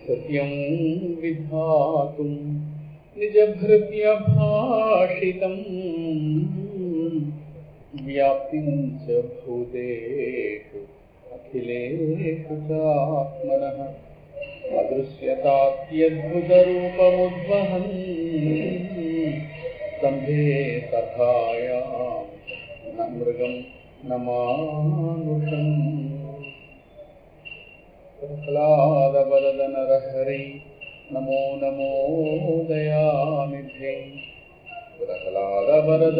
सत्यं विधातुं निजभृत्यभाषितं व्याप्तिं च भूतेषु अखिलेषु चात्मनः अदृश्यताद्यद्भुतरूपमुद्वहन् स्तम्भे सभायां न मृगं न मानुषम् प्रह्लादवरदनरहरि नमो नमो दयानिधे प्रह्लादवरद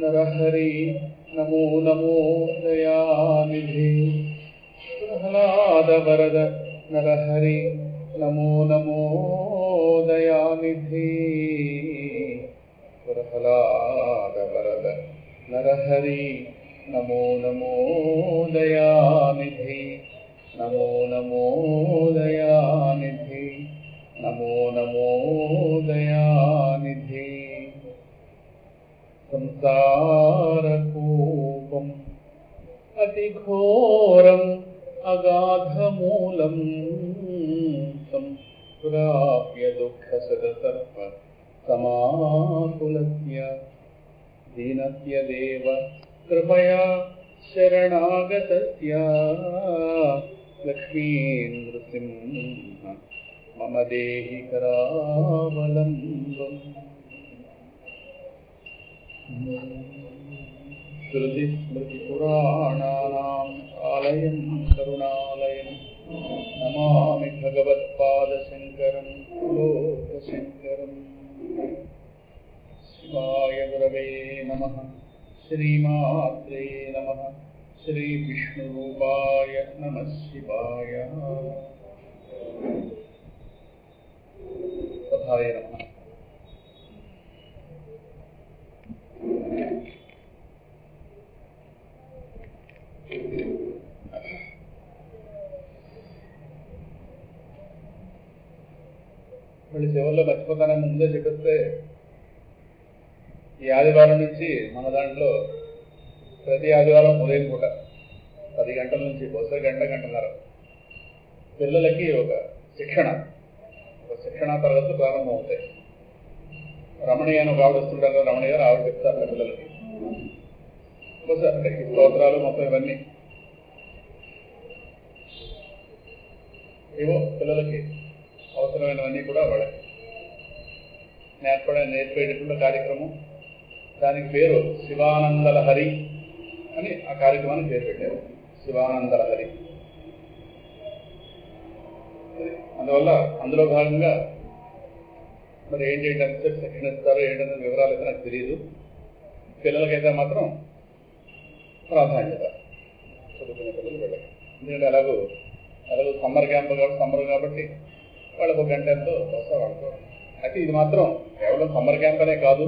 नरहरि नमो नमो दयानिधे प्रह्लादवरद नरहरि नमो नमो दयानिधे प्रह्लादवरद नरहरि नमो नमो दयानिधे नमो नमो दयानिधे नमो नमो दयानिधे संसारकूपम् अतिघोरम् अगाधमूलम् सम्प्राप्य दुःखसदसर्प समाकुलस्य दीनस्य देव कृपया शरणागतस्य लक्ष्मी नृसिंह मम देहि करावलम्बम् श्रुतिस्मृतिपुराणानाम् आलयं करुणालयं नमामि भगवत्पादशङ्करं लोकशङ्करम् शिवाय गुरवे नमः श्रीमात्रे नमः श्रीविष्णुरूपाय नमः शिवाय सभाय नमः। మళ్ళీ చివరిలో మర్చిపోతానే ముందే చెప్పేస్తే ఈ ఆదివారం నుంచి మన దాంట్లో ప్రతి ఆదివారం ఉదయం పూట 10 గంటల నుంచి బహుశా గంటన్నర పిల్లలకి ఒక శిక్షణా తరగతులు ప్రారంభం అవుతాయి. రమణి అని ఒక ఆవిడ వస్తుంటారు కదా, రమణి గారు ఆవిడ చెప్తారు పిల్లలకి బహుశా ఈ స్తోత్రాలు మొత్తం ఇవన్నీ ఏవో పిల్లలకి అవసరమైనవన్నీ కూడా వాళ్ళకి నేర్పేటటువంటి కార్యక్రమం. దానికి పేరు శివానందలహరి అని ఆ కార్యక్రమానికి పేరు పెట్టారు, శివానందలహరి. అందువల్ల అందులో భాగంగా మరి ఏంటంటే శిక్షణ ఇస్తారో ఏంటంటే వివరాలు అయితే నాకు తెలియదు. పిల్లలకైతే మాత్రం ప్రాధాన్యత, చదువుకునే పిల్లలు వెళ్ళాలి. ఎందుకంటే అలాగూ సమ్మర్ క్యాంప్ కాబట్టి వాళ్ళకు ఒక గంట ఎంతో వస్తా వాళ్ళతో. అయితే ఇది మాత్రం కేవలం సమ్మర్ క్యాంప్ అనే కాదు,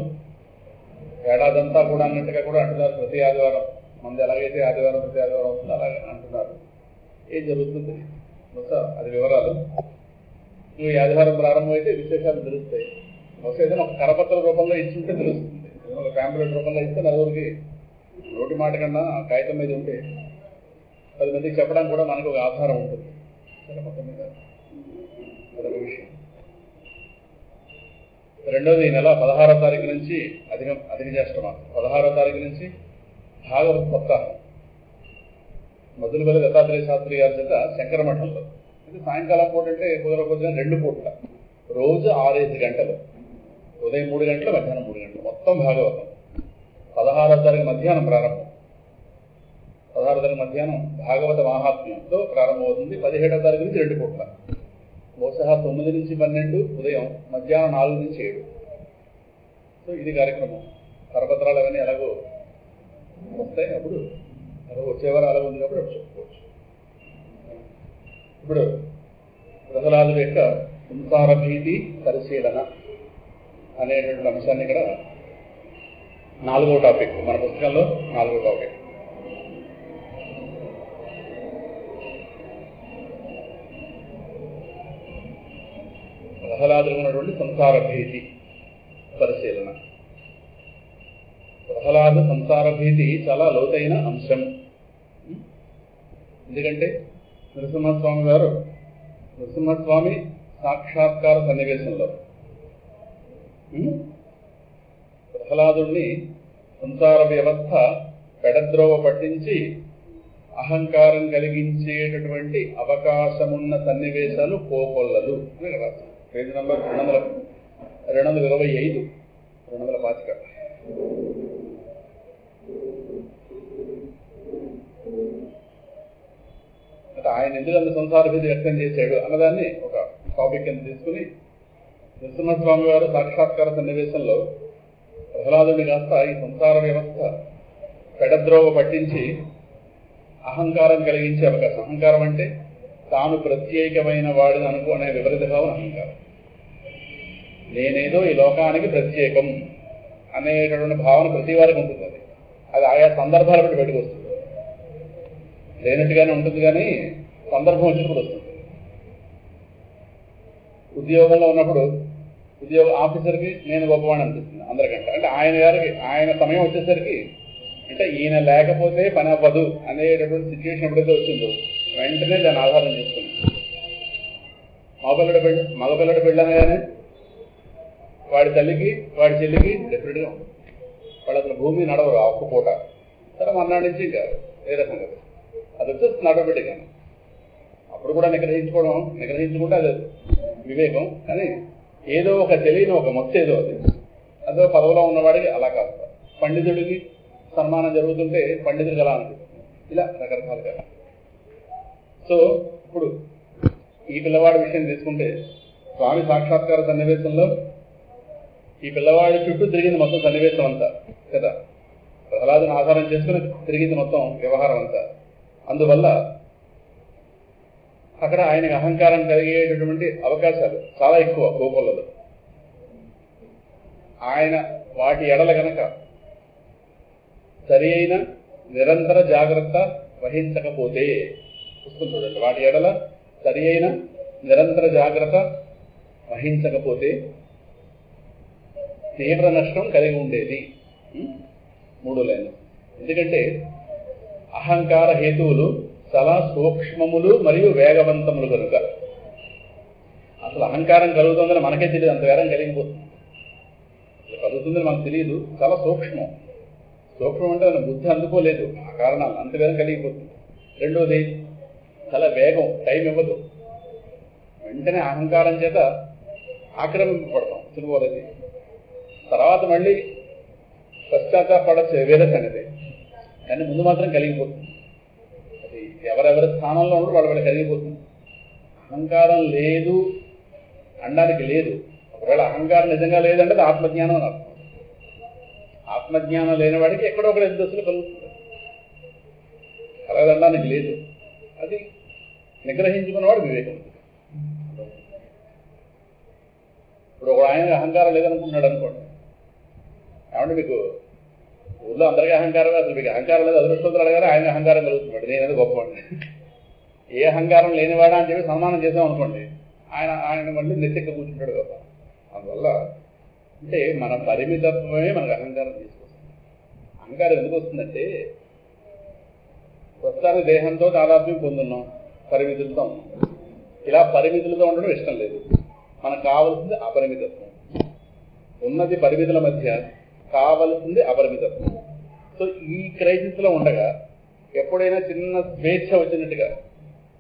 ఏడాదంతా కూడా అన్నట్టుగా కూడా అంటున్నారు. ప్రతి ఆదివారం మంది ఎలాగైతే ఆదివారం ప్రతి ఆదివారం అవుతుంది అలాగే అంటున్నారు. ఏం జరుగుతుంది బహుశా అది వివరాలు ఈ ఆదివారం ప్రారంభమైతే విశేషాలు తెలుస్తాయి. బహుశా ఏదైనా ఒక కరపత్ర రూపంలో ఇచ్చుంటే తెలుస్తుంది. ఒక ప్యాంప్లెట్ రూపంలో ఇస్తే నలుగురికి నోటి మాట కన్నా కాగితం మీద ఉంటే 10 మందికి చెప్పడానికి కూడా మనకు ఒక ఆధారం ఉంటుంది. సరే, మొత్తం మీద అదొక విషయం. రెండోది, ఈ నెల 16వ తారీఖు నుంచి అధిక జ్యేష్ఠ మాసం 16వ తారీఖు నుంచి భాగవత సప్తాహం మధురపల్లి దత్తాత్రేయ శాస్త్రి గారి చేత శంకర మఠంలో. అంటే సాయంకాలం పూట అంటే కుదరకొచ్చిన 2 పూట్ల రోజు 6-5 గంటలు, ఉదయం 3 గంటలు మధ్యాహ్నం 3 గంటలు మొత్తం భాగవతం. 16వ తారీఖు మధ్యాహ్నం ప్రారంభం. 16వ తారీఖు మధ్యాహ్నం భాగవత మహాత్మ్యంతో ప్రారంభమవుతుంది. 17వ తారీఖు నుంచి 2 పూట్ల, బహుశా 9 నుంచి 12, ఉదయం మధ్యాహ్నం 4 నుంచి 7. సో ఇది కార్యక్రమం. కరపత్రాలు అవన్నీ ఎలాగో వస్తాయి, అప్పుడు అలాగో వచ్చేవారు అలాగ ఉంది కాబట్టి అప్పుడు చెప్పుకోవచ్చు. ఇప్పుడు ప్రహ్లాదుడి యొక్క సంసార భీతి పరిశీలన అనేటువంటి అంశాన్ని ఇక్కడ 4వ టాపిక్, మన పుస్తకంలో 4వ టాపిక్. ప్రహ్లాదుడు ఉన్నటువంటి సంసార భీతి పరిశీలన. ప్రహ్లాద సంసార భీతి చాలా లోతైన అంశం. ఎందుకంటే నరసింహస్వామి సాక్షాత్కార సన్నివేశంలో ప్రహ్లాదుణ్ణి సంసార వ్యవస్థ పెడద్రోవ పట్టించి అహంకారం కలిగించేటటువంటి అవకాశమున్న సన్నివేశాలు కోకొల్లలు అని రాశారు. Page number 225 225. ఆయన ఎందుకు అంత సంసార భీతి వ్యక్తం చేశాడు అన్నదాన్ని ఒక టాపిక్ కింద తీసుకుని నరసింహస్వామి వారు సాక్షాత్కార సన్నివేశంలో ప్రహ్లాదుని కాస్త ఈ సంసార వ్యవస్థ పెడద్రోవ పట్టించి అహంకారం కలిగించే అవకాశం. అహంకారం అంటే తాను ప్రత్యేకమైన వాడిని అనుకునే విపరీత భావన అహంకారం. నేనేదో ఈ లోకానికి ప్రత్యేకం అనేటటువంటి భావన ప్రతి వారికి ఉంటుంది. అది ఆయా సందర్భాల బట్టి బయటకు వస్తుంది. లేనట్టుగానే ఉంటుంది, కానీ సందర్భం వచ్చినప్పుడు వస్తుంది. ఉద్యోగంలో ఉన్నప్పుడు ఆఫీసర్కి నేను గొప్పవాడిని అనిపిస్తుంది అందరికంటే. అంటే ఆయన సమయం వచ్చేసరికి అంటే ఈయన లేకపోతే పని అవ్వదు అనేటటువంటి సిచ్యువేషన్ ఎప్పుడైతే వచ్చిందో వెంటనే దాన్ని ఆధారం చేసుకుని మగపిల్లడి పెళ్ళనగానే వాడి తల్లికి వాడి చెల్లికి డెఫినెట్గా ఉంటుంది. వాళ్ళు అసలు భూమి నడవరు ఆ ఒక్క పూట. సరే మర్నాడు నుంచి ఇంకా ఏ రకంగా అది వచ్చేస్తుంది ఆటోమేటిక్గా. అప్పుడు కూడా నిగ్రహించుకుంటే అది వివేకం. కానీ ఏదో ఒక తెలియని ఒక మత్తు ఏదో అదో పదవిలో ఉన్నవాడికి అలా కాస్త, పండితుడికి సన్మానం జరుగుతుంటే పండితుడికి అలా అనిపిస్తుంది. ఇలా రకరకాలుగా. సో ఇప్పుడు ఈ పిల్లవాడి విషయం తీసుకుంటే స్వామి సాక్షాత్కార సన్నివేశంలో ఈ పిల్లవాడి చుట్టూ తిరిగింది మొత్తం సన్నివేశం అంతా కదా. ప్రహ్లాదుని ఆధారం చేసుకుని తిరిగింది మొత్తం వ్యవహారం అంతా. అందువల్ల అక్కడ ఆయనకు అహంకారం కలిగేటటువంటి అవకాశాలు చాలా ఎక్కువ కోకొల్లలో. ఆయన వాటి ఎడల గనక సరి అయిన నిరంతర జాగ్రత్త వహించకపోతే, పుస్తకం చూడండి, వాటి ఎడల సరి అయిన నిరంతర జాగ్రత్త వహించకపోతే తీవ్ర నష్టం కలిగి ఉండేది. 3 లైన్లు. ఎందుకంటే అహంకార హేతువులు చాలా సూక్ష్మములు మరియు వేగవంతములు కనుక. అసలు అహంకారం కలుగుతుందని మనకే తెలియదు, అంత వేగం కలిగిపోతుంది. కలుగుతుందని మనకు తెలియదు, చాలా సూక్ష్మం. సూక్ష్మం అంటే మన బుద్ధి అందుకోలేదు ఆ కారణాలు, అంత వేగం కలిగిపోతుంది. రెండోది చాలా వేగం, టైం ఇవ్వదు. వెంటనే అహంకారం చేత ఆక్రమింపబడతాం తిరుగువరది. తర్వాత మళ్ళీ పశ్చాత్తాపడచ్చు వేరే సంగతి, కానీ ముందు మాత్రం కలిగిపోతుంది. అది ఎవరెవరి స్థానంలో ఉండో వాళ్ళ కలిగిపోతుంది. అహంకారం లేదు అనడానికి లేదు. ఒకవేళ అహంకారం నిజంగా లేదంటే అది ఆత్మజ్ఞానం అని అర్థం. ఆత్మజ్ఞానం లేని వాడికి ఎక్కడో ఒకటి దశలు కలుగుతుంది, కలగదనడానికి లేదు. అది నిగ్రహించుకున్నవాడు వివేకం. ఇప్పుడు ఒక ఆయన అహంకారం లేదనుకుంటున్నాడు అనుకోండి, ఏమంటే మీకు ఊళ్ళో అందరికీ అహంకారం, అసలు మీకు అహంకారం లేదు, అదృష్టవంతులు అడగాలి, ఆయన అహంకారం కలుగుతున్నాడు, నేనేదో గొప్పవాడిని. ఏ అహంకారం లేనివాడా అని చెప్పి సన్మానం చేసాం అనుకోండి, ఆయన మళ్ళీ నెత్తెక్క కూర్చుంటాడు కదా. అందువల్ల అంటే మన పరిమితత్వమే మనకు అహంకారం తీసుకొస్తుంది. అహంకారం ఎందుకు వస్తుందంటే ప్రస్తుతానికి దేహంతో తాదాత్మ్యం పొందున్నాం, పరిమితులతో ఉన్నాం. ఇలా పరిమితులతో ఉండడం ఇష్టం లేదు. మనకు కావలసింది అపరిమితత్వం. ఉన్నది పరిమితుల మధ్య, కావలసింది అపరిమితత్వం. సో ఈ క్రైసిస్లో ఉండగా ఎప్పుడైనా చిన్న స్వేచ్ఛ వచ్చినట్టుగా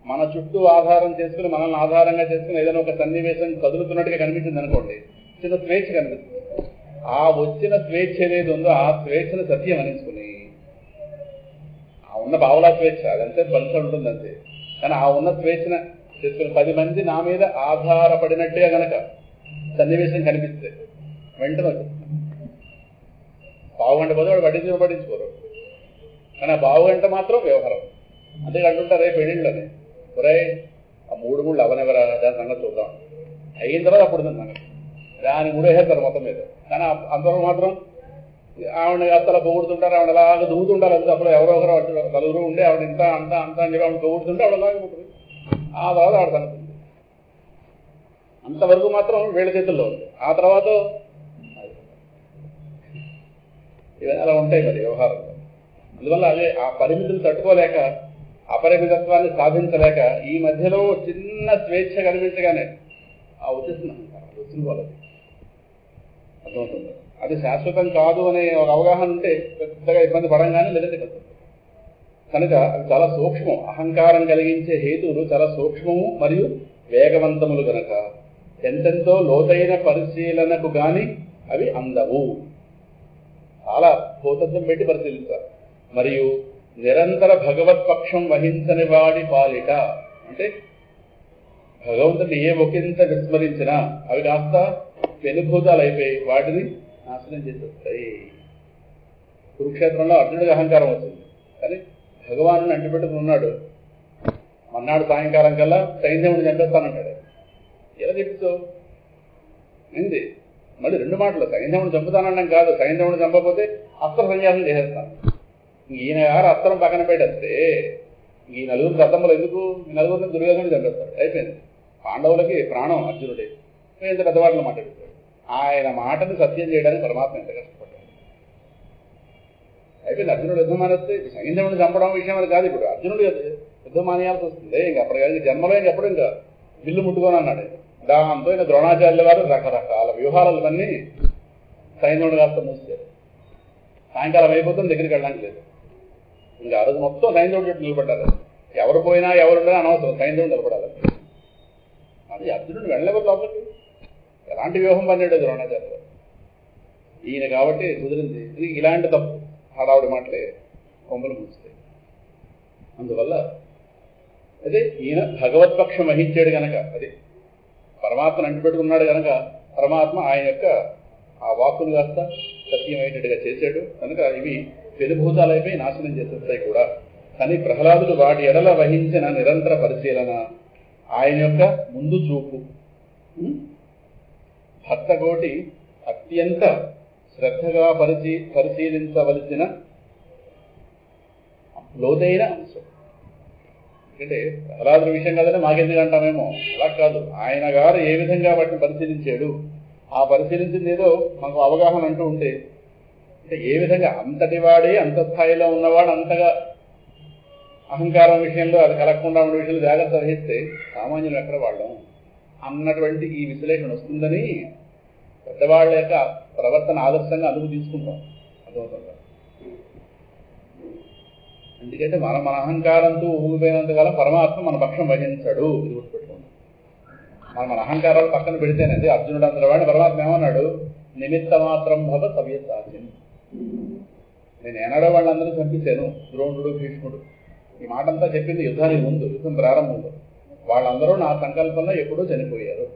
మన చుట్టూ ఆధారం చేసుకుని, మనల్ని ఆధారంగా చేసుకుని ఏదైనా ఒక సన్నివేశం కదులుతున్నట్టుగా కనిపించింది అనుకోండి, చిన్న స్వేచ్ఛ కనిపిస్తుంది. ఆ వచ్చిన స్వేచ్ఛ ఏదైతే ఉందో ఆ స్వేచ్ఛను సత్యం అనేసుకుని, ఆ ఉన్న భావలా స్వేచ్ఛ అదంతే బలిస ఉంటుంది అంతే, కానీ ఆ ఉన్న స్వేచ్ఛను చేసుకుని 10 మంది నా మీద ఆధారపడినట్టుగా గనక సన్నివేశం కనిపిస్తే వెంటనే పావుగంట పోతే వాడు పట్టించుకోరు, కానీ ఆ పావుగంట మాత్రం వ్యవహారం. అందుకే అంటుంటారే పెళ్ళిళ్ళని, ఒరే ఆ 3 గుళ్ళు అవనెవరా దాని సంగతి చూద్దాం, అయిన తర్వాత అప్పుడు సంగతి దాని 3 వేసేస్తారు మొత్తం మీద. కానీ అంతవరకు మాత్రం ఆవిడ అత్తలా పొగుడుతుంటారు, ఆవిడ అలాగా దువ్వుతుంటారు. అది అప్పుడు ఎవరో ఒకరు నలుగురు ఉండి ఆవిడ ఇంత అంత అంత అని చెప్పి ఆవిడ పొగుడుతుంటే ఆవిడ అలాగే ఉంటుంది. ఆ తర్వాత ఆవిడ సంగతి అంతవరకు మాత్రం వీళ్ళ చేతుల్లో ఉంది. ఆ తర్వాత ఇవన్నీ అలా ఉంటాయి మరి వ్యవహారంలో. అందువల్ల అదే ఆ పరిమితులు తట్టుకోలేక అపరిమితత్వాన్ని సాధించలేక ఈ మధ్యలో చిన్న స్వేచ్ఛ కనిపించగానే వచ్చేస్తుంది అహంకారం, వచ్చిన వాళ్ళది అర్థమవుతుంది. అది శాశ్వతం కాదు అనే ఒక అవగాహన ఉంటే పెద్దగా ఇబ్బంది పడంగానే లేదంటే కదా. కనుక అవి చాలా సూక్ష్మం. అహంకారం కలిగించే హేతువులు చాలా సూక్ష్మము మరియు వేగవంతములు గనక ఎంతెంతో లోతైన పరిశీలనకు గాని అవి అందవు. చాలా భూతత్వం పెట్టి పరిశీలిస్తారు. మరియు నిరంతర భగవత్పక్షం వహించని వాడి పాలిట, అంటే భగవంతుని ఏ ఒకంత విస్మరించినా అవి కాస్త పెనుభూతాలు అయిపోయి వాటిని నాశనం చేసేస్తాయి. కురుక్షేత్రంలో అర్జునుడికి అహంకారం వచ్చింది, కానీ భగవాను అంటిపెట్టుకుని ఉన్నాడు. మన్నాడు సాయంకాలం కల్లా సైన్యముడిని చంపేస్తానంటాడు. ఎలా చెప్తావు ఏంది? మళ్ళీ రెండు మాటలు, సైన్యముడిని చంపుతానడం కాదు, సైన్యముడిని చంపకపోతే అస్త్ర సన్యాసం చేసేస్తాను. ఈయన గారు అస్త్రం పక్కన పెట్టేస్తే ఈ నలుగురు దత్తములు ఎందుకు? ఈ నలుగురిని దుర్యోధనుడు చంపేస్తాడు. అయిపోయింది. పాండవులకి ప్రాణం అర్జునుడే. ఎంత పెద్దవాళ్ళు మాట్లాడుతాడు. ఆయన మాటను సత్యం చేయడానికి పరమాత్మ ఎంత కష్టపడ్డాడు. అయిపోయింది. అర్జునుడు యుద్ధం మానేస్తే సైన్యముడిని చంపడం విషయం అని కాదు. ఇప్పుడు అర్జునుడు యుద్ధం మానేయాల్సి వస్తుంది. ఇంక అప్పటికి జన్మలో ఇంకెప్పుడు ఇంకా విల్లు ముట్టుకొని అన్నాడు. దాంతో ఈయన ద్రోణాచార్యుల వారు రకరకాల వ్యూహాలన్నీ సైన్యుడు కాస్త మూసారు. సాయంకాలం అయిపోతుంది, దగ్గరికి వెళ్ళడానికి లేదు. ఇంకా ఆ రోజు మొత్తం సైన్యుడు చుట్టూ నిలబడ్డారు. ఎవరు పోయినా ఎవరున్నా అనవసరం, సైన్యుడు నిలబడాలి. అది అర్జునుడు వెళ్ళలేవారు లోపలికి. ఎలాంటి వ్యూహం పన్నాడు ద్రోణాచార్యులు. ఈయన కాబట్టి కుదిరింది. ఇలాంటి తప్పు హడావుడి మాటలే కొమ్మలు మూస్తాయి. అందువల్ల అదే ఈయన భగవత్పక్షం వహించాడు కనుక, అది పరమాత్మను అంటిపెట్టుకున్నాడు కనుక పరమాత్మ ఆయన యొక్క ఆ వాక్కును కాస్త సత్యమయ్యేటట్టుగా చేశాడు. కనుక ఇవి పెనుభూతాలైపోయి నాశనం చేసేస్తాయి కూడా. కానీ ప్రహ్లాదుడు వాటి ఎడల వహించిన నిరంతర పరిశీలన, ఆయన యొక్క ముందు చూపు, భక్తకోటి అత్యంత శ్రద్ధగా పరిశీలించవలసిన లోతైన అంశం. అంటే ప్రహ్లాదుడి విషయం కదంటే మాకెందుకు అంటామేమో, అలా కాదు. ఆయన గారు ఏ విధంగా వాటిని పరిశీలించాడు, ఆ పరిశీలించింది ఏదో మాకు అవగాహన అంటూ ఉంటే, అంటే ఏ విధంగా అంతటి వాడే అంత స్థాయిలో ఉన్నవాడు అంతగా అహంకారం విషయంలో అది కలగకుండా ఉన్న విషయంలో జాగ్రత్త వహిస్తే సామాన్యులు ఎక్కడ వాళ్ళం అన్నటువంటి ఈ విశ్లేషణ వస్తుందని పెద్దవాళ్ళ యొక్క ప్రవర్తన ఆదర్శంగా అందుకు తీసుకుంటాం. అర్థమవుతుందా? ఎందుకంటే మన అహంకారంతో ఊగిపోయినంతకాలం పరమాత్మ మన పక్షం వహించాడు. ఇది గుర్తుపెట్టుకోండి. మన అహంకారాలు పక్కన పెడితేనండి అర్జునుడు అందరి వాడిని పరమాత్మ ఏమన్నాడు? నిమిత్త మాత్రం భవ సవ్యసాచిన్. నేను ఏనాడో వాళ్ళందరూ చంపించాను, ద్రోణుడు భీష్ముడు. ఈ మాట అంతా చెప్పింది యుద్ధానికి ముందు, యుద్ధం ప్రారంభంలో. వాళ్ళందరూ నా సంకల్పంలో ఎప్పుడూ చనిపోయారు.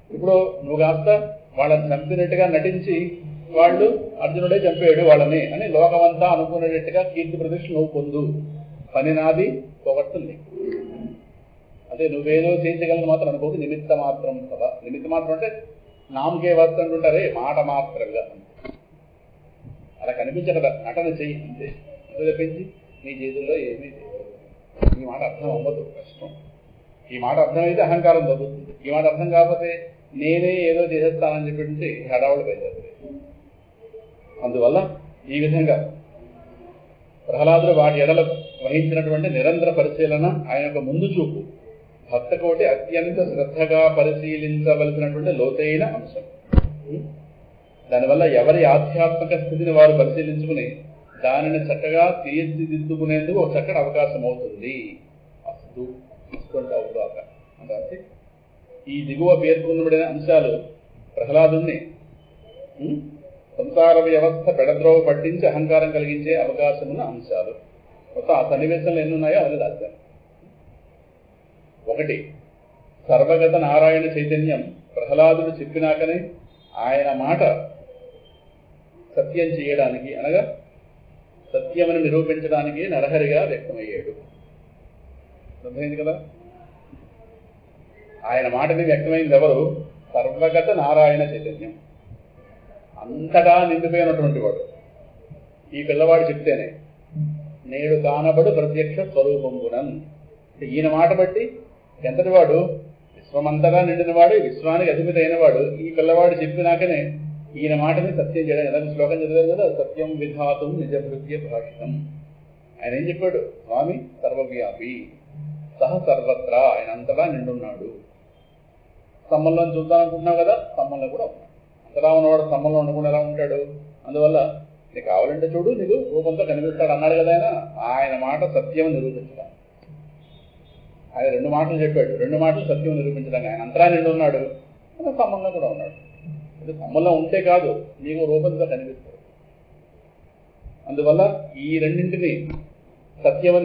ఇప్పుడు నువ్వు కాస్త వాళ్ళని చంపినట్టుగా నటించి వాళ్ళు అర్జునుడే చంపాడు వాళ్ళని అని లోకమంతా అనుకునేటట్టుగా కీర్తి ప్రతిష్ఠ నువ్వు పొందు. పని నాది, పొగట్టుని. అదే నువ్వేదో చేయించగలను మాత్రం అనుకోకు. నిమిత్త మాత్రం కదా. నిమిత్త మాత్రం అంటే నామకే వర్త అంటుంటారే, మాట మాత్రంగా. అలా కనిపించగల నటన చెయ్యి అంతే. అంత తెప్పించి నీ చేతుల్లో ఏమీ లేదు. ఈ మాట అర్థం అవ్వదు, కష్టం. ఈ మాట అర్థమైతే అహంకారం తగ్గుతుంది. ఈ మాట అర్థం కాకపోతే నేనే ఏదో చేసేస్తానని చెప్పి హడావుడు బయలుదేరుతాయి. అందువల్ల ఈ విధంగా ప్రహ్లాదుడు వాటి ఎడల వహించినటువంటి నిరంతర పరిశీలన, ఆయన యొక్క ముందు చూపు భక్తకోటి అత్యంత శ్రద్ధగా పరిశీలించవలసినటువంటి లోతైన అంశం. దానివల్ల ఎవరి ఆధ్యాత్మిక స్థితిని వారు పరిశీలించుకుని దానిని చక్కగా తీర్చిదిద్దుకునేందుకు ఒక చక్కటి అవకాశం అవుతుంది. అస్తు ఇస్తుంటే అవుదాక అంటే ఈ దిగువ పేర్కొనబడిన అంశాలు ప్రహ్లాదుని సంసార వ్యవస్థ పెడద్రోవ పట్టించి అహంకారం కలిగించే అవకాశం ఉన్న అంశాలు. మొత్తం ఆ సన్నివేశంలో ఎన్ని ఉన్నాయో అవన్నీ రాశారు. 1. సర్వగత నారాయణ చైతన్యం ప్రహ్లాదుడు చెప్పినాకనే ఆయన మాట సత్యం చేయడానికి, అనగా సత్యమని నిరూపించడానికి నరహరిగా వ్యక్తమయ్యాడు. అర్థమైంది కదా? ఆయన మాటని వ్యక్తమైంది ఎవరు? సర్వగత నారాయణ చైతన్యం. అంతటా నిండిపోయినటువంటి వాడు. ఈ పిల్లవాడు చెప్తేనే నేడు కానబడు ప్రత్యక్ష స్వరూపంగునన్. ఈయన మాట బట్టి ఎంతటి వాడు? విశ్వమంతగా నిండినవాడు, విశ్వానికి అధిపతి అయినవాడు. ఈ పిల్లవాడు చెప్పినాకనే ఈయన మాటని సత్యం చేయడం. ఎలాంటి శ్లోకం చదివారు కదా, సత్యం విధాతం నిజభృత్య భాషితం. ఆయన ఏం చెప్పాడు? స్వామి సర్వవ్యాపి, సహ సర్వత్రా, ఆయన అంతటా నిండున్నాడు. స్తంభంలో చూద్దామనుకుంటున్నావు కదా, స్తంభంలో కూడా ఉన్నాడు. అంతటా ఉన్నవాడు స్తంభంలో ఉండకుండా ఎలా ఉంటాడు? అందువల్ల నీకు కావాలంటే చూడు, నీకు రూపంతో కనిపిస్తాడు అన్నాడు కదా ఆయన. ఆయన మాట సత్యం నిరూపించడం. ఆయన 2 మాటలు చెప్పాడు, 2 మాటలు సత్యం నిరూపించడానికి. ఆయన అంతటా నిండు ఉన్నాడు, స్తంభంలో కూడా ఉన్నాడు. ఇది స్తంభంలో ఉంటే కాదు, నీకు రూపంతో కనిపిస్తాడు. అందువల్ల ఈ రెండింటిని సత్యం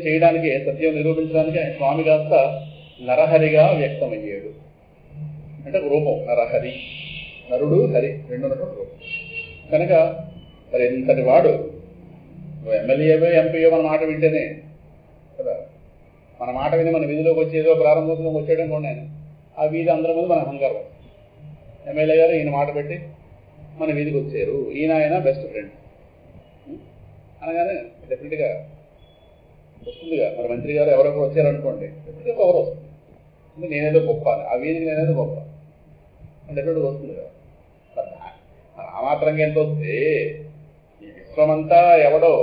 చేయడానికి, సత్యం నిరూపించడానికి ఆయన స్వామి కాస్త నరహరిగా వ్యక్తమయ్యాడు. అంటే రూపం నరహరి, నరుడు హరి రెండున్నటువంటి రూపం కనుక మరి ఇంతటి వాడు ఎమ్మెల్యేవో ఎంపీయో మన మాట వింటేనే కదా, మన మాట విని మన వీధిలోకి వచ్చి ఏదో ప్రారంభోత్సవం వచ్చేయడం కూడా ఆయన ఆ వీధి అందరి ముందు మన అహంకారం. ఎమ్మెల్యే గారు ఈయన మాట పెట్టి మన వీధికి వచ్చారు, ఆయన బెస్ట్ ఫ్రెండ్ అనగానే డెఫినెట్గా వస్తుందిగా. మరి మంత్రి గారు ఎవరొకరు వచ్చారనుకోండి, డెఫినెట్గా పవర్ వస్తుంది. నేనేదో గొప్ప, ఆ వీధికి నేనేదో గొప్ప డెఫినెట్గా వస్తుందిగా. ఆ మాత్రంగా ఎంత వస్తే ఈ విశ్వమంతా ఎవడో,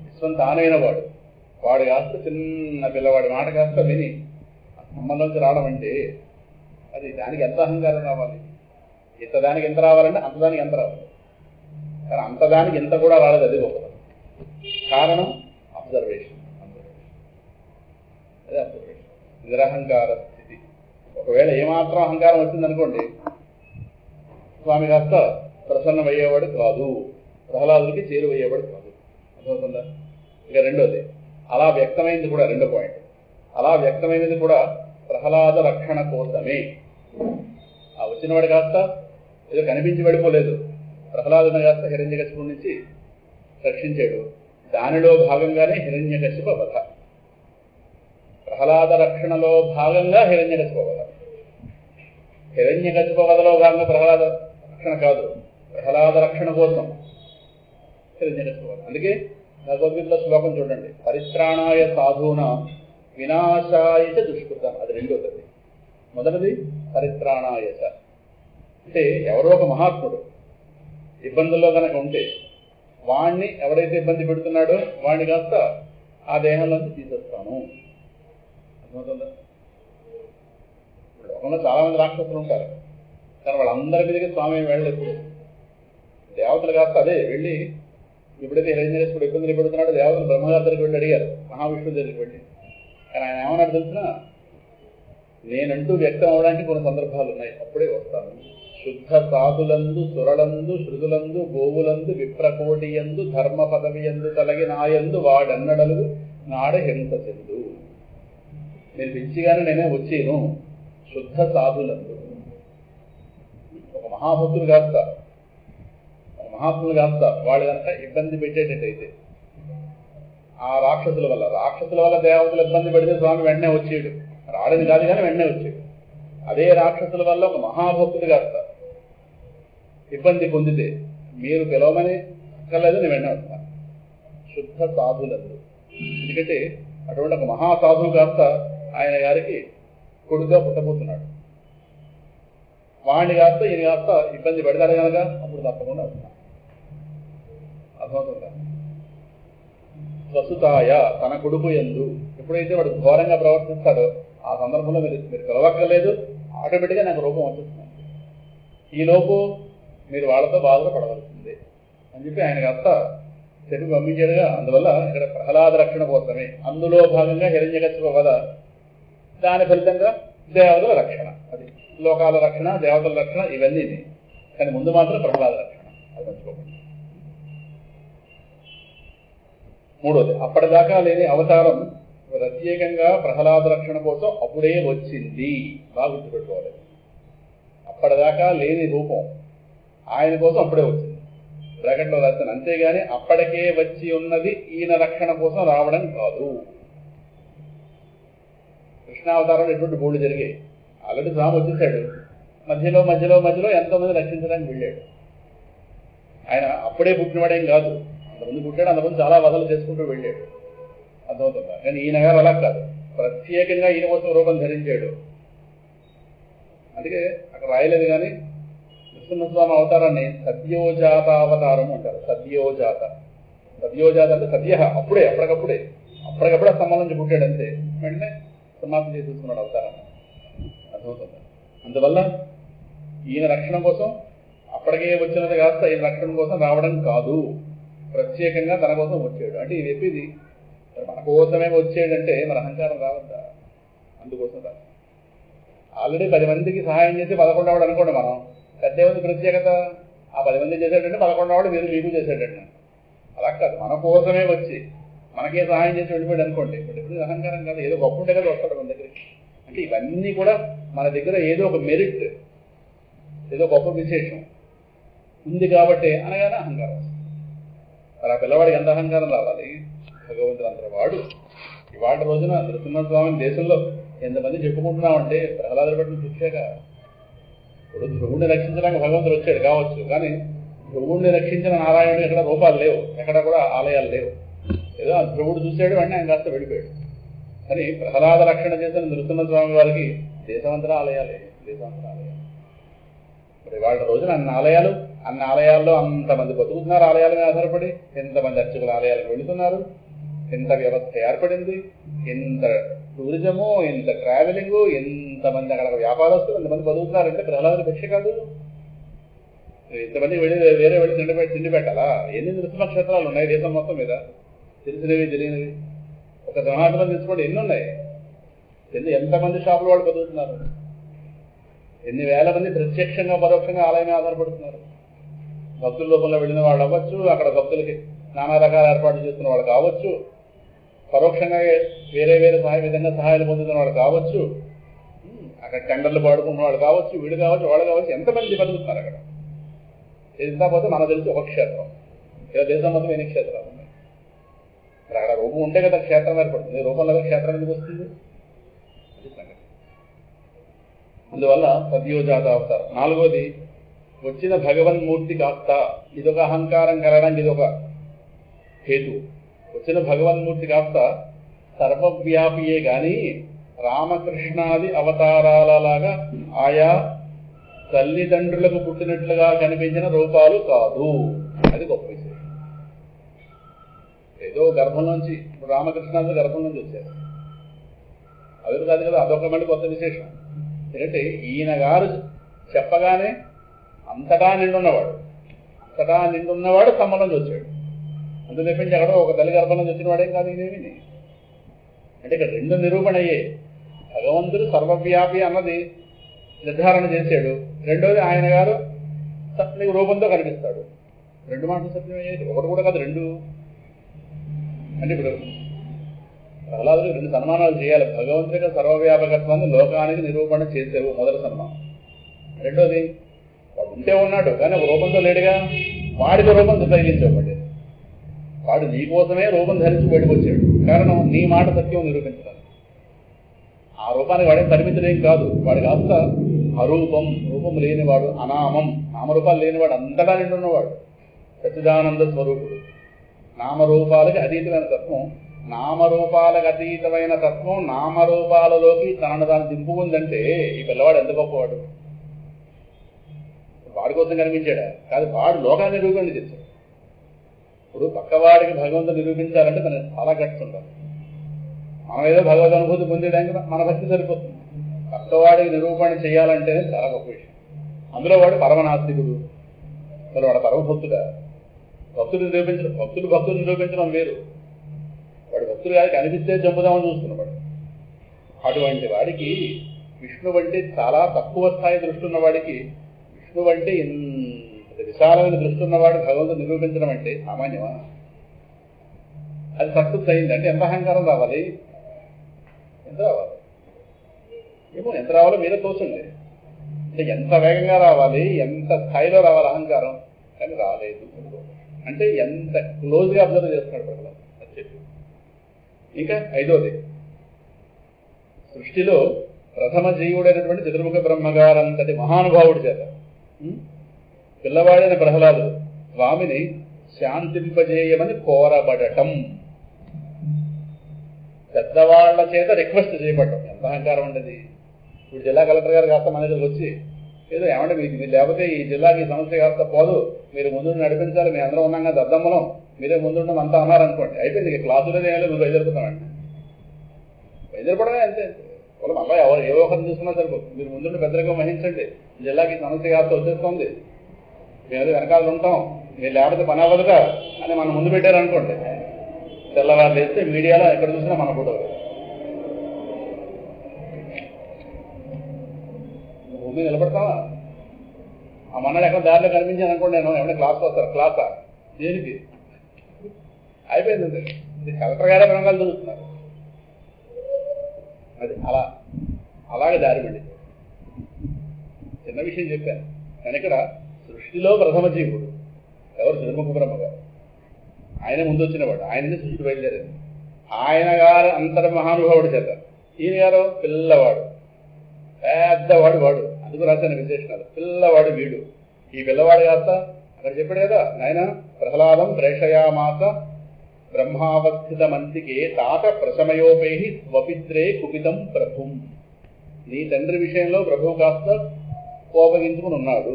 విశ్వం తానైన వాడు కాస్త చిన్న పిల్లవాడి మాట కాస్త విని అమ్మలోంచి రావడం అంటే అది దానికి ఎంత అహంకారం రావాలి? ఇంతదానికి ఎంత రావాలంటే అంతదానికి ఎంత రావాలి. కానీ అంతదానికి ఎంత కూడా రాలేదు. అది గొప్ప కారణం అబ్జర్వేషన్. అదే అబ్జర్వేషన్, నిరహంకార స్థితి. ఒకవేళ ఏమాత్రం అహంకారం వచ్చిందనుకోండి, స్వామి కాస్త ప్రసన్నమయ్యేవాడు కాదు, ప్రహ్లాదుడికి చేరువయ్యేవాడు కాదు. అర్థమవుతుందా? ఇక రెండోది, అలా వ్యక్తమైంది కూడా, రెండో పాయింట్, అలా వ్యక్తమైనది కూడా ప్రహ్లాద రక్షణ కోసమే. ఆ వచ్చినవాడు కాస్త ఏదో కనిపించి పడిపోలేదు, ప్రహ్లాదుని కాస్త హిరణ్యకశిపుడి నుంచి రక్షించాడు. దానిలో భాగంగానే హిరణ్యకశిప వధ. ప్రహ్లాద రక్షణలో భాగంగా హిరణ్యకశిప వధ. హిరణ్యకశిప వధలో భాగంగా ప్రహ్లాద రక్షణ కాదు, ప్రహ్లాద రక్షణ కోసం హిరణ్యకశిప వధ. అందుకే భగవద్గీతలో శ్లోకం చూడండి, పరిత్రాణాయ సాధూనా వినాశాయ చ దుష్కృతం. అది రెండోది. మొదటిది పరిత్రాణాయ చ అంటే ఎవరో ఒక మహాత్ముడు ఇబ్బందుల్లో కనుక ఉంటే వాణ్ణి ఎవడైతే ఇబ్బంది పెడుతున్నాడో వాణ్ణి కాస్త ఆ దేహంలోంచి తీసేస్తాను. అర్థమవుతుందా? లోకంలో చాలా మంది రాక్షసులు ఉంటారు, కానీ వాళ్ళందరి మీదకి స్వామి వెళ్ళలేదు. దేవతలు కాస్త అదే వెళ్ళి, ఎప్పుడైతే హిరణ్యకశిపుడు ఇబ్బందులు పెడుతున్నాడో దేవతలు బ్రహ్మగారి దగ్గరికి వెళ్ళి అడిగారు, మహావిష్ణువు దగ్గరికి వెళ్ళి. కానీ ఆయన ఏమన్నాడు తెలిసినా, నేనంటూ వ్యక్తం అవడానికి కొన్ని సందర్భాలు ఉన్నాయి, అప్పుడే వస్తాను. శుద్ధ సాధులందు సురలందు శృతులందు గోవులందు విప్రకోటియందు ధర్మ పదవియందు తలగి నాయందు వాడన్నడలు నాడ హింస చెందు. నేను పిచ్చిగానే నేనే వచ్చేను. శుద్ధ సాధులందు, ఒక మహాభక్తులు కాస్త, ఒక మహాత్ములు కాస్త వాళ్ళు కనుక ఇబ్బంది పెట్టేటట్టయితే ఆ రాక్షసుల వల్ల దేవతలు ఇబ్బంది పెడితే స్వామి వెంటనే వచ్చేయడు. రాడని కాదు కానీ వెంటనే వచ్చేయడు. అదే రాక్షసుల వల్ల ఒక మహాభక్తుడు కాస్త ఇబ్బంది పొందితే మీరు పిలవమని అక్కర్లేదు, నేను వెంటనే వస్తాను. శుద్ధ సాధులందు, ఎందుకంటే అటువంటి ఒక మహాసాధువు కాస్త ఆయన గారికి కొడుకుగా పుట్టబోతున్నాడు. వాణ్ణి కాస్త ఈయన కాస్త ఇబ్బంది పెడతాడు కనుక అప్పుడు తప్పకుండా వస్తున్నాను. అర్థమవుతుందా? స్వసుతాయ, తన కొడుకు యందు ఎప్పుడైతే వాడు ఘోరంగా ప్రవర్తిస్తాడో ఆ సందర్భంలో మీరు పిలవక్కర్లేదు, ఆటోమేటిక్గా నాకు రూపం వచ్చేస్తున్నాను. ఈ లోపు మీరు వాళ్ళతో బాధగా పడవలసిందే అని చెప్పి ఆయన కాస్త చెప్పి పంపించాడుగా. అందువల్ల ఇక్కడ ప్రహ్లాద రక్షణ కోసమే, అందులో భాగంగా హిరణ్యకశిప వధ, దాని ఫలితంగా దేవతల రక్షణ. అది లోకాల రక్షణ, దేవతల రక్షణ, ఇవన్నీ. కానీ ముందు మాత్రం ప్రహ్లాద రక్షణ, అది మర్చిపోకండి. మూడోది, అప్పటిదాకా లేని అవతారం ప్రత్యేకంగా ప్రహ్లాద రక్షణ కోసం అప్పుడే వచ్చింది. బాగా గుర్తుపెట్టుకోవాలి. అప్పటిదాకా లేని రూపం ఆయన కోసం అప్పుడే వచ్చింది, బ్రాకెట్లో రాస్తాను. అంతేగాని అప్పటికే వచ్చి ఉన్నది ఈయన రక్షణ కోసం రావడం కాదు. కృష్ణావతారంలో ఎటువంటి బోర్డు జరిగాయి. ఆల్రెడీ స్వామి వచ్చేసాడు, మధ్యలో ఎంతోమంది రక్షించడానికి వెళ్ళాడు. ఆయన అప్పుడే పుట్టినవాడేం కాదు, అంతమంది పుట్టాడు, అంతమంది చాలా వదలు చేసుకుంటూ వెళ్ళాడు. అర్థమవుతుందా? కానీ ఈయన గారు అలా కాదు, ప్రత్యేకంగా ఈయన కోసం రూపం ధరించాడు. అందుకే అక్కడ రాయలేదు కానీ నృసింహస్వామి అవతారాన్ని సద్యోజాత అవతారం అంటారు. సద్యోజాత సద్యోజాత అంటే సద్య అప్పుడే అప్పటికప్పుడే స్తంభం నుంచి పుట్టాడు అంతే, వెంటనే సమాప్తి చేసేసుకున్నాడు అవతారాన్ని. అర్థమవుతుంది. అందువల్ల ఈయన రక్షణ కోసం అప్పటికే వచ్చినది కాస్త ఈయన రక్షణ కోసం రావడం కాదు, ప్రత్యేకంగా తన కోసం వచ్చాడు. అంటే ఇది చెప్పేది మన కోసమే వచ్చాడంటే మన అహంకారం రావద్దా? అందుకోసం రా. ఆల్రెడీ 10 మందికి సహాయం చేసి 11వాడు అనుకోండి మనం, పెద్దేముంది ప్రత్యేకత? ఆ 10 మంది చేశాడంటే 11వాడు మీరు మీకు చేశాడండి. అలా కాదు, మన కోసమే వచ్చి మనకే సహాయం చేసి వెళ్ళిపోయాడు అనుకోండి, ఇప్పుడు అహంకారం కాదు, ఏదో గొప్ప ఉంటే కదా వస్తాడు మన దగ్గరికి. అంటే ఇవన్నీ కూడా మన దగ్గర ఏదో ఒక మెరిట్, ఏదో గొప్ప విశేషం ఉంది కాబట్టి అనగానే అహంకారం. మరి ఆ పిల్లవాడికి ఎంత అహంకారం రావాలి? భగవంతుడు అంతటి వాడు. ఇవాళ రోజున నృసింహస్వామిని దేశంలో ఎంతమంది చెప్పుకుంటున్నామంటే ప్రహ్లాదుడు పట్టిన శిక్షగా. ఇప్పుడు ధ్రువుడిని రక్షించడానికి భగవంతుడు వచ్చాడు కావచ్చు, కానీ ధ్రువుడిని రక్షించిన నారాయణుడు ఎక్కడ రూపాలు లేవు, ఎక్కడ కూడా ఆలయాలు లేవు. ఏదో ఆ ధ్రువుడు చూశాడు, వెంటనే ఆయన కాస్త వెళ్ళిపోయాడు. కానీ ప్రహ్లాద రక్షణ చేసిన నృసింహస్వామి వారికి దేశమంతటా ఆలయాలే, దేశమంతటా ఆలయాలు. మరి ఇవాళ రోజున అన్ని ఆలయాల్లో అంతమంది బతుకుతున్నారు, ఆలయాల మీద ఆధారపడి ఎంతమంది అర్చకులు ఆలయాలకు వెళుతున్నారు, ఎంత వ్యవస్థ ఏర్పడింది, ఎంత టూరిజము, ఎంత ట్రావెలింగ్, ఎంతమంది అక్కడ వ్యాపారస్తులు, ఎంతమంది బతుకుతున్నారంటే ప్రహ్లాదుడి భిక్ష కాదు. ఇంతమంది వేరే వెళ్ళి తిండి పెట్టాలా? ఎన్ని నృసింహ క్షేత్రాలు ఉన్నాయి దేశం మొత్తం మీద, తెలిసినవి తెలియనివి. ఒక సమాజంలో తీసుకోండి, ఎన్ని ఉన్నాయి, ఎంతమంది షాపుల వాళ్ళు బతుకుతున్నారు, ఎన్ని వేల మంది ప్రత్యక్షంగా పరోక్షంగా ఆలయమే ఆధారపడుతున్నారు. భక్తుల రూపంలో వెళ్ళిన వాళ్ళు అవ్వచ్చు, అక్కడ భక్తులకి నానా రకాల ఏర్పాట్లు చేస్తున్న వాళ్ళు కావచ్చు, పరోక్షంగా వేరే విధంగా సహాయాలు పొందుతున్న వాళ్ళు కావచ్చు, అక్కడ టెండర్లు పాడుకున్న వాళ్ళు కావచ్చు, వీడు కావచ్చు, వాళ్ళు కావచ్చు, ఎంతమంది బతుకుతున్నారు అక్కడ. ఎంత పోతే మనకు తెలిసి ఒక క్షేత్రం, ఇలా దేశం మొత్తం ఎన్ని క్షేత్రాలు ఉన్నాయి. మరి అక్కడ రూపం ఉంటే కదా క్షేత్రం ఏర్పడుతుంది, రూపంలో క్షేత్రం ఎందుకు వస్తుంది? అది సంగతి. అందువల్ల సద్యోజాత అవతారం. 4వది, వచ్చిన భగవన్మూర్తి కాస్త, ఇదొక అహంకారం కలగడానికి ఇదొక హేతు. వచ్చిన భగవన్మూర్తి కాస్త సర్వవ్యాపియే గాని రామకృష్ణాది అవతారాలలాగా ఆయా తల్లిదండ్రులకు పుట్టినట్లుగా కనిపించిన రూపాలు కాదు. అది గొప్ప విషయం. ఏదో గర్భం నుంచి, ఇప్పుడు రామకృష్ణాది గర్భం నుంచి వచ్చారు, అది కాదు కదా, అదొక మళ్ళీ కొత్త విశేషం. ఎందుకంటే ఈయన గారు చెప్పగానే అంతటా నిండున్నవాడు స్తంభం నుంచి వచ్చాడు. అందుకు తెప్పించి అక్కడ ఒక తల్లి గర్భం నుంచి వచ్చిన వాడేం కాదు ఇదేమి. అంటే ఇక్కడ 2 నిరూపణ అయ్యాయి. భగవంతుడు సర్వవ్యాపి అన్నది నిర్ధారణ చేశాడు, రెండోది ఆయన గారు నీకు రూపంతో కనిపిస్తాడు. 2 మాటలు సత్యం అయ్యాయి, ఒకటి కూడా కాదు 2. అంటే ఇప్పుడు ప్రహ్లాదుడు 2 సన్మానాలు చేయాలి. భగవంతుడిగా సర్వవ్యాపకత్వాన్ని లోకానికి నిరూపణ చేసేవు మొదటి సన్మానం. రెండోది వాడు ఉంటే ఉన్నాడు కానీ ఒక రూపంతో లేడుగా, వాడికి రూపం తగిలించబడ్డాడు. వాడు నీ కోసమే రూపం ధరించి బయటకు వచ్చాడు. కారణం నీ మాట సత్యం నిరూపించడానికి. ఆ రూపానికి వాడే పరిమితుడేం కాదు, వాడి కాస్త అరూపం, రూపం లేనివాడు, అనామం, నామరూపాలు లేనివాడు, అంతటా నిండున్నవాడు, సచ్చిదానంద స్వరూపుడు. నామరూపాలకి అతీతమైన తత్వం, నామరూపాలకు అతీతమైన తత్వం నామరూపాలలోకి తనను తాను దింపుకుందంటే ఈ పిల్లవాడు ఎంత గొప్పవాడు. వాడి కోసం కనిపించాడా? కాదు, వాడు లోకాన్ని నిరూపణ చేశాడు. ఇప్పుడు పక్కవాడికి భగవంతుడు నిరూపించాలంటే తనకు చాలా కట్టుకుంటారు. మనం ఏదో భగవద్ అనుభూతి పొందేయడానికి మన భక్తి సరిపోతుంది. పక్కవాడికి నిరూపణ చేయాలంటేనే చాలా గొప్ప విషయం. అందులో వాడు పరమనాస్తికుడు, అసలు వాడు పరమభక్తుడా? భక్తులు నిరూపించడం వేరు. వాడు భక్తులు కాదు, కనిపిస్తే చంపుదామని చూస్తున్నవాడు. అటువంటి వాడికి విష్ణువు అంటే చాలా తక్కువ స్థాయి దృష్టి ఉన్నవాడికి, విష్ణువు అంటే ఇంత విశాలమైన దృష్టి ఉన్నవాడు భగవంతుడు నిరూపించడం అంటే సామాన్యమా? అది సక్సెస్ అయింది అంటే ఎంత అహంకారం రావాలి, ఎంత రావాలి ఏమో, ఎంత రావాలో మీరే తోచండి. అంటే ఎంత వేగంగా రావాలి, ఎంత స్థాయిలో రావాలి అహంకారం, కానీ రాలేదు. అంటే ఎంత క్లోజ్గా అబ్జర్వ్ చేస్తున్నాడు ప్రజలు అది చెప్పి. ఇంకా 5వది, సృష్టిలో ప్రథమ జీవుడైనటువంటి చతుర్ముఖ బ్రహ్మగారంతటి మహానుభావుడి చేత పిల్లవాడైన ప్రహ్లాదుడు స్వామిని శాంతింపజేయమని కోరబడటం, పెద్దవాళ్ల చేత రిక్వెస్ట్ చేయబడటం. ఎంత అహంకారం ఉండేది. ఇప్పుడు జిల్లా కలెక్టర్ గారు కాస్త మన దగ్గరకు వచ్చి ఏదో ఏమంటే మీకు లేకపోతే ఈ జిల్లాకి ఈ సమస్య కాస్త పోదు, మీరు ముందు నడిపించాలి, మేము అందరం ఉన్నాం కదా దద్దమ్మలం, మీరే ముందుండం అంతా అన్నారనుకోండి, అయిపోయింది. ఇక క్లాసులో ఏమైనా నువ్వు బయలుదేరుతున్నామండి. బయలుదేరపడమే అంతే. వాళ్ళు మళ్ళీ ఎవరు ఏ ఒకరిని చూసుకున్నా సరిపోతుంది. మీరు ముందుండి పెద్దరికం వహించండి. జిల్లాకి సమస్య కాస్త వచ్చేస్తుంది, మేము వెనకాల ఉంటాం, మీరు లేకపోతే పని అవ్వదుగా అని మనం ముందు పెట్టారనుకోండి, తెల్లవారు లేస్తే మీడియాలో ఎక్కడ చూసినా మన ఫోటో. భూమి నిలబడతావా? ఆ మన్నాడు ఎక్కడ దారిలో కనిపించాను అనుకోండి, నేను ఏమైనా క్లాస్కి వస్తారు. క్లాసా దేనికి? అయిపోయింది. ఇది కలెక్టర్ గారే వెనకాల చూస్తున్నారు. అది అలాగే దారి వెళ్ళి చిన్న విషయం చెప్పాను. కానీ ఇక్కడ సృష్టిలో ప్రథమ జీవుడు ఎవరు? శ్రీముఖ బ్రహ్మ గారు. ఆయన ముందు వచ్చినవాడు, ఆయనని సృష్టి బయలుదేరారు. ఆయన గారు అంతటి మహానుభావుడు చేత, ఈయన గారు పిల్లవాడు, పెద్దవాడు వాడు. అందుకు రాశాను విశేషణాలు. పిల్లవాడు వీడు. ఈ పిల్లవాడు కాస్త అక్కడ చెప్పాడు కదా నాయన, ప్రహ్లాదం ప్రేషయామాస బ్రహ్మావస్థిత మంతికే తాత ప్రశమయోపై స్వపిత్రే కుపితం ప్రభుం. నీ తండ్రి విషయంలో ప్రభువు కాస్త కోపగించుకుని ఉన్నాడు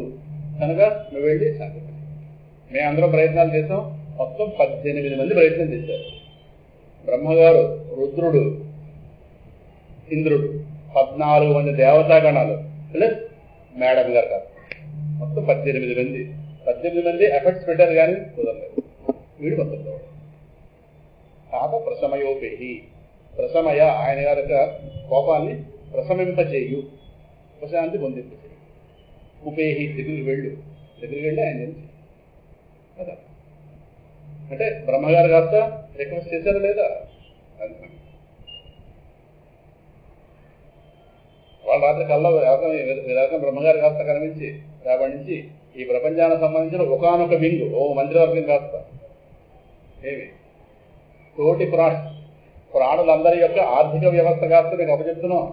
కనుక నువ్వు వెళ్ళి శాంతి. మేమందరం ప్రయత్నాలు చేసాం. మొత్తం 18 మంది ప్రయత్నం చేశారు. బ్రహ్మగారు, రుద్రుడు, ఇంద్రుడు, 14 మంది దేవతాగణాలు ప్లస్ మేడం గారు కాదు, మొత్తం 18 మంది. 18 మంది ఎఫర్ట్స్ పెట్టారు కానీ కుదరలేదు. వీడు మొత్తం తాత ప్రశమయోపేహి. ప్రశమయ ఆయన గారి యొక్క కోపాన్ని ప్రశమింపచేయు, ఉపశాంతి పొందింపచేయు. ఉపేహి దగ్గరికి వెళ్ళి ఆయన కదా. అంటే బ్రహ్మగారు కాస్త రిక్వెస్ట్ చేశారా లేదా? వాళ్ళు రాత్రి కల్లో బ్రహ్మగారు కాస్త కనిపించి రాబడి నుంచి ఈ ప్రపంచానికి సంబంధించిన ఒకనొక వింగు, ఓ మంత్రివర్గం కాస్త ఏమి తోటి ప్రాణులందరి యొక్క ఆర్థిక వ్యవస్థ కాస్త మీకు అప్పచెప్తున్నాం.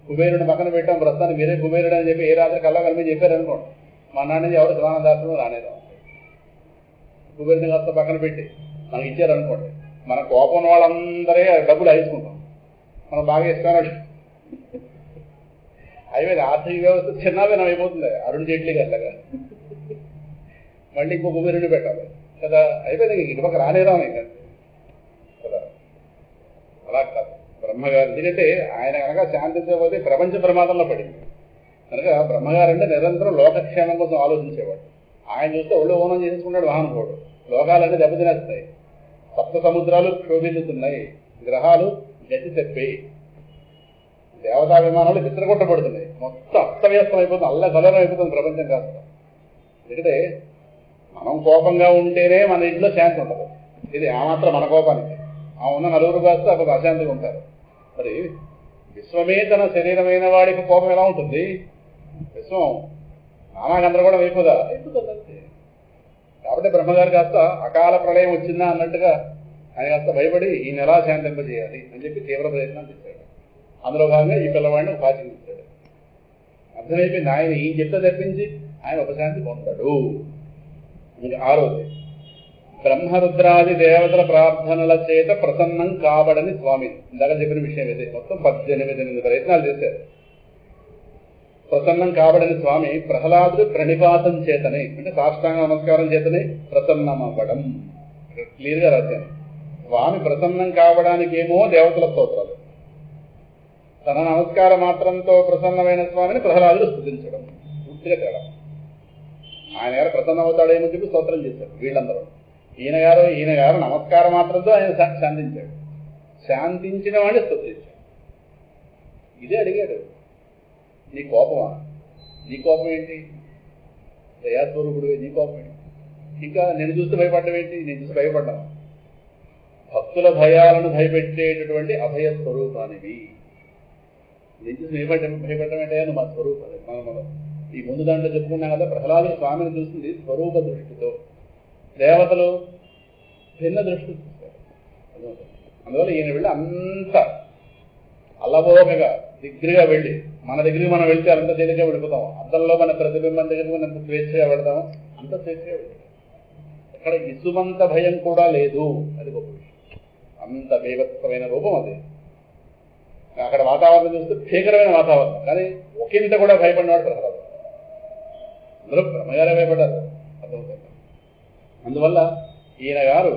కుబేరుని పక్కన పెట్టాం, ప్రస్తుతాన్ని మీరే కుబేరుడు అని చెప్పి ఏ రాత్రి కల్లా కలిపి చెప్పారనుకోండి, మా నాన్న ఎవరు స్నానదార్థం రానేదాం. కుబేరుని కాస్త పక్కన పెట్టి మనకి ఇచ్చారనుకోండి, మన కోపం వాళ్ళందరే డబ్బులు అయించుకుంటాం. మనం బాగా ఇస్తామన్నాడు అయిపోయింది. ఆర్థిక వ్యవస్థ చిన్నవేనం అయిపోతుంది. అరుణ్ జైట్లీ గారిలాగా మళ్ళీ ఇంకో కుబేరుని పెట్టాలి కదా. అయిపోయింది, ఇటు పక్క రానేదాం ఇంకా కదా. అలా కాదు బ్రహ్మగారు. ఎందుకంటే ఆయన కనుక శాంతించకపోతే ప్రపంచ ప్రమాదంలో పడింది కనుక బ్రహ్మగారు అంటే నిరంతరం లోకక్షేమం కోసం ఆలోచించేవాడు. ఆయన చూస్తే ఒళ్ళు ఓనం చేసుకున్నాడు మహానుభావుడు. లోకాలన్నీ దెబ్బతినేస్తాయి, సప్త సముద్రాలు క్షోభిల్లుతున్నాయి, గ్రహాలు గతి చెప్పి, దేవతా విమానాలు చిత్రకొట్టబడుతున్నాయి, మొత్తం అస్తవ్యస్తం అయిపోతుంది, అల్లకలరం అయిపోతుంది ప్రపంచం కాస్త. ఎందుకంటే మనం కోపంగా ఉంటేనే మన ఇంట్లో శాంతి ఉండదు. ఇది ఏమాత్రం మన కోపానికి ఆ ఉన్న నలుగురు కాస్త అక్కడ అశాంతిగా ఉంటారు. మరి విశ్వమే తన శరీరమైన వాడికి కోపం ఎలా ఉంటుంది? విశ్వం నానాగందరూ కూడా అయిపోదా? అయిపోతుంది అంతే. కాబట్టి బ్రహ్మగారు కాస్త అకాల ప్రళయం వచ్చిందా అన్నట్టుగా ఆయన కాస్త భయపడి ఈయన ఎలా శాంతింపజేయాలి అని చెప్పి తీవ్ర ప్రయత్నం చేశాడు. అందులో భాగంగా ఈ పిల్లవాడిని ఉపాధి ఇచ్చాడు. అర్థమైపోయింది. ఆయన ఈయన చెప్తే తప్పించి ఆయన ఉపశాంతి పొందాడు. ఇంకా 6వది, బ్రహ్మరుద్రాది దేవతల ప్రార్థనల చేత ప్రసన్నం కాబడని స్వామి. ఇందాక చెప్పిన విషయం ఇదే. మొత్తం 18 ప్రయత్నాలు చేశారు. ప్రసన్నం కాబడని స్వామి ప్రహ్లాదుడు ప్రణిపాతం చేతనే, అంటే సాష్టాంగ నమస్కారం చేతనే ప్రసన్నమవ్వడం. క్లియర్ గా రాశాను. స్వామి ప్రసన్నం కావడానికేమో దేవతల స్తోత్రాలు, తన నమస్కార మాత్రంతో ప్రసన్నమైన స్వామిని ప్రహ్లాదుడు స్తుతించడం. పూర్తిగా తేడా. ఆయన గారు ప్రసన్నమవుతాడేమో చెప్పి స్తోత్రం చేశారు వీళ్ళందరూ. ఈయన గారు నమస్కార మాత్రంతో ఆయన శాంతించాడు. శాంతించిన వాడిని స్తుతించాడు. ఇదే అడిగాడు, నీ కోపమా? నీ కోపం ఏంటి? దయాస్వరూపుడు, నీ కోపం ఏంటి? ఇంకా నేను చూస్తే భయపడ్డం ఏంటి? నేను చూసి భయపడ్డాను. భక్తుల భయాలను భయపెట్టేటటువంటి అభయ స్వరూపానివి. నేను చూసి భయపడ్డం ఏంటో నువ్వు మా స్వరూపాలు. మనం ఈ ముందు దాంట్లో చెప్పుకున్నాం కదా, ప్రహ్లాదు స్వామిని చూస్తుంది స్వరూప దృష్టితో, దేవతలు భిన్న దృష్టి చూస్తారు. అందువల్ల ఈయన వెళ్ళి అంత అల్లబోకగా దగ్గరగా వెళ్ళి, మన దగ్గరికి మనం వెళ్తే అంత తేలిగ్గా వెళ్ళిపోతాం. అద్దంలో మన ప్రతిబింబం దగ్గరికి మనం ఎంత స్వేచ్ఛగా వెళ్తామో అంత స్వేచ్ఛగా వెళ్తాం. అక్కడ ఇసుమంత భయం కూడా లేదు. అది గొప్ప విషయం. అంత బీభత్సమైన రూపం అది. అక్కడ వాతావరణం చూస్తే భీకరమైన వాతావరణం, కానీ ఒకంత కూడా భయపడినవాడు ప్రహ్లాదు. అందరూ బ్రహ్మగారే భయపడ్డారు. అర్థమవుతుంది. అందువల్ల ఈయన గారు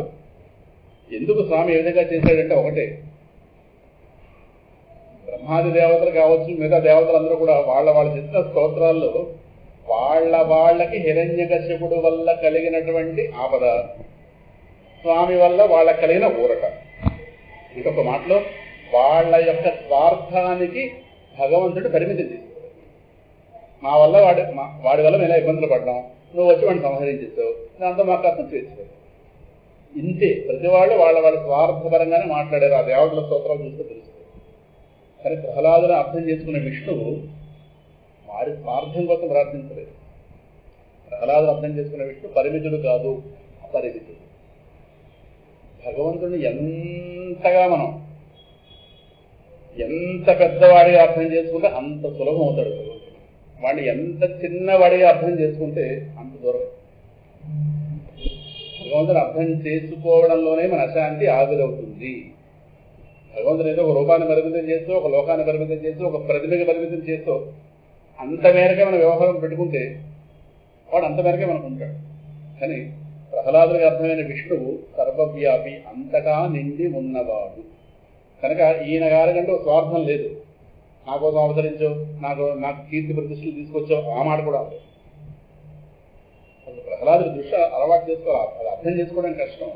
ఎందుకు స్వామి ఏ విధంగా చేశాడంటే ఒకటే, బ్రహ్మాది దేవతలు కావచ్చు, మిగతా దేవతలందరూ కూడా వాళ్ళ చేసిన స్తోత్రాల్లో వాళ్ళకి హిరణ్యకశ్యపుడు వల్ల కలిగినటువంటి ఆపద, స్వామి వల్ల వాళ్ళకి కలిగిన ఊరట. ఇంకొక మాటలో వాళ్ళ యొక్క స్వార్థానికి భగవంతుడు పరిమితి చేశాడు. మా వల్ల వాడి వల్ల మేము ఇబ్బందులు పడ్డాం, నువ్వు వచ్చి వాడిని సంహరించేస్తావు, దాంతో మాకు అర్థం చేసావు. ఇంతే. ప్రతి వాళ్ళు వాళ్ళ స్వార్థపరంగానే మాట్లాడారు. ఆ దేవతల స్తోత్రాలు చూస్తే తెలుస్తుంది. కానీ ప్రహ్లాదుని అర్థం చేసుకున్న విష్ణువు వారి స్వార్థం కోసం ప్రార్థించలేదు. ప్రహ్లాదుని అర్థం చేసుకున్న విష్ణు పరిమితుడు కాదు, అపరిమితుడు. భగవంతుడిని ఎంతగా మనం ఎంత పెద్దవాడిగా అర్థం చేసుకుంటే అంత సులభం అవుతాడు భగవంతుడు. వాడిని ఎంత చిన్నవాడిగా అర్థం చేసుకుంటే అంత దూరం. భగవంతుని అర్థం చేసుకోవడంలోనే మన అశాంతి ఆవిరవుతుంది. భగవంతుడు ఏదో ఒక రూపాన్ని పరిమితం చేస్తూ, ఒక లోకాన్ని పరిమితం చేస్తూ, ఒక ప్రతిభకి పరిమితం చేస్తూ అంత మేరకే మన వ్యవహారం పెట్టుకుంటే వాడు అంత మేరకే మనకు ఉంటాడు. కానీ ప్రహ్లాదుడికి అర్థమైన విష్ణువు సర్వవ్యాపి, అంతటా నిండి ఉన్నవాడు. కనుక ఈయన గారికంటే స్వార్థం లేదు. నా కోసం అవసరించో, నాకు కీర్తి ప్రతిష్టలు తీసుకొచ్చావు, ఆ మాట కూడా లేదు. అసలు ప్రహ్లాదుడి దృష్టి అలవాటు చేసుకోవాలి. అది అర్థం చేసుకోవడం కష్టం.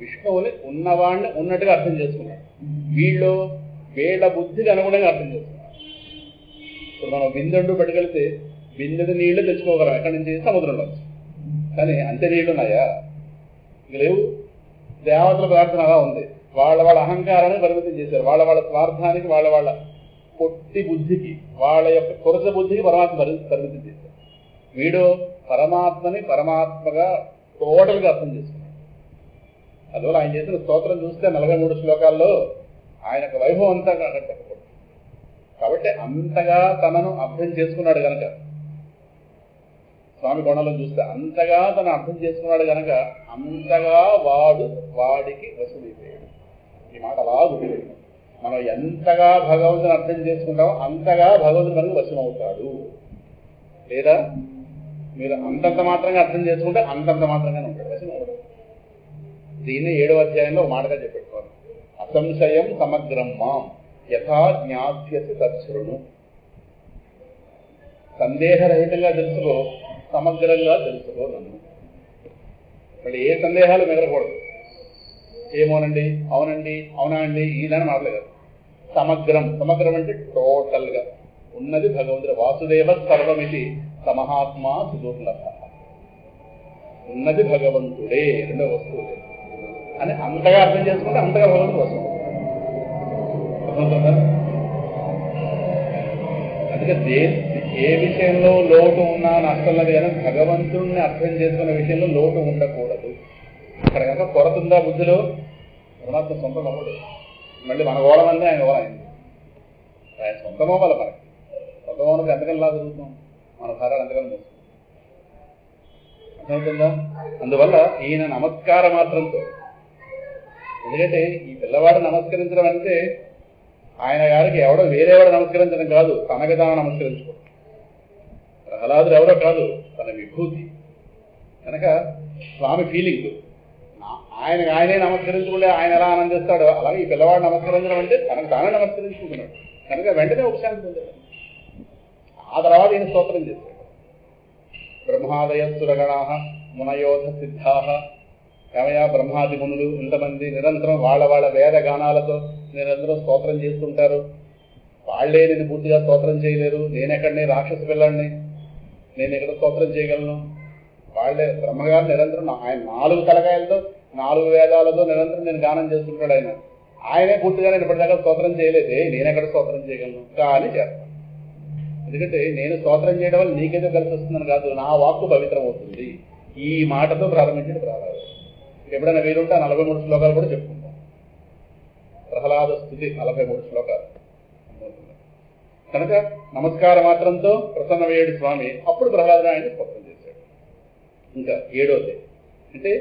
విష్ణువుని ఉన్నవాడిని ఉన్నట్టుగా అర్థం చేసుకున్నాడు. వీళ్ళ బుద్ధికి అనుగుణంగా అర్థం చేసుకున్నాడు. ఇప్పుడు మనం బిందెండు పట్టుకెళ్తే బిందెది నీళ్లు తెచ్చుకోగలం ఎక్కడి నుంచి, సముద్రంలో. కానీ అంతే నీళ్లు ఉన్నాయా? ఇక లేవు. దేవతల ప్రార్థన అలా ఉంది. వాళ్ళ అహంకారాన్ని పరిమితం చేశారు. వాళ్ళ స్వార్థానికి, వాళ్ళ పొట్టి బుద్ధికి, వాళ్ళ యొక్క కొరత బుద్ధికి పరమాత్మ పరిమితం చేశారు. వీడు పరమాత్మని పరమాత్మగా టోటల్గా అర్థం చేసుకున్నాడు. అందువల్ల ఆయన చేసిన స్తోత్రం చూస్తే 43 శ్లోకాల్లో ఆయన వైభవం అంతా చెప్పకూడదు. కాబట్టి అంతగా తనను అర్థం చేసుకున్నాడు కనుక, స్వామి కోణంలో చూస్తే అంతగా తను అర్థం చేసుకున్నాడు కనుక అంతగా వాడికి వశమైపోయాడు. ఈ మాట అలా గుర్తుపెట్టాడు. మనం ఎంతగా భగవంతుని అర్థం చేసుకుంటామో అంతగా భగవంతుని మనకు వశమవుతాడు. లేదా మీరు అంతంత మాత్రంగా అర్థం చేసుకుంటే అంతంత మాత్రంగానే ఉంటాడు, వశమవుతాడు. దీన్ని 7వ అధ్యాయంలో ఒక మాటగా చెప్పెట్టుకోవాలి. అసంశయం సమగ్రం మాం యథా జ్ఞాస్యసి తచ్ఛృణు. సందేహరహితంగా తెలుసుకో, సమగ్రంగా తెలుసుకో నన్ను. మళ్ళీ ఏ సందేహాలు మిగలకూడదు. ఏమోనండి, అవునండి, అవునా అండి, ఈదని మాట్లాడలేదు. సమగ్రం అంటే టోటల్ గా ఉన్నది భగవంతుడు. వాసుదేవ సర్వమితి సమహాత్మా సుదుర్లభ. ఉన్నది భగవంతుడే, రెండో వస్తువు అని అంతగా అర్థం చేసుకుంటే అంతగా భగవంతుడు వస్తుంది. అందుకే ఏ విషయంలో లోటు ఉన్నా నష్టం లేదు, కానీ భగవంతుడిని అర్థం చేసుకునే విషయంలో లోటు ఉండకూడదు. అక్కడ కనుక కొరత ఉందా బుద్ధిలో, పరమాత్మ సొంతం అవ్వడు. మళ్ళీ మన గోళమంది ఆయన గోళ అయింది. ఆయన సొంతమో వాళ్ళ మనకి సొంతమోనకి ఎంతకని లా జరుగుతాం, మన భారాలు ఎంతకని మోస్తుంది. అర్థమవుతుందా? అందువల్ల ఈయన నమస్కార మాత్రంతో, ఎందుకంటే ఈ పిల్లవాడు నమస్కరించడం అంటే ఆయన గారికి ఎవడో వేరేవాడు నమస్కరించడం కాదు, తనకి తాను నమస్కరించుకోవడం. ప్రహ్లాదుడు ఎవరో కాదు, తన విభూతి. కనుక స్వామి ఫీలింగ్ ఆయనే నమస్కరించుకుంటే ఆయన ఎలా ఆనందిస్తాడో అలాగే ఈ పిల్లవాడు నమస్కరించడం అంటే తనకు తానే నమస్కరించుకుంటున్నాడు. కనుక వెంటనే ఉపశాంతి పొందాడు. ఆ తర్వాత ఈయన స్తోత్రం చేశాడు. బ్రహ్మాదయ సురగణాః మునయోధ సిద్ధాః. ఏమయ్యా బ్రహ్మాది మునులు ఇంతమంది నిరంతరం వాళ్ళ వేద గానాలతో నిరంతరం స్తోత్రం చేస్తుంటారు. వాళ్లే నేను పూర్తిగా స్తోత్రం చేయలేరు. నేనెక్కడిని రాక్షస పిల్లాడిని, నేను ఎక్కడ స్తోత్రం చేయగలను? వాళ్లే బ్రహ్మగారు నిరంతరం ఆయన 4 తలకాయలతో 4 వేదాలతో నిరంతరం నేను గానం చేస్తుంటాడు. ఆయనే పూర్తిగా నేను ఇప్పటిదాకా స్తోత్రం చేయలేదే, నేనెక్కడ స్తోత్రం చేయగలను? కానీ చేస్తాను. ఎందుకంటే నేను స్తోత్రం చేయడం వల్ల నీకేదో కలిసి వస్తుందని కాదు, నా వాక్కు పవిత్రం అవుతుంది. ఈ మాటతో ప్రారంభించిన ప్రహ్లాదు. ఎప్పుడైనా వీరుంటే 43 శ్లోకాలు కూడా చెప్పుకుంటాం. ప్రహ్లాద స్తుతి 43 శ్లోకాలు. కనుక నమస్కార మాత్రంతో ప్రసన్నమయ్యాడు స్వామి. అప్పుడు ప్రహ్లాదుడు ఆయన స్తోత్రం చేశాడు. ఇంకా 7వది అంటే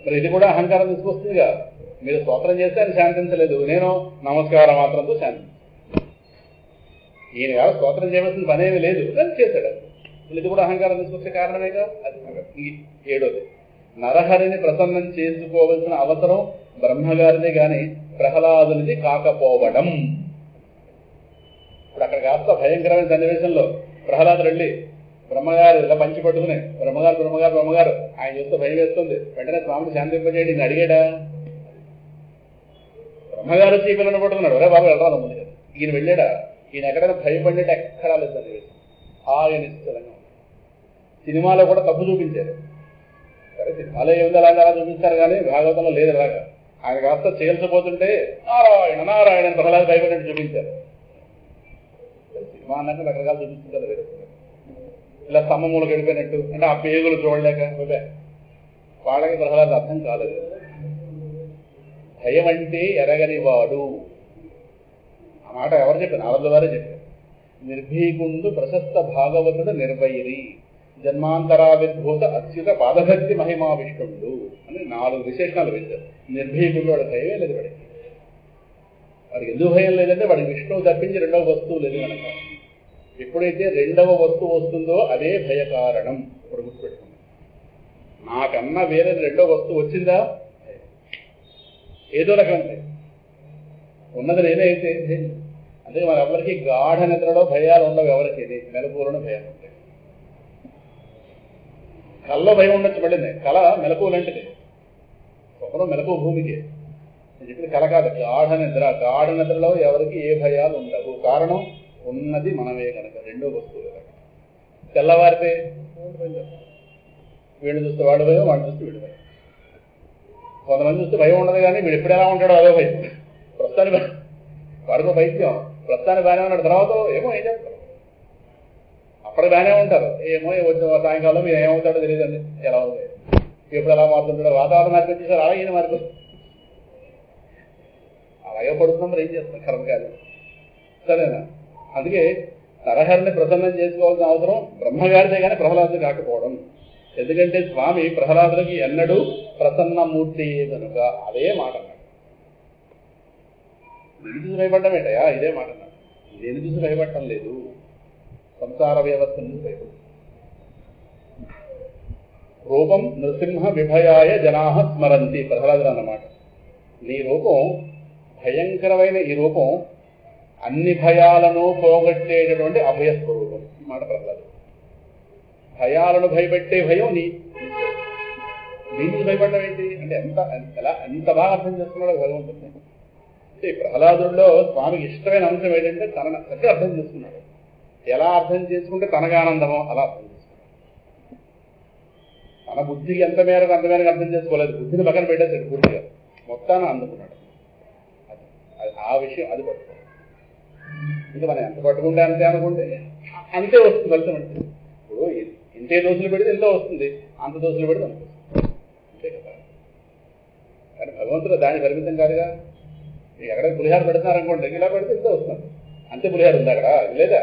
మరి ఇది కూడా అహంకారం తీసుకొస్తుందిగా. మీరు స్తోత్రం చేస్తే ఆయన శాంతించలేదు, నేను నమస్కారం మాత్రంతో శాంతించాను. ఈయన గారు స్తోత్రం చేయవలసిన పనేమీ లేదు, కానీ చేశాడు. ఇది కూడా అహంకారం తీసుకొచ్చే కారణమేగా. అది 7వది నరహరిని ప్రసన్నం చేసుకోవాల్సిన అవసరం బ్రహ్మగారిది గాని ప్రహ్లాదునిది కాకపోవడం. ఇప్పుడు అక్కడ కాస్త భయంకరమైన సన్నివేశంలో ప్రహ్లాదుడు వెళ్ళి బ్రహ్మగారు ఇలా పంచి పట్టుకుని బ్రహ్మగారు బ్రహ్మగారు బ్రహ్మగారు ఆయన చూస్తే భయం వేస్తుంది. వెంటనే స్వామిని శాంతింపజేయండి నేను అడిగాడా? బ్రహ్మగారు చీకలను పట్టుకున్నాడు. ఒరే బాబు వెళ్ళరాదు ముందు కదా. ఈయన వెళ్ళాడా? ఈయన ఎక్కడైనా భయపడినట్టు ఎక్కడా లేదు సన్నివేశం. ఆయన నిశ్చలంగా సినిమాలో కూడా తప్పు చూపించారు. సరే సినిమాలో ఏముంది అలాగే అలా చూపిస్తారు కానీ భాగవతంలో లేదు అలాగా. ఆయన కాస్త చేల్చిపోతుంటే నారాయణ నారాయణ అని ప్రహ్లాద భయపడినట్టు చూపించారు. సినిమా అన్నాక రకరకాలు చూపిస్తుంటారు వేరే. ఇలా స్తంభములు గడిపోయినట్టు అంటే ఆ పేగులు చూడలేక వాళ్ళకి ప్రహ్లాద అర్థం కాలేదు. భయం అంటే ఎరగని వాడు. ఆ మాట ఎవరు చెప్పారు? నారదుల వారే చెప్పారు. నిర్భీకుండు ప్రశస్త భాగవతుడు నిర్భైరి జన్మాంతరావిర్భూత అచ్యుత పాదభక్తి మహిమా విష్ణుడు అని 4 విశేషణాలు వేశారు. నిర్భీకుండు వాడి భయమే లేదు. వాడికి ఎందుకు భయం లేదంటే వాడికి విష్ణువు తప్పించి రెండవ వస్తువు లేదు కనుక. ఎప్పుడైతే రెండవ వస్తువు వస్తుందో అదే భయ కారణం. ఇప్పుడు గుర్తుపెట్టుకుంది. నాకన్నా వేరే రెండవ వస్తువు వచ్చిందా ఏదో రకం ఉన్నది నేనైతే అందుకే మన ఎవరికి గాఢ నిద్రలో భయాలు ఉండవు. ఎవరికి మెలకువలను భయాలు ఉంటాయి. కళ్ళలో భయం ఉండొచ్చు. మళ్ళీ కళ మెలకువ లాంటిది. ఒకరు మెలకువ భూమికి నేను చెప్పిన కళ కాదు. గాఢ నిద్ర. గాఢ నిద్రలో ఎవరికి ఏ భయాలు ఉండవు. కారణం ఉన్నది మనమే కనుక. రెండో వస్తువు కనుక. తెల్లవారితే వీళ్ళు చూస్తే వాడు భయం, వాడు చూస్తే వీడు భయం. కొంతమంది చూస్తే భయం ఉండదు కానీ వీడు ఎప్పుడు ఎలా ఉంటాడో అదో భయం. ప్రస్తుతానికి వాడికో పైత్యం. ప్రస్తుతానికి బాగానే ఉన్నాడు. తర్వాత ఏమో ఏం చేస్తారు. అప్పుడు బాగానే ఉంటారు. ఏమో వచ్చే సాయంకాలం మీరు ఏమవుతాడో తెలియదండి. ఎలా ఉంది ఎప్పుడు ఎలా మారుతుంటాడో. వాతావరణం మార్పించేసారు. అలా ఈయన మార్పు అలాగే పడుతున్నాం. మరి ఏం చేస్తాం కర్మకార్యం. సరేనా? అందుకే నరహరిని ప్రసన్నం చేసుకోవాల్సిన అవసరం బ్రహ్మగారిదే కానీ ప్రహ్లాదుడు కాకపోవడం. ఎందుకంటే స్వామి ప్రహ్లాదులకి ఎన్నడూ ప్రసన్నమూర్తి కనుక అదే మాట అన్నాడు. నేను చూసి భయపడ్డం ఏంటయా? ఇదే మాట అన్నాడు. నేను చూసి భయపడటం లేదు. సంసార వ్యవస్థ నుంచి భయపడు. రూపం నృసింహ విభయాయ జనాహ స్మరంతి ప్రహ్లాదుడు అన్నమాట. నీ రూపం భయంకరమైన ఈ రూపం అన్ని భయాలను పోగొట్టేటటువంటి అభయస్వరూపం. ఈ మాట ప్రహ్లాదుడు. భయాలను భయపెట్టే భయం నీకు భయపడడం ఏంటి అంటే ఎంత బాగా అర్థం చేసుకున్నాడో భగవంతుడిని. అంటే ప్రహ్లాదుడిలో స్వామికి ఇష్టమైన అంశం ఏంటంటే తన చక్కగా అర్థం చేసుకున్నాడు. ఎలా అర్థం చేసుకుంటే తనకు ఆనందమో అలా అర్థం చేసుకున్నాడు. తన బుద్ధికి ఎంత మేరకు అర్థం చేసుకోలేదు. బుద్ధిని పక్కన పెట్టేసాడు పూర్తిగా. మొత్తాన్ని అందుకున్నాడు. ఆ విషయం అది పట్టుకోవాలి. ఇంకా మనం ఎంత పట్టుకుంటే అంతే అనుకుంటే అంతే వస్తుంది ఫలితం. అంటే ఇప్పుడు ఇంతే దోషులు పెడితే ఎంతో వస్తుంది, అంత దోషులు పెడితే అంత వస్తుంది. అంతే కదా. కానీ భగవంతుడు దాని పరిమితం కాదుగా. ఎక్కడ పులిహార పెడుతున్నారనుకోండి, ఇలా పెడితే ఎంతో వస్తుంది. అంతే పులిహార ఉంది అక్కడ లేదా?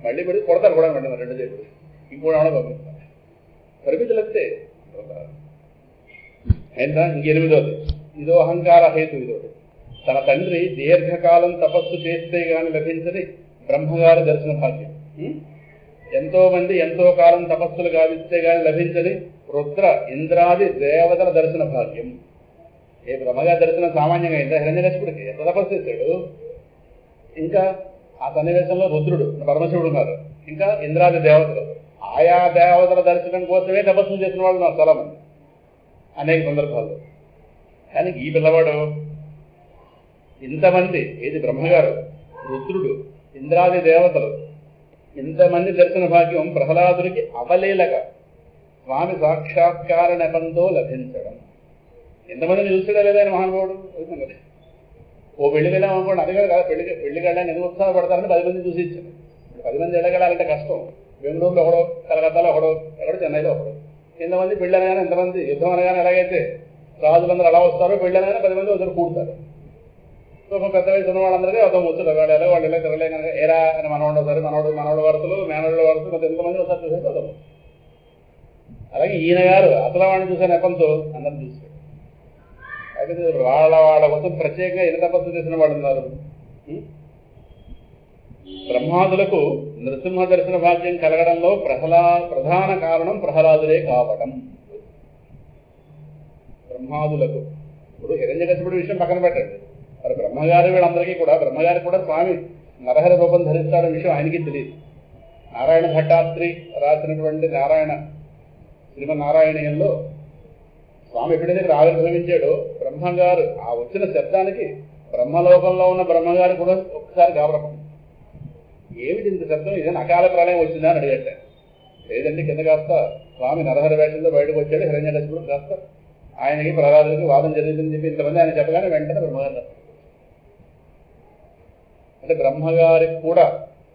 మళ్ళీ పెడితే కొడతారు కూడా వెంటనే 2 చేతులు ఇంకోటి ఏమైనా పంపిస్తారు. పరిమితులు అంతే. అయినా ఇంక8వది ఇదో అహంకార హేతు. ఇదోటి తన తండ్రి దీర్ఘకాలం తపస్సు చేస్తే గాని లభించని బ్రహ్మగారి దర్శన భాగ్యం. ఎంతో మంది ఎంతో కాలం తపస్సులు గావిస్తే గాని లభించని రుద్ర ఇంద్రాది దేవతల దర్శన భాగ్యం. ఏ బ్రహ్మగారి దర్శనం సామాన్యంగా అయిందా? హిరణ్యకశిపుడికి ఎంత తపస్సు చేశాడు. ఇంకా ఆ సన్నివేశంలో రుద్రుడు పరమశివుడు ఉన్నారు. ఇంకా ఇంద్రాది దేవతలు. ఆయా దేవతల దర్శనం కోసమే తపస్సులు చేసిన వాళ్ళు ఉన్నారు చాలా మంది అనేక సందర్భాల్లో. కానీ ఈ పిల్లవాడు ఇంతమంది ఏది బ్రహ్మగారు, రుద్రుడు, ఇంద్రాది దేవతలు ఇంతమంది దర్శన భాగ్యం ప్రహ్లాదుడికి అవలీలగా స్వామి సాక్షాత్కార నెపంతో లభించడం. ఎంతమందిని చూసాడా లేదా ఆయన మహానుభావుడు? ఓ పెళ్లికి వెళ్ళాం అనుకోండి, అది కదా పెళ్లికి వెళ్ళాలని ఎందుకు ఉత్సాహపడతారని 10 మంది చూసి ఇచ్చాను. 10 మంది వెళ్ళగలాలంటే కష్టం. బెంగళూరులో ఒకడో, కలకత్తాలో ఒకడో, ఎక్కడో చెన్నైలో ఒకడో. ఎంతమంది పెళ్లి అనగానే ఎంతమంది, యుద్ధం అనగానే ఎలాగైతే రాజులందరూ అలా వస్తారో పెళ్లి అనగానే 10 మంది వద్దరు కూడతారు. సో పెద్ద వయసు ఉన్న వాళ్ళందరికీ ఒక ముచ్చులు వాళ్ళు వాళ్ళు ఇలా తిరగలే కనుక ఏరా అని మనవాడు ఒకసారి మనవాడు వరుసలు మేనవాళ్ళు వరుసలు కొంత ఎంతమంది ఒకసారి చూసేది అదము. అలాగే ఈయన గారు అసలు వాడిని చూసే నెపంతో అందరిని చూసాడు. అయితే వాళ్ళ కోసం ప్రత్యేకంగా ఎన్ని తపస్సు చేసిన వాళ్ళు ఉన్నారు. బ్రహ్మాదులకు నృసింహ దర్శన భాగ్యం కలగడంలో ప్రధాన కారణం ప్రహ్లాదుడే కావడం. బ్రహ్మాదులకు. ఇప్పుడు హిరణ్యకశిపుడి విషయం పక్కన పెట్టండి, మరి బ్రహ్మగారి వీళ్ళందరికీ కూడా, బ్రహ్మగారికి కూడా స్వామి నరహరి రూపం ధరిస్తాడనే విషయం ఆయనకి తెలియదు. నారాయణ భట్టాత్రి రాసినటువంటి శ్రీమన్నారాయణీయంలో స్వామి ఎప్పుడైతే ఇక్కడ ఆవిర్భవించాడో బ్రహ్మగారు ఆ వచ్చిన శబ్దానికి బ్రహ్మలోకంలో ఉన్న బ్రహ్మగారు కూడా ఒక్కసారి గాబరపడింది. ఏమిటి ఇంత శబ్దం, ఇదేనా అకాల ప్రళయం వచ్చిందా అని అడిగట. లేదండి, కింద కాస్త స్వామి నరహరి వేషంలో బయటకు వచ్చాడు, హిరణ్యకశిపుడు కాస్త ఆయనకి ప్రహ్లాదుడికి వాదం జరిగిందని చెప్పి ఇంతమంది ఆయన చెప్పగానే వెంటనే బ్రహ్మగారు. అంటే బ్రహ్మగారికి కూడా,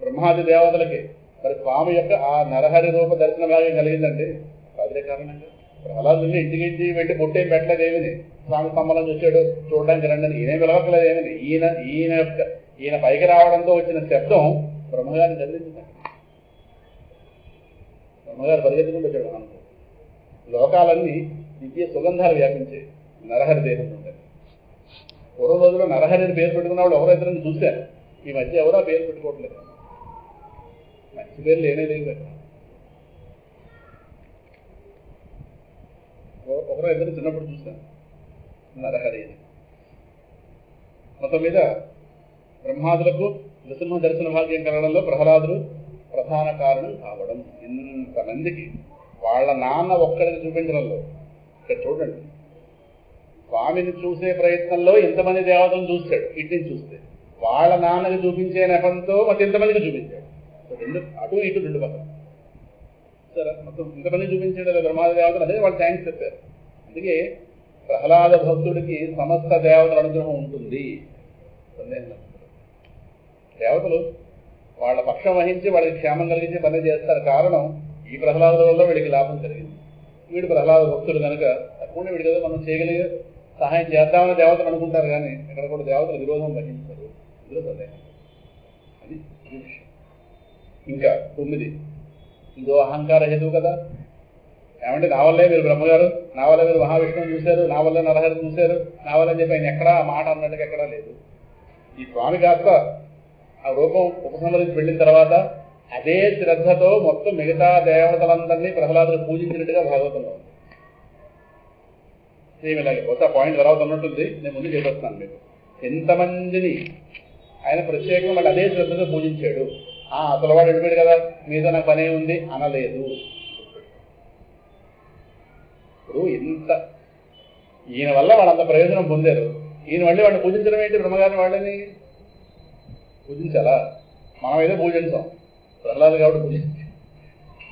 బ్రహ్మాది దేవతలకి మరి స్వామి యొక్క ఆ నరహరి రూప దర్శన భాగ్యం కలిగిందండి. అదే కారణంగా ప్రహ్లాదుని ఇంటికి వెళ్ళి బొట్టేం పెట్టలేదు ఏమిని, స్వామి స్తంభనం చూశాడు చూడడానికి రండి అని ఈయన పిలవక్కలేదు ఏమిని. ఈయన పైకి రావడంతో వచ్చిన శబ్దం బ్రహ్మగారిని కదిలించింది. బ్రహ్మగారు పరిగెత్తుకుంటూ వచ్చాడు. మనకు లోకాలన్నీ దివ్య సుగంధాలు వ్యాపించాయి నరహరి దేహం నుండి. పూర్వ రోజుల్లో నరహరిని పేరు పెట్టుకున్న వాళ్ళు ఎవరో ఇద్దరిని చూశారు. ఈ మధ్య ఎవరో పేరు పెట్టుకోవట్లేదు. మంచి పేరు లేనే లేదు. ఒకరో ఇద్దరు చిన్నప్పుడు చూశాను నరహరి. మొత్తం మీద బ్రహ్మాదులకు నృసింహ దర్శన భాగ్యం కలగడంలో ప్రహ్లాదుడు ప్రధాన కారణం కావడం. ఇంతమందికి వాళ్ళ నాన్న ఒక్కడికి చూపించడంలో, ఇక్కడ చూడండి, స్వామిని చూసే ప్రయత్నంలో ఇంతమంది దేవతలను చూస్తాడు. ఇటుని చూస్తే వాళ్ళ నాన్నకి చూపించే నెపంతో మరి ఇంతమందికి చూపించాడు. రెండు అటు ఇటు రెండు పక్కన సరే మొత్తం ఇంతమంది చూపించాడు బ్రహ్మాది దేవతలు. అదే వాళ్ళు థ్యాంక్స్ చెప్పారు. అందుకే ప్రహ్లాద భక్తుడికి సమస్త దేవతల అనుగ్రహం ఉంటుంది. దేవతలు వాళ్ళ పక్షం వహించి వాళ్ళకి క్షేమం కలిగించి పని చేస్తారు. కారణం ఈ ప్రహ్లాదుల వల్ల వీడికి లాభం కలిగింది. వీడు ప్రహ్లాద భక్తుడు కనుక తప్పకుండా వీడి కదా మనం చేయగలిగే సహాయం చేద్దామని దేవతలు అనుకుంటారు. కానీ ఇక్కడ కూడా దేవతలు విరోధం వహించారు. ఇందులో సందేహం అది విషయం. ఇంకా 9 ఇదో అహంకార హేతువు కదా. ఏమంటే నా వల్లే మీరు బ్రహ్మగారు, నా వల్ల మీరు మహావిష్ణువు చూశారు, నా వల్ల నరహరి చూశారు, నా వల్ల అని చెప్పి ఆయన ఎక్కడా ఆ మాట అన్నట్టుగా ఎక్కడా లేదు. ఈ స్వామి కాస్త ఆ రూపం ఉపసంహరించి వెళ్ళిన తర్వాత అదే శ్రద్ధతో మొత్తం మిగతా దేవతలందరినీ ప్రహ్లాదులు పూజించినట్టుగా భాగవతంలో ఉంది. సేమ్ ఇలాగే కొత్త పాయింట్ తర్వాత ఉన్నట్టుంది. నేను ముందు చెప్పేస్తున్నాను మీకు. ఎంతమందిని ఆయన ప్రత్యేకంగా మళ్ళీ అదే శ్రద్ధతో పూజించాడు. అసలు వాడు వెళ్ళిపోయాడు కదా, మీతో నాకు పనే ఉంది అనలేదు. ఇప్పుడు ఈయన వల్ల వాళ్ళంత ప్రయోజనం పొందారు. ఈయన మళ్ళీ వాడిని పూజించడం ఏంటి? బ్రహ్మగారిని వాళ్ళని పూజించాలా? మనం ఏదో పూజించాం, ప్రహ్లాదు కాబట్టి పూజించి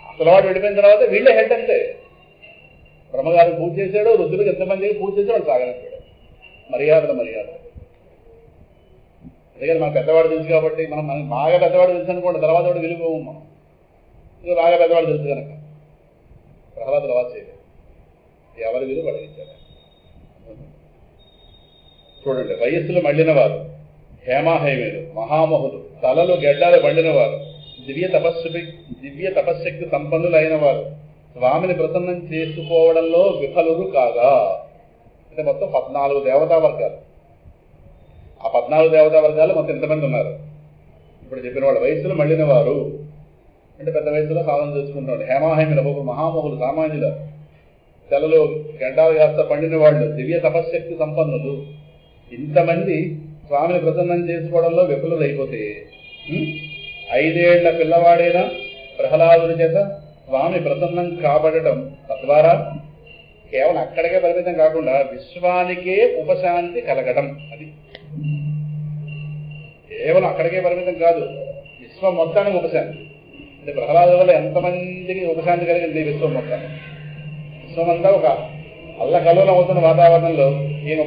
అసలు వాడు వెళ్ళిపోయిన తర్వాత వీళ్ళే హెడ్ అంటే బ్రహ్మగారిని పూజ చేశాడు. రుద్రులకు ఎంతమందికి పూజ చేసి వాడు సాగనంపాడు. మర్యాద అందుకని మన పెద్దవాడు తెలుసు కాబట్టి మనం బాగా పెద్దవాడు తెలుసు అనుకోండి, తర్వాత వాడు విలువము. మనం ఇది బాగా పెద్దవాడు తెలుసు కనుక ప్రహ్లాదులు అలా చేయలేదు. ఎవరి విలువ పడిగించారు. చూడండి, వయస్సులు మళ్ళిన వారు, హేమాహేమేలు, మహామహులు, తలలు గెడ్డాలు బండిన వారు, దివ్య తపశ్శక్తి సంపన్నులైన వారు స్వామిని ప్రసన్నం చేసుకోవడంలో విఫలురు కాగా. అంటే మొత్తం 14 దేవతా వర్గాలు. ఆ 14 దేవతా వర్గాలు మొత్తం ఎంతమంది ఉన్నారు? ఇప్పుడు చెప్పిన వాళ్ళు వయస్సులు మళ్ళిన వారు అంటే పెద్ద వయసులో సాధన చేసుకుంటాడు. హేమాహేమిల మహామహులు, సామాన్యుల, తెలలో గంటాలు కాస్త పండిన వాళ్ళు, దివ్య తపశ్శక్తి సంపన్నులు, ఇంతమంది స్వామిని ప్రసన్నం చేసుకోవడంలో విఫలులు అయిపోతే 5 ఏళ్ల పిల్లవాడైనా ప్రహ్లాదుడి చేత స్వామి ప్రసన్నం కాబడటం తద్వారా కేవలం అక్కడికే పరిమితం కాకుండా విశ్వానికే ఉపశాంతి కలగడం. అది కేవలం అక్కడికే పరిమితం కాదు, విశ్వం మొత్తానికి ఉపశాంతి. అంటే ప్రహ్లాదు వల్ల ఎంతమందికి ఉపశాంతి కలిగింది? విశ్వం మొత్తానికి. విశ్వమంతా ఒక అల్లకల్లోలం అవుతున్న వాతావరణంలో ఈయన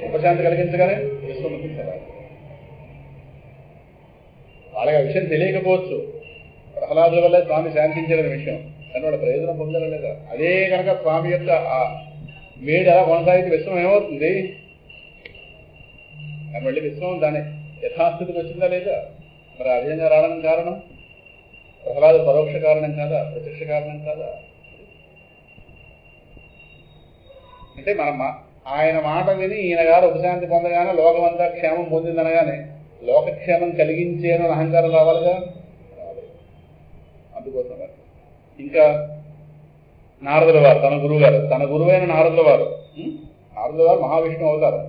ఉపశాంతి కలిగించగానే విశ్వం కదా. వాళ్ళకి ఆ విషయం తెలియకపోవచ్చు, ప్రహ్లాదుల వల్ల స్వామి శాంతించాలనే విషయం, కానీ వాళ్ళ ప్రయోజనం పొందాలి లేదా? అదే కనుక స్వామి యొక్క ఆ వేడి అలా కొనసాగితే విశ్వం ఏమవుతుంది? మళ్ళీ విశ్వం దాని యథాస్థితికి వచ్చిందా లేదా? మరి ఆ విధంగా రావడానికి కారణం ప్రహ్లాదు పరోక్ష కారణం కాదా, ప్రత్యక్ష కారణం కాదా? అంటే మనం ఆయన మాట విని ఈయన గారు ఉపశాంతి పొందగానే లోకమంతా క్షేమం పొందిందనగానే లోకక్షేమం కలిగించేను అహంకారం రావాలిగా. అందుకోసం ఇంకా నారదుల వారు, తన గురువైన నారదుల వారు నారదుల వారు మహావిష్ణువు అవతారం.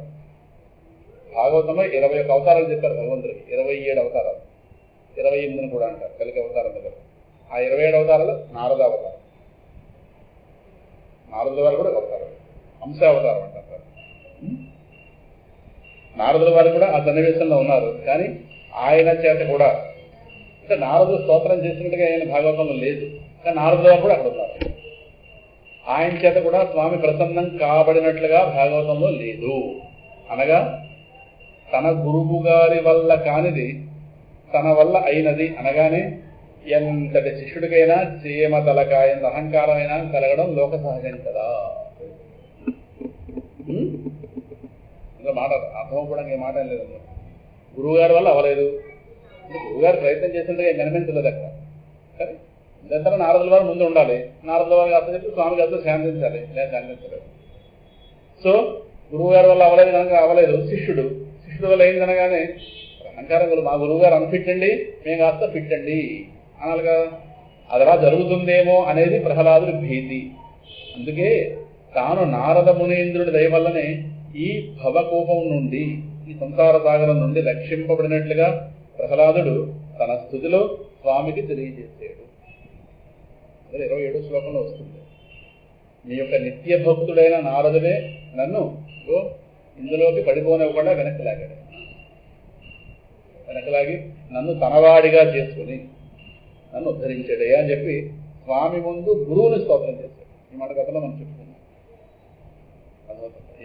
భాగవతంలో 21 అవతారాలు చెప్పారు భగవంతుడికి. 27 అవతారాలు, 28 కూడా అంటారు కలికి అవతారం దగ్గర. ఆ 27 అవతారాలు నారద అవతారం. నారదుల వారు కూడా అవతారం, అంశావతారం అంటారు. నారదుల వారు కూడా ఆ సన్నివేశంలో ఉన్నారు. కానీ ఆయన చేత కూడా అంటే నారదుడు స్తోత్రం చేసినట్టుగా ఆయన భాగవతంలో లేదు, కానీ నారదుల వారు కూడా అక్కడ ఉన్నారు. ఆయన చేత కూడా స్వామి ప్రసన్నం కాబడినట్లుగా భాగవతంలో లేదు. అనగా తన గురువు గారి వల్ల కానిది తన వల్ల అయినది అనగానే ఎంతటి శిష్యుడికైనా చీమ తలకాయంత అహంకారమైనా కలగడం లోక సహజం కదా. ఇంకా మాట అర్థం కూడా ఏ మాట లేదు. గురువు గారి వల్ల అవ్వలేదు, గురువుగారు ప్రయత్నం చేసినట్టుగా ఏం కనిపించలేదు అక్కడ. సరే ఇదంతా నారదుల వారు ముందు ఉండాలి. నారదుల వారికి అర్థం చెప్పి స్వామి గారితో శాంతించాలి, లేదా శాంతించలేదు. సో గురువు గారి వల్ల అవ్వలేదు కనుక అవ్వలేదు. శిష్యుడు వల్ల అయింది అనగానే అహంకారం గురు మా గురువు గారు అనిపించండి, మేము కాస్త ఫిట్టండి అనాలిగా. అది అలా జరుగుతుందేమో అనేది ప్రహ్లాదుడి భీతి. అందుకే తాను నారద మునీంద్రుడి దయ వల్లనే ఈ భవకోపం నుండి, ఈ సంసార సాగరం నుండి రక్షింపబడినట్లుగా ప్రహ్లాదుడు తన స్థుతిలో స్వామికి తెలియజేసాడు. అదే 27 శ్లోకంలో వస్తుంది. మీ యొక్క నిత్య భక్తుడైన నారదుడే నన్ను ఇందులోకి పడిపోనివ్వకుండా వెనక్కి లాగి నన్ను తనవాడిగా చేసుకుని నన్ను ఉద్ధరించాడే అని చెప్పి స్వామి ముందు గురువుని స్తోత్రం చేశాడు. ఈ మాట కథలో మనం చెప్పుకున్నాం.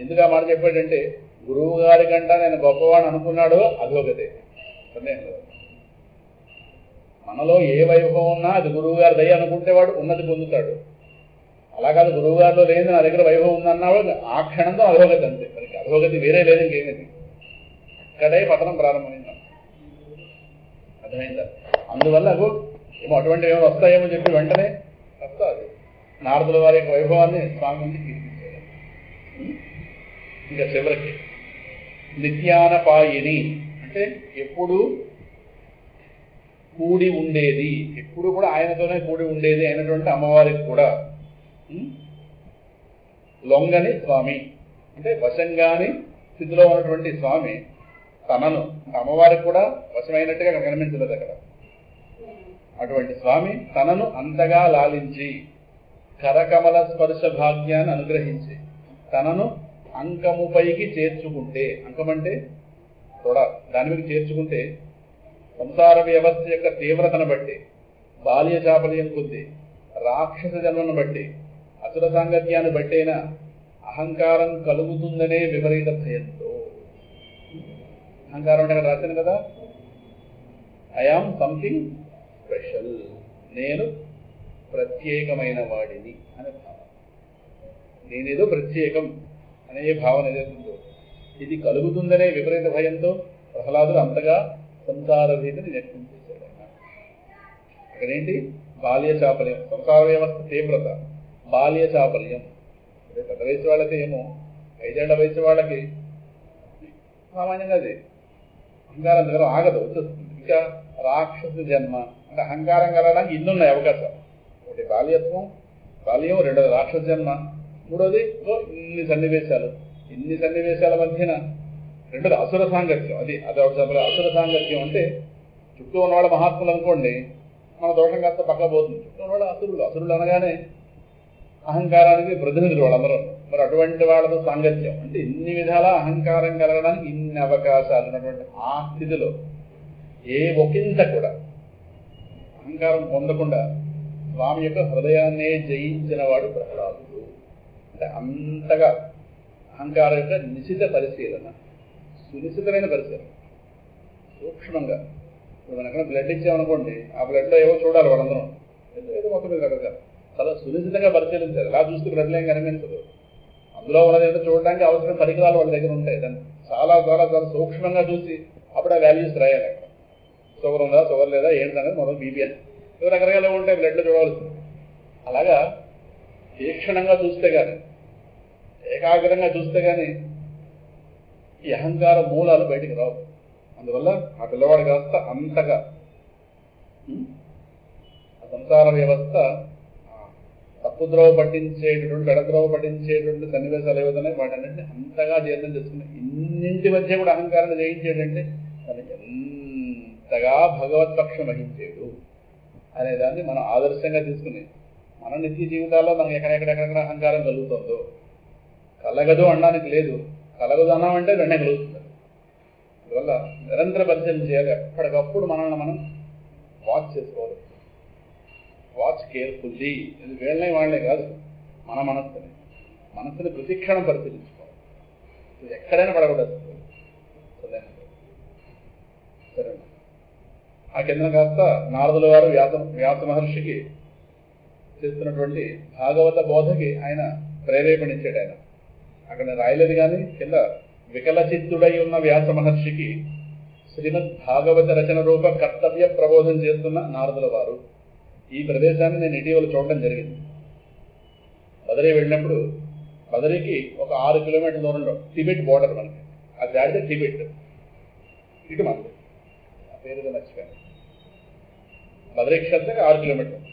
ఎందుకు ఆ మాట చెప్పాడంటే గురువు గారి కంటా నేను గొప్పవాడిని అనుకున్నాడో అధోగతే, సందేహం లేదు. మనలో ఏ వైభవం ఉన్నా అది గురువు గారి దయ అనుకుంటే వాడు ఉన్నతి పొందుతాడు. అలా కాదు గురువు గారిలో లేదు నా దగ్గర వైభవం ఉందన్నాడు ఆ క్షణంతో అధోగతి అంతే. మనకి అధోగతి వేరే లేదు, ఇంకేమిటి. అక్కడే పతనం ప్రారంభమైంది. అర్థమైందా? అందువల్ల ఏమో అటువంటివి ఏమో వస్తాయేమో చెప్పి వెంటనే వస్తుంది. నారదుల వారి యొక్క వైభవాన్ని స్వామి నుంచి కీర్తించాడు. ఇంకా చివరికి నిత్యానపాయిని అంటే ఎప్పుడు కూడి ఉండేది, ఎప్పుడు కూడా ఆయనతోనే కూడి ఉండేది అయినటువంటి అమ్మవారికి కూడా లొంగని స్వామి అంటే వశంగాని స్థితిలో ఉన్నటువంటి స్వామి తనను అమ్మవారికి కూడా వశమైనట్టుగా అక్కడ కనిపించలేదు. అక్కడ అటువంటి స్వామి తనను అంతగా లాలించి కరకమల స్పర్శ భాగ్యాన్ని అనుగ్రహించి తనను అంకముపైకి చేర్చుకుంటే, అంకమంటే కూడా దాని మీద చేర్చుకుంటే సంసార వ్యవస్థ యొక్క తీవ్రతను బట్టి, బాల్య చాపల్యం కొద్దీ, రాక్షస జన్మను బట్టి, అసుర సాంగత్యాన్ని బట్టైనా అహంకారం కలుగుతుందనే విపరీత భయంతో. అహంకారం అంటే రాశాను కదా, ఐఆమ్ సంథింగ్ స్పెషల్, నేను ప్రత్యేకమైన వాడిని అనే భావన, నేనేదో ప్రత్యేకం అనే భావన ఏదైతుందో ఇది కలుగుతుందనే విపరీత భయంతో ప్రహ్లాదుడు అంతగా సంసార భీతిని వ్యక్తం చేశాడు. అక్కడేంటి బాల్య చాపల్యం, సంసార వ్యవస్థ తీవ్రత, బాల్య చాపల్యం. అంటే పెద్ద వయసు వాళ్ళకి ఏమో 5 ఏళ్ల వయసు వాళ్ళకి సామాన్యంగా అది అహంకారం దగ్గర ఆగదు, వచ్చేస్తుంది. ఇంకా రాక్షస జన్మ అంటే అహంకారం కలగడానికి ఇన్నున్నాయి అవకాశాలు. ఒకటి బాల్యత్వం, బాల్యం, రెండోది రాక్షస జన్మ, మూడోది ఇన్ని సన్నివేశాల మధ్యన రెండోది అసుర సాంగత్యం. అది అసుర సాంగత్యం అంటే చుట్టూ ఉన్నవాళ్ళ మహాత్ములు అనుకోండి, మన దోషం కాస్త పక్క పోతుంది. చుట్టూ ఉన్నవాళ్ళు అసురులు అనగానే అహంకారానికి ప్రతినిధులు వాళ్ళందరూ. మరి అటువంటి వాళ్ళతో సాంగత్యం అంటే ఇన్ని విధాల అహంకారం కలగడానికి ఇన్ని అవకాశాలు ఉన్నటువంటి ఆ స్థితిలో ఏ ఒకంత కూడా అహంకారం పొందకుండా స్వామి యొక్క హృదయాన్నే జయించిన వాడు ప్రహ్లాదుడు. అంటే అంతగా అహంకారం యొక్క నిశిత పరిశీలన, సునిశ్చితమైన పరిశీలన, సూక్ష్మంగా. ఇప్పుడు మనం ఎక్కడ బ్లడ్ ఇచ్చామనుకోండి, ఆ బ్లడ్లో ఏవో చూడాలి వాళ్ళందరం, ఏదో మొత్తం మీద రకరకాల చాలా సునిశ్చితంగా పరిశీలించాలి. అలా చూస్తే బ్లడ్లో ఏం కనిపించదు. అందులో ఉన్నది ఏదో చూడడానికి అవసరం పరికరాలు వాళ్ళ దగ్గర ఉంటాయి. దాన్ని చాలా చాలా చాలా సూక్ష్మంగా చూసి అప్పుడు ఆ వాల్యూస్ రాయాలి. అక్కడ షుగర్ ఉందా, షుగర్ లేదా, ఏంటనేది మొదలు బీపీ అని ఏదో రకరకాలు ఉంటాయి బ్లడ్లో చూడవలసింది. అలాగా తీక్షణంగా చూస్తే కానీ, ఏకాగ్రంగా చూస్తే కానీ ఈ అహంకార మూలాలు బయటికి రావు. అందువల్ల ఆ పిల్లవాడు కాస్త అంతగా ఆ సంసార వ్యవస్థ తప్పుద్రోవ పట్టించేటటువంటి పెడద్రోవ పట్టించేటువంటి సన్నివేశాలు ఏవైతున్నాయి వాటన్నింటినీ అంతగా జీర్ణం చేసుకుని ఇన్నింటి మధ్య కూడా అహంకారాన్ని జయించేటంటే తనకి ఎంతగా భగవత్పక్షం వహించేడు అనేదాన్ని మనం ఆదర్శంగా తీసుకుని మన నిత్య జీవితాల్లో మనకి ఎక్కడెక్కడెక్కడ అహంకారం కలుగుతుందో కలగదు అనడానికి లేదు, కలగదు అన్నామంటే వెంటనే కలుగుతుంది. అందువల్ల నిరంతర పరిశీలన చేయాలి. ఎప్పటికప్పుడు మనల్ని మనం వాచ్ చేసుకోవాలి. Watch carefully. ఇది వీళ్ళనే వాళ్ళే కాదు, మన మనస్సుని ప్రతిక్షణం పరిశీలించుకోవాలి. ఇది ఎక్కడైనా పడకూడదు. సరే, ఆ కింద కాస్త నారదుల వారు వ్యాస మహర్షికి చేస్తున్నటువంటి భాగవత బోధకి ఆయన ప్రేరేపణించాడు. ఆయన అక్కడ రాయలేదు కానీ కింద వికలచిత్తుడై ఉన్న వ్యాస మహర్షికి శ్రీమద్ భాగవత రచన రూప కర్తవ్య ప్రబోధం చేస్తున్న నారదుల వారు. ఈ ప్రదేశాన్ని నేను ఇటీవల చూడడం జరిగింది. బదరీ వెళ్ళినప్పుడు బదరీకి ఒక 6 కిలోమీటర్ల దూరంలో టిబెట్ బోర్డర్ మనకి, అది దాటితే టిబెట్, ఇటు మనకి ఆ పేరు మర్చిపోయాను. బదరీ క్షేత్రకి 6 కిలోమీటర్లు.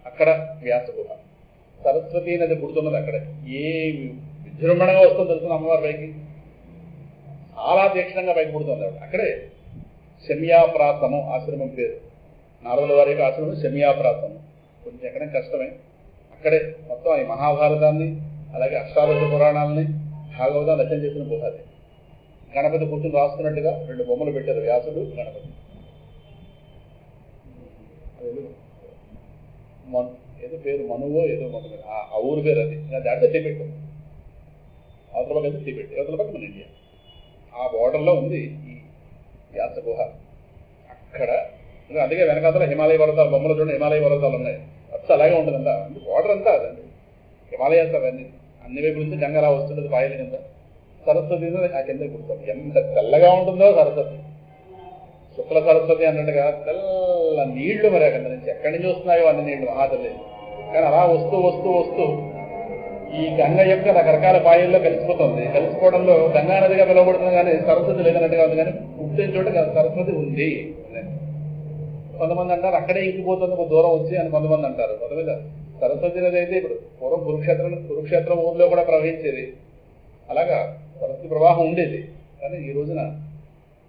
అక్కడ వ్యాస గుహ, సరస్వతీ నది పుడుతున్నది అక్కడ. ఏ విజృంభణంగా వస్తుందో తెలుసుకున్న అమ్మవారి పైకి, చాలా తీక్షణంగా పైకి పుడుతుంది ఆవిడ. అక్కడే శమ్యాప్రాసము ఆశ్రమం పేరు. నారదుల వారి యొక్క ఆశ్రమం శమ్యాప్రాసము. కొంచెం ఎక్కడం కష్టమే. అక్కడే మొత్తం ఈ మహాభారతాన్ని అలాగే అష్టాదశ పురాణాలని భాగవతాన్ని రచన చేసిన గుహ అది. గణపతి కూర్చుని రాస్తున్నట్టుగా 2 బొమ్మలు పెట్టారు, వ్యాసుడు గణపతి. ఏదో పేరు మనువో ఏదో మొదలు ఆ ఊరు పేరు అది. దాంట్లో టిబెట్, అవతల పక్క అయితే టిబెట్, అవతల పక్క మన ఇండియా. ఆ బోర్డర్లో ఉంది ఈ వ్యాస గుహ. అక్కడ అందుకే వెనకాతల హిమాలయ పర్వతాలు బొమ్మలు చూడండి, హిమాలయ పర్వతాలు ఉన్నాయి. అచ్చ అలాగే ఉంటుందంతా, బోర్డర్ అంతా అదండి. హిమాలయాస్ అవన్నీ అన్ని వైపు నుంచి గంగలా వస్తుంటుంది పాయల కింద. సరస్వతి ఆ కింద పుడుతుంది. ఎంత తెల్లగా ఉంటుందో సరస్వతి, శుక్ల సరస్వతి అన్నట్టుగా తెల్ల నీళ్లు. మరి అక్కడ నుంచి ఎక్కడి నుంచి వస్తున్నాయో అన్ని నీళ్లు మహాతల్లి. కానీ అలా వస్తూ వస్తూ వస్తూ ఈ గంగ యొక్క రకరకాల పాయల్లో కలిసిపోతుంది. కలిసిపోవడంలో గంగా నదిగా పిలువబడుతుంది కానీ సరస్వతి లేదన్నట్టుగా ఉంది. కానీ పుట్టిన చోట సరస్వతి ఉంది. కొంతమంది అంటారు అక్కడే ఇంకిపోతుంది ఒక దూరం వచ్చి అని కొంతమంది అంటారు. కొంతమంది సరస్వతి నది అయితే ఇప్పుడు పూర్వం కురుక్షేత్రం ఊర్లో కూడా ప్రవహించేది. అలాగా సరస్వతి ప్రవాహం ఉండేది. కానీ ఈ రోజున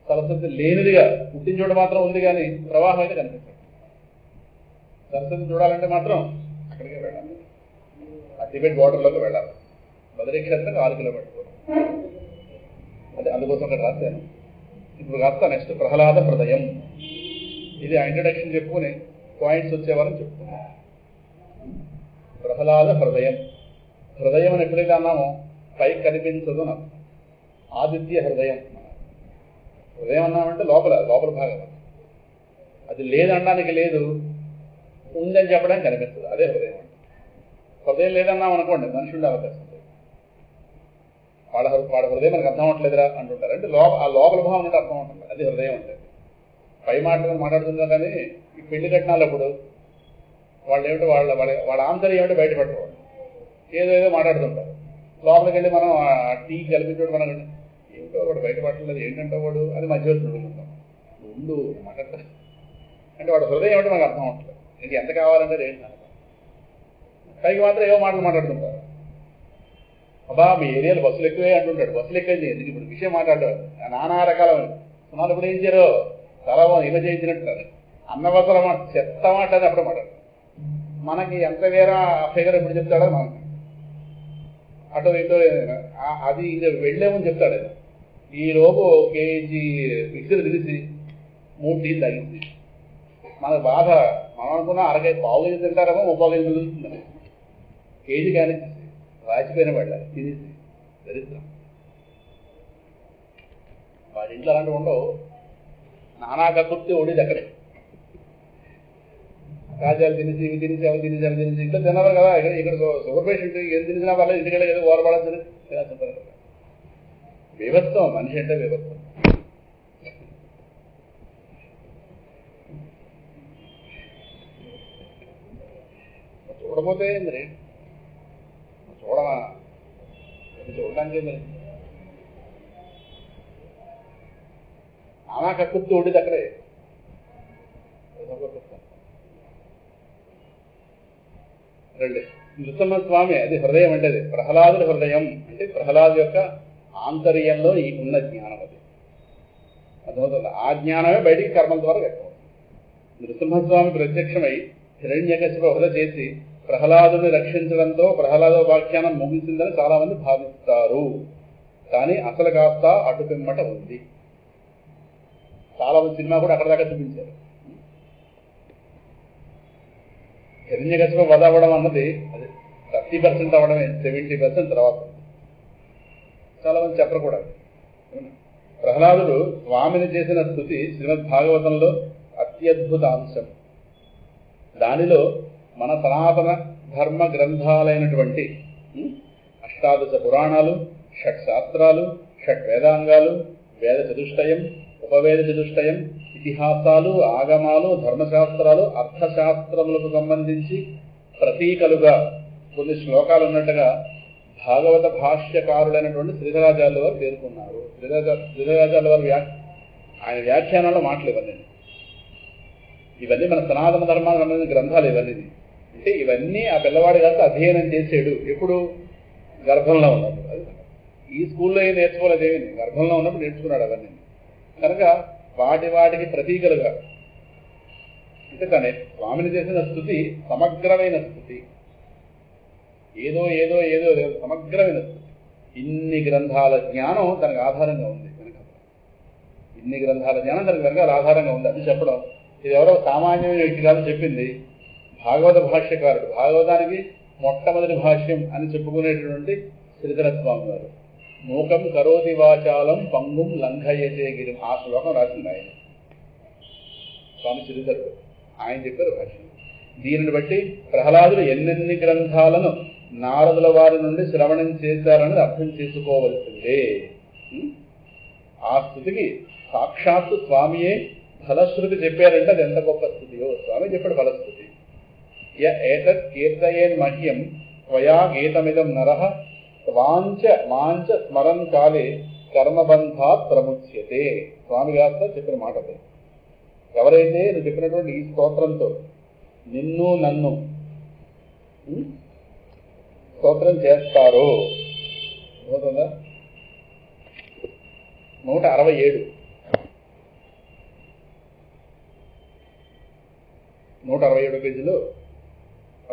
సరస్వతి లేనిదిగా పుట్టిన చోట మాత్రం ఉంది కానీ ప్రవాహం అయితే కనిపించదు. సరస్వతి చూడాలంటే మాత్రం అక్కడికే వెళ్ళాలి, ఆ టిబెట్ బోర్డర్లోకి వెళ్ళాలి. బదరీ క్షేత్రం 6 కిలోమీటర్లు. అదే అందుకోసం అక్కడ రాశాను. ఇప్పుడు కాస్త నెక్స్ట్ ప్రహ్లాద హృదయం. ఇది ఆ ఇంట్రడక్షన్ చెప్పుకుని పాయింట్స్ వచ్చేవారని చెప్తున్నాను. ప్రహ్లాద హృదయం. హృదయం అని ఎప్పుడైతే అన్నామో పైకి కనిపించదు నాకు. ఆదిత్య హృదయం. హృదయం అన్నామంటే లోపల భాగం. అది లేదనడానికి లేదు, ఉందని చెప్పడానికి కనిపిస్తుంది. అదే హృదయం అంటే. హృదయం లేదన్నాం అనుకోండి మనుషుండే అవకాశం లేదు. వాడ హృదయం మనకు అర్థం అవ్వట్లేదురా అంటుంటారు. అంటే ఆ లోపల భావం అంటే అర్థం అవుతుంది. అది హృదయం అంటే. పై మాట్లాడుతున్నాం కానీ ఈ పెళ్లి కట్నాలప్పుడు వాళ్ళు ఏమిటో వాళ్ళ ఆన్సర్ ఏమిటో బయటపెట్టేవాళ్ళు ఏదో మాట్లాడుతుంటారు. లోపలికి వెళ్ళి మనం ఆ టీ కలిపించడం మనం ఏమిటో వాడు బయటపడలేదు ఏంటంటే వాడు అది మధ్య వచ్చి ఉండుకుంటాం. ఉండు మాట్లాడతారు అంటే వాడు హృదయం ఏమిటో మనకు అర్థం అవట్లేదు. ఇంక ఎంత కావాలంటే ఏంటి పైకి మాత్రం ఏవో మాటలు మాట్లాడుతుంటారు. అబ్బా మీ ఏరియాలో బస్సులు ఎక్కువే అంటుంటాడు. బస్సులు ఎక్కువ ఎందుకు ఇప్పుడు విషయం మాట్లాడారు నానా రకాల సుమారు ఇప్పుడు ఏం చేయరు చాలా ఇలా చేయించినట్టున్నారు. అన్నవసరం మాట చెత్త మాట అని అప్పుడు మాట్లాడు. మనకి ఎంత వేరే ఫిగర్ ఎప్పుడు చెప్తాడో మనకి అటు ఇటు అది ఇది వెళ్ళేమని చెప్తాడు. ఈలోపు కేజీ మిక్సర్ తెలిసి 3 టీలు తగ్గింది. మనకు బాధ. మనం అనుకున్నా పావు కేజీ తింటారేమో 30 కేజీ మిగులుతుందని. కేజీ కానీ రాచిపోయిన వాళ్ళ తినేసి దరిద్రం. వాడి ఇంట్లో అలాంటివి ఉండవు. నానా కక్కుర్తి ఓడేది అక్కడే. రాజ్యాలు తినేసి ఇవి తినేసి అవి తినేసి అవి తినేసి ఇంట్లో తిన్నారు కదా. ఇక్కడ షుగర్ పేషెంట్ ఏం తినేసినా వాళ్ళ ఇంటికి ఏదో ఓరపడాల్సింది ఇలా చెప్తారు. వివత్వం మనిషి అంటే వివత్వం. చూడపోతే మరి చూడడానికి మరి నానా కక్కుర్తి ఓడేది అక్కడే. రెండు. నృసింహస్వామి అది హృదయం అంటే అది ప్రహ్లాదుల హృదయం అంటే ప్రహ్లాదు యొక్క ఆంతర్యంలో ఉన్న జ్ఞానం అది అర్థమవుతుంది. ఆ జ్ఞానమే బయటికి కర్మల ద్వారా వ్యక్తం. నృసింహస్వామి ప్రత్యక్షమై హిరణ్యకశిప వధ చేసి ప్రహ్లాదుని రక్షించడంతో ప్రహ్లాదోపాఖ్యానం ముగిసిందని చాలా మంది భావిస్తారు. కానీ అసలు కాస్త అటుపిమ్మట ఉంది. చాలా మంది సినిమా కూడా అక్కడ దాకా చూపించారు. హిరణ్యకశిప వధ అవ్వడం అన్నది అది 30% అవ్వడమే, 70% తర్వాత. చాలా మంది చెప్పరు కూడా. ప్రహ్లాదుడు స్వామిని చేసిన స్తుతి శ్రీమద్ భాగవతంలో అత్యద్భుత అంశం. దానిలో మన సనాతన ధర్మ గ్రంథాలైనటువంటి అష్టాదశ పురాణాలు, షట్ శాస్త్రాలు, షట్ వేదాంగాలు, వేద చతుష్టయం, ఉపవేద చతుష్టయం, ఇతిహాసాలు, ఆగమాలు, ధర్మశాస్త్రాలు, అర్థశాస్త్రములకు సంబంధించి ప్రతీకలుగా కొన్ని శ్లోకాలు ఉన్నట్టుగా భాగవత భాష్యకారులైనటువంటి శ్రీధరాచార్యుల వారు పేర్కొన్నారు. శ్రీధరాచార్యుల వారు ఆయన వ్యాఖ్యానాల్లో మాటలు ఇవన్నీ మన సనాతన ధర్మానికి సంబంధించిన గ్రంథాలు ఇవన్నీ. అంటే ఇవన్నీ ఆ పిల్లవాడి కాస్త అధ్యయనం చేసాడు. ఎప్పుడు గర్భంలో ఉన్నప్పుడు. అది ఈ స్కూల్లో ఏం నేర్చుకోలేదేమి, గర్భంలో ఉన్నప్పుడు నేర్చుకున్నాడు అవన్నీ. కనుక వాటికి ప్రతీకలుగా అంటే తనే స్వామిని చేసిన స్థుతి సమగ్రమైన స్థుతి. ఏదో ఏదో ఏదో సమగ్రమైన స్థుతి. ఇన్ని గ్రంథాల జ్ఞానం దానికి ఆధారంగా ఉంది. ఇన్ని గ్రంథాల జ్ఞానం దానికి వెనకాల ఆధారంగా ఉంది అని చెప్పడం ఇది ఎవరో సామాన్యమైన వ్యక్తి కాదు చెప్పింది. భాగవత భాష్యకారుడు, భాగవతానికి మొట్టమొదటి భాష్యం అని చెప్పుకునేటటువంటి శ్రీధర స్వామి వారు. మూకం కరోతి వాచాలం పంగుం లంఘయతే గిరి. ఆ శ్లోకం రాసింది ఆయన, స్వామి శ్రీధరుడు. ఆయన చెప్పారు భాష్యం. దీనిని బట్టి ప్రహ్లాదుడు ఎన్నెన్ని గ్రంథాలను నారదుల వారి నుండి శ్రవణం చేశారని అర్థం చేసుకోవలసిందే. ఆ స్థుతికి సాక్షాత్తు స్వామియే ఫలశ్రుతి చెప్పారంటే అది ఎంత గొప్ప స్థుతియో. స్వామి చెప్పాడు ఫలశ్రుతి. ఏతత్ కీర్తయేన్ మహ్యం త్వయా గీతమిదం నరః వాంచ మాంచ స్మరన్ కాలే కర్మబంధాత్ ప్రముచ్యతే. స్వామి గారితో చెప్పిన మాట అది. ఎవరైతే నువ్వు చెప్పినటువంటి ఈ స్తోత్రంతో నిన్ను నన్ను స్తోత్రం చేస్తారో, 167 167 పేజీలో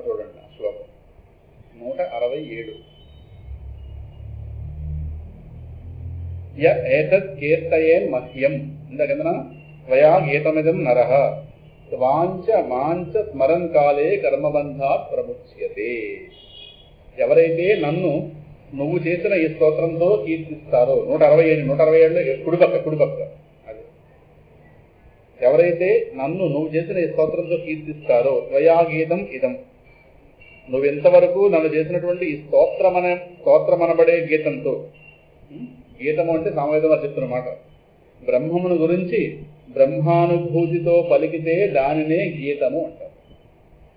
చూడండి ఆ శ్లోకం. 167 ఏతత్ కీర్తయేన్ మహ్యం ఇందాక త్వయా గీతమిదం నరః వాంచ మాంచ స్మరన్ కాలే కర్మబంధాత్ ప్రముచ్యతే. ఎవరైతే నన్ను నువ్వు చేసిన ఈ స్తోత్రంతో కీర్తిస్తారో, 167 కుడిపక్క అది. ఎవరైతే నన్ను నువ్వు చేసిన ఈ స్తోత్రంతో కీర్తిస్తారో త్వయా గీతం ఇదం, నువ్వెంతవరకు నన్ను చేసినటువంటి ఈ స్తోత్రమనబడే గీతంతో, గీతము అంటే సామవేదం వారు చెప్తున్న మాట, బ్రహ్మమును గురించి బ్రహ్మానుభూతితో పలికితే దానినే గీతము అంటారు.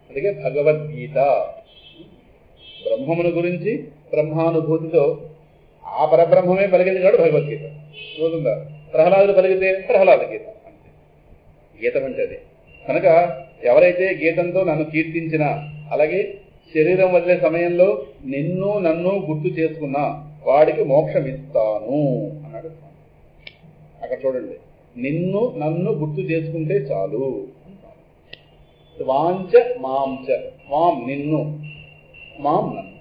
అందుకే భగవద్గీత. బ్రహ్మమును గురించి బ్రహ్మానుభూతితో ఆ పరబ్రహ్మమే పలికింది కాదు భగవద్గీత. చూస్తుందా? ప్రహ్లాదుడు పలికితే ప్రహ్లాద గీత అంతే. గీతం అంటే అది. కనుక ఎవరైతే గీతంతో నన్ను కీర్తించినా, అలాగే శరీరం వదిలే సమయంలో నిన్ను నన్ను గుర్తు చేసుకున్నా వాడికి మోక్షం ఇస్తాను అన్నాడు. అక్కడ చూడండి, నిన్ను నన్ను గుర్తు చేసుకుంటే చాలు. వాంచ మాంచ, మాం నిన్ను, మాం నన్ను.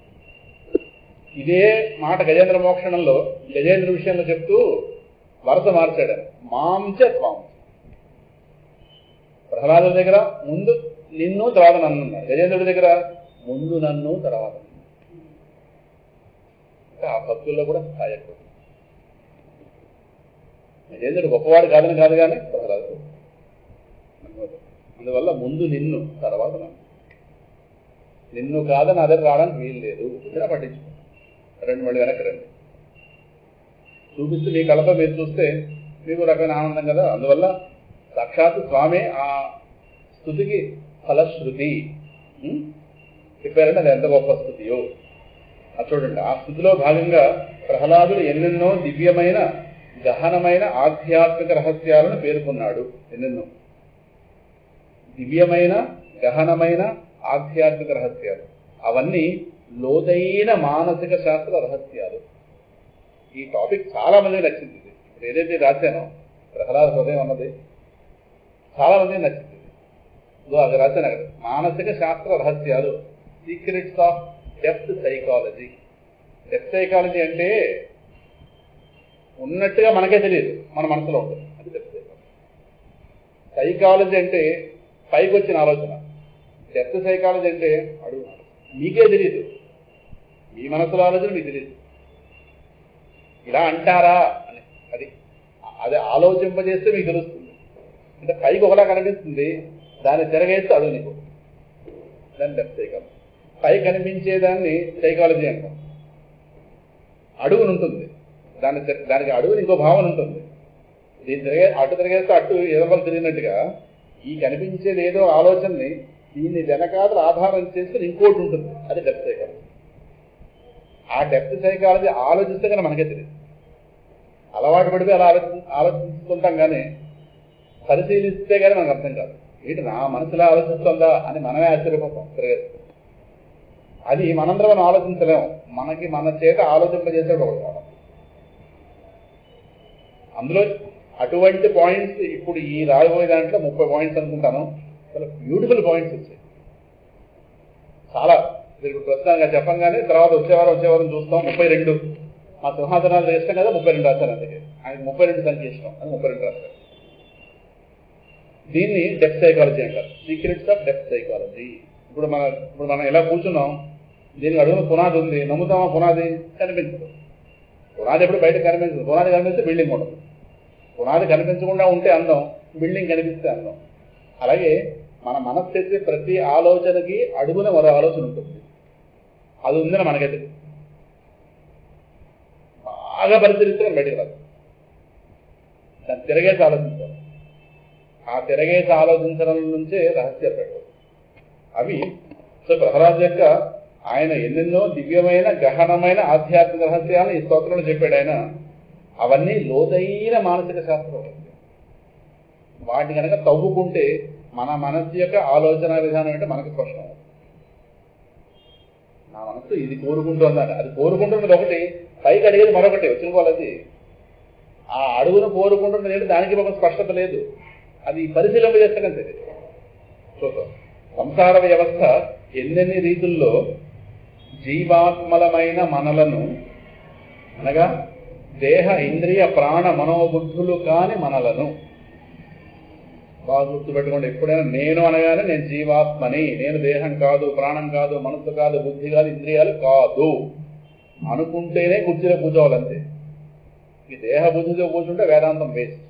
ఇదే మాట గజేంద్ర మోక్షణంలో గజేంద్ర విషయంలో చెప్తూ వరస మార్చాడు. మాంచ త్వాంచ. ప్రహ్లాదుడి దగ్గర ముందు నిన్ను తర్వాత నన్ను ఉన్నారు, గజేంద్రుడి దగ్గర ముందు నన్ను తర్వాత. ఆ భక్తుల్లో కూడా స్థాయి ఎక్కువ. గజేంద్రుడు గొప్పవాడు కాదని కాదు కానీ ప్రహ్లాదుడు. అందువల్ల ముందు నిన్ను తర్వాత నన్ను. నిన్ను కాదని అదే రావడానికి వీలు లేదు. వచ్చినా పట్టించుకో, రండి మళ్ళీ వెనక్కి రండి చూపిస్తూ మీ కళతో మీరు చూస్తే మీకు రకమైన ఆనందం కదా. అందువల్ల సాక్షాత్తు స్వామి ఆ స్థుతికి ఫలశ్రుతి చెప్పారంటే అది ఎంత గొప్ప స్థుతియో. అది చూడండి, ఆ స్థుతిలో భాగంగా ప్రహ్లాదుడు ఎన్నెన్నో దివ్యమైన గహనమైన ఆధ్యాత్మిక రహస్యాలను పేర్కొన్నాడు. ఎన్నెన్నో దివ్యమైన గహనమైన ఆధ్యాత్మిక రహస్యాలు. అవన్నీ లోతైన మానసిక శాస్త్ర రహస్యాలు. ఈ టాపిక్ చాలా మందికి నచ్చింది. ఏదైతే రాశానో ప్రహ్లాద హృదయం అన్నది చాలా మందికి నచ్చింది. అది రాశాను అక్కడ, మానసిక శాస్త్ర రహస్యాలు, secrets of depth psychology. Depth psychology అంటే ఉన్నట్టుగా మనకే తెలియదు, మన మనసులో ఉంటుంది, అది డెప్త్ సైకాలజీ. సైకాలజీ అంటే పైకి వచ్చిన ఆలోచన. డెప్త్ సైకాలజీ అంటే అడుగు మీకే తెలియదు, మీ మనసులో ఆలోచన మీకు తెలియదు. ఇలా అంటారా అని అది ఆలోచింపజేస్తే మీకు తెలుస్తుంది. అంటే పైకి ఒకలా కనిపిస్తుంది, దాన్ని తిరగేస్తే అడుగు నీకు, దాన్ని డెప్త్ సైకాలజీ. పై కనిపించేదాన్ని సైకాలజీ అంటాం. అడుగును ఉంటుంది, దానికి అడుగుని ఇంకో భావన ఉంటుంది. దీన్ని అటు తిరిగేస్తే అటు ఎదవలు తిరిగినట్టుగా ఈ కనిపించేది ఏదో ఆలోచనని దీన్ని వెనకాల ఆధారం చేసుకుని ఇంకోటి ఉంటుంది, అది డెప్త్ సైకాలజీ. ఆ డెప్త్ సైకాలజీ ఆలోచిస్తే కానీ మనకే తెలియదు. అలవాటు పడితే అలా ఆలోచిస్తుంటాం, కానీ పరిశీలిస్తే కానీ మనకు అర్థం కాదు. ఏంటి నా మనసులో ఆలోచిస్తుందా అని మనమే ఆశ్చర్యపోతాం తిరగేస్తే. అది మనందరం మనం ఆలోచించలేము, మనకి మన చేత ఆలోచింపజేసేది ఒకటి కావాలి. అందులో అటువంటి పాయింట్స్ ఇప్పుడు ఈ రాబోయే దాంట్లో 30 పాయింట్స్ అనుకుంటాను. చాలా బ్యూటిఫుల్ పాయింట్స్ వచ్చాయి. చాలా మీరు ప్రస్తుతంగా చెప్పంగానే తర్వాత వచ్చేవారం చూస్తాం. 32 మా సింహాసనాలు ఇష్టం కదా, 32 రాశాను. అందుకే ఆయనకి 32 సంఖ్య ఇష్టం, అది 32 రాశారు. దీన్ని డెప్త్ సైకాలజీ అంటారు, సీక్రెట్స్ ఆఫ్ డెప్త్ సైకాలజీ. ఇప్పుడు మనం ఎలా కూర్చున్నాం, దీనికి అడుగున పునాది ఉంది, నమ్ముతామా? పునాది కనిపించదు. పునాది ఎప్పుడు బయట కనిపించదు. పునాది కనిపిస్తే బిల్డింగ్ ఉండదు. పునాది కనిపించకుండా ఉంటే అందం, బిల్డింగ్ కనిపిస్తే అందం. అలాగే మన మనసు చేసే ప్రతి ఆలోచనకి అడుగున మరో ఆలోచన ఉంటుంది. అది ఉందని మనకైతే బాగా పరిశీలిస్తే బయటకు రాదు. దాన్ని తిరగేసి ఆలోచించాలి. ఆ తిరగేసి ఆలోచించడం నుంచే రహస్యాలు పెట్టారు అవి. సో ప్రహ్లాద్ యొక్క ఆయన ఎన్నెన్నో దివ్యమైన గహనమైన ఆధ్యాత్మిక రహస్యాలను ఈ స్తోత్రంలో చెప్పాడు ఆయన. అవన్నీ లోతైన మానసిక శాస్త్రం. వాటిని కనుక తవ్వుకుంటే మన మనస్సు యొక్క ఆలోచన విధానం అంటే మనకు స్పష్టం. నా మనస్సు ఇది కోరుకుంటుందని, అది కోరుకుంటున్నది ఒకటి, పైకి అడిగేది మరొకటి వచ్చిన ఆ అడుగును కోరుకుంటున్నది ఏంటి, దానికి ఒక స్పష్టత లేదు. అది పరిశీలన చేస్తేనే తెలియదు. చూద్దాం. సంసార వ్యవస్థ ఎన్నెన్ని రీతుల్లో జీవాత్మలమైన మనలను, అనగా దేహ ఇంద్రియ ప్రాణ మనోబుద్ధులు కాని మనలను, బాగా గుర్తుపెట్టుకోండి. ఎప్పుడైనా నేను అనగానే నేను జీవాత్మని, నేను దేహం కాదు, ప్రాణం కాదు, మనసు కాదు, బుద్ధి కాదు, ఇంద్రియాలు కాదు అనుకుంటేనే కుర్చీలో కూర్చోవాలంతే. ఈ దేహ బుద్ధితో కూర్చుంటే వేదాంతం వేస్ట్.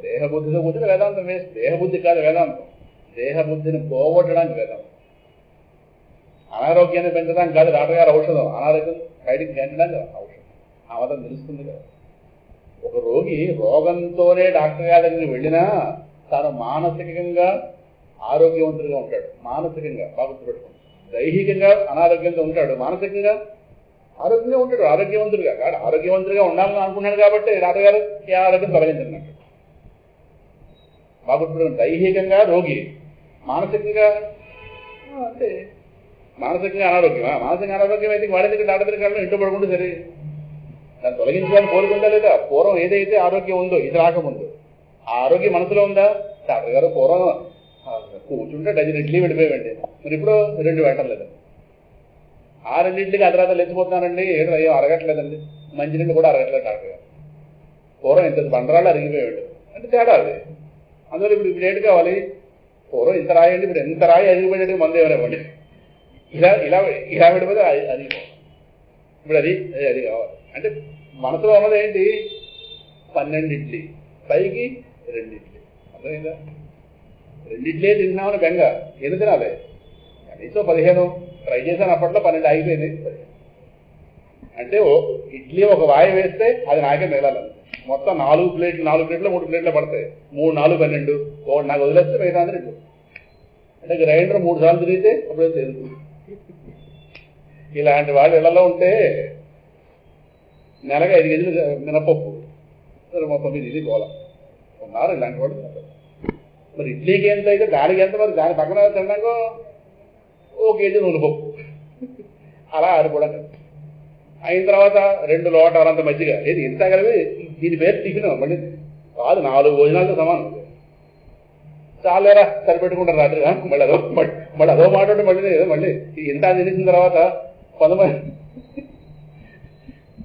దేహ బుద్ధితో కూర్చుంటే వేదాంతం వేస్ట్. దేహబుద్ధి కాదు వేదాంతం, దేహబుద్ధిని పోగొట్టడానికి వేదాంతం. అనారోగ్యాన్ని పెంచడానికి కాదు డాక్టర్ గారు ఔషధం, అనారోగ్యం బయటికి పెంచడానికి ఔషధం. ఆ మాత్రం తెలుస్తుంది కదా. ఒక రోగి రోగంతోనే డాక్టర్ గారి దగ్గరికి వెళ్ళినా తాను మానసికంగా ఆరోగ్యవంతుడిగా ఉంటాడు. మానసికంగా బాగా గుర్తుపెట్టుకుంటాడు. దైహికంగా అనారోగ్యంతో ఉంటాడు, మానసికంగా ఆరోగ్యంగా ఉంటాడు. ఆరోగ్యవంతుడిగా కాదు, ఆరోగ్యవంతుడిగా ఉండాలని అనుకున్నాడు కాబట్టి డాక్టర్ గారు ఈ ఆరోగ్యం తొలగించండి. బాగా గుర్తుపెట్టుకుంటాడు. దైహికంగా రోగి, మానసికంగా అంటే మానసికంగా అనారోగ్యం. మానసిక అనారోగ్యం అయితే వాడి దగ్గర డాక్టర్ దగ్గర కాలంలో ఇంట్లో పడుకుంటే సరే. దాన్ని తొలగించాలని కోరుకుందా లేదా? పూర్వం ఏదైతే ఆరోగ్యం ఉందో ఇది రాకముందు ఆ ఆరోగ్యం మనసులో ఉందా? డాక్టర్ గారు పూర్వం కూర్చుంటే డజన్ ఇడ్లీ విడిపోయామండి, మరి ఇప్పుడు 2 పెట్టలేదు. ఆ 2 ఇడ్లీకి అర్ధరాత లేచిపోతున్నానండి, ఏదో అరగట్లేదండి, మంచినీళ్ళు కూడా అరగట్లేదు డాక్టర్ గారు. పూర్వం ఇంత బండరాళ్ళు అరిగిపోయాడు అంటే తేడా అది. అందువల్ల ఇప్పుడు ఏంటి కావాలి? పూర్వం ఇంత రాయండి, ఇప్పుడు ఎంత రాయి అరిగిపోయేట్టుగా మందు ఏమైనా ఇలా విడిపోతే అది ఇప్పుడు అది కావాలి. అంటే మనసులో ఉన్నది ఏంటి? 12 ఇడ్లీ, పైకి 2 ఇడ్లీ. అర్థమైందా? 2 ఇడ్లీ తింటున్నామని బెంగ. ఎన్ని తినాలి? కనీసం 15 ట్రై చేశాను, అప్పట్లో 12 ఆగిపోయింది. అంటే ఇడ్లీ ఒక వాయి వేస్తే అది నాకే మిగలాలి. మొత్తం 4 ప్లేట్లు 3 ప్లేట్లు పడతాయి. 3, 4, 12. ఒకటి నాకు వదిలేస్తే మిగతా 2. అంటే గ్రైండర్ 3 సార్లు తిరిగితే అప్పుడే తెలుస్తుంది. ఇలాంటి వాళ్ళు ఇళ్లలో ఉంటే నెలగా 5 కేజీలు మినపప్పు, సరే మొత్తం మీద ఇది గోళ ఉన్నారు ఇలాంటి వాళ్ళు. మరి ఇడ్లీకి ఎంత అయితే దానికి ఎంత, మరి దాని పక్కన తినడానికో ఓ కేజీ నూనెపప్పు అలా ఆడుకోవడం. అయిన తర్వాత 2 లోటాలంత మజ్జిగ. ఏది ఇంత కలిపి దీని పేరు టిఫిన్ మళ్ళీ కాదు, 4 భోజనాలతో సమానం. చాలేరా సరిపెట్టుకుంటారు రాత్రి. మళ్ళీ అదో మాట మళ్ళీ మళ్ళీ ఇంత తినేసిన తర్వాత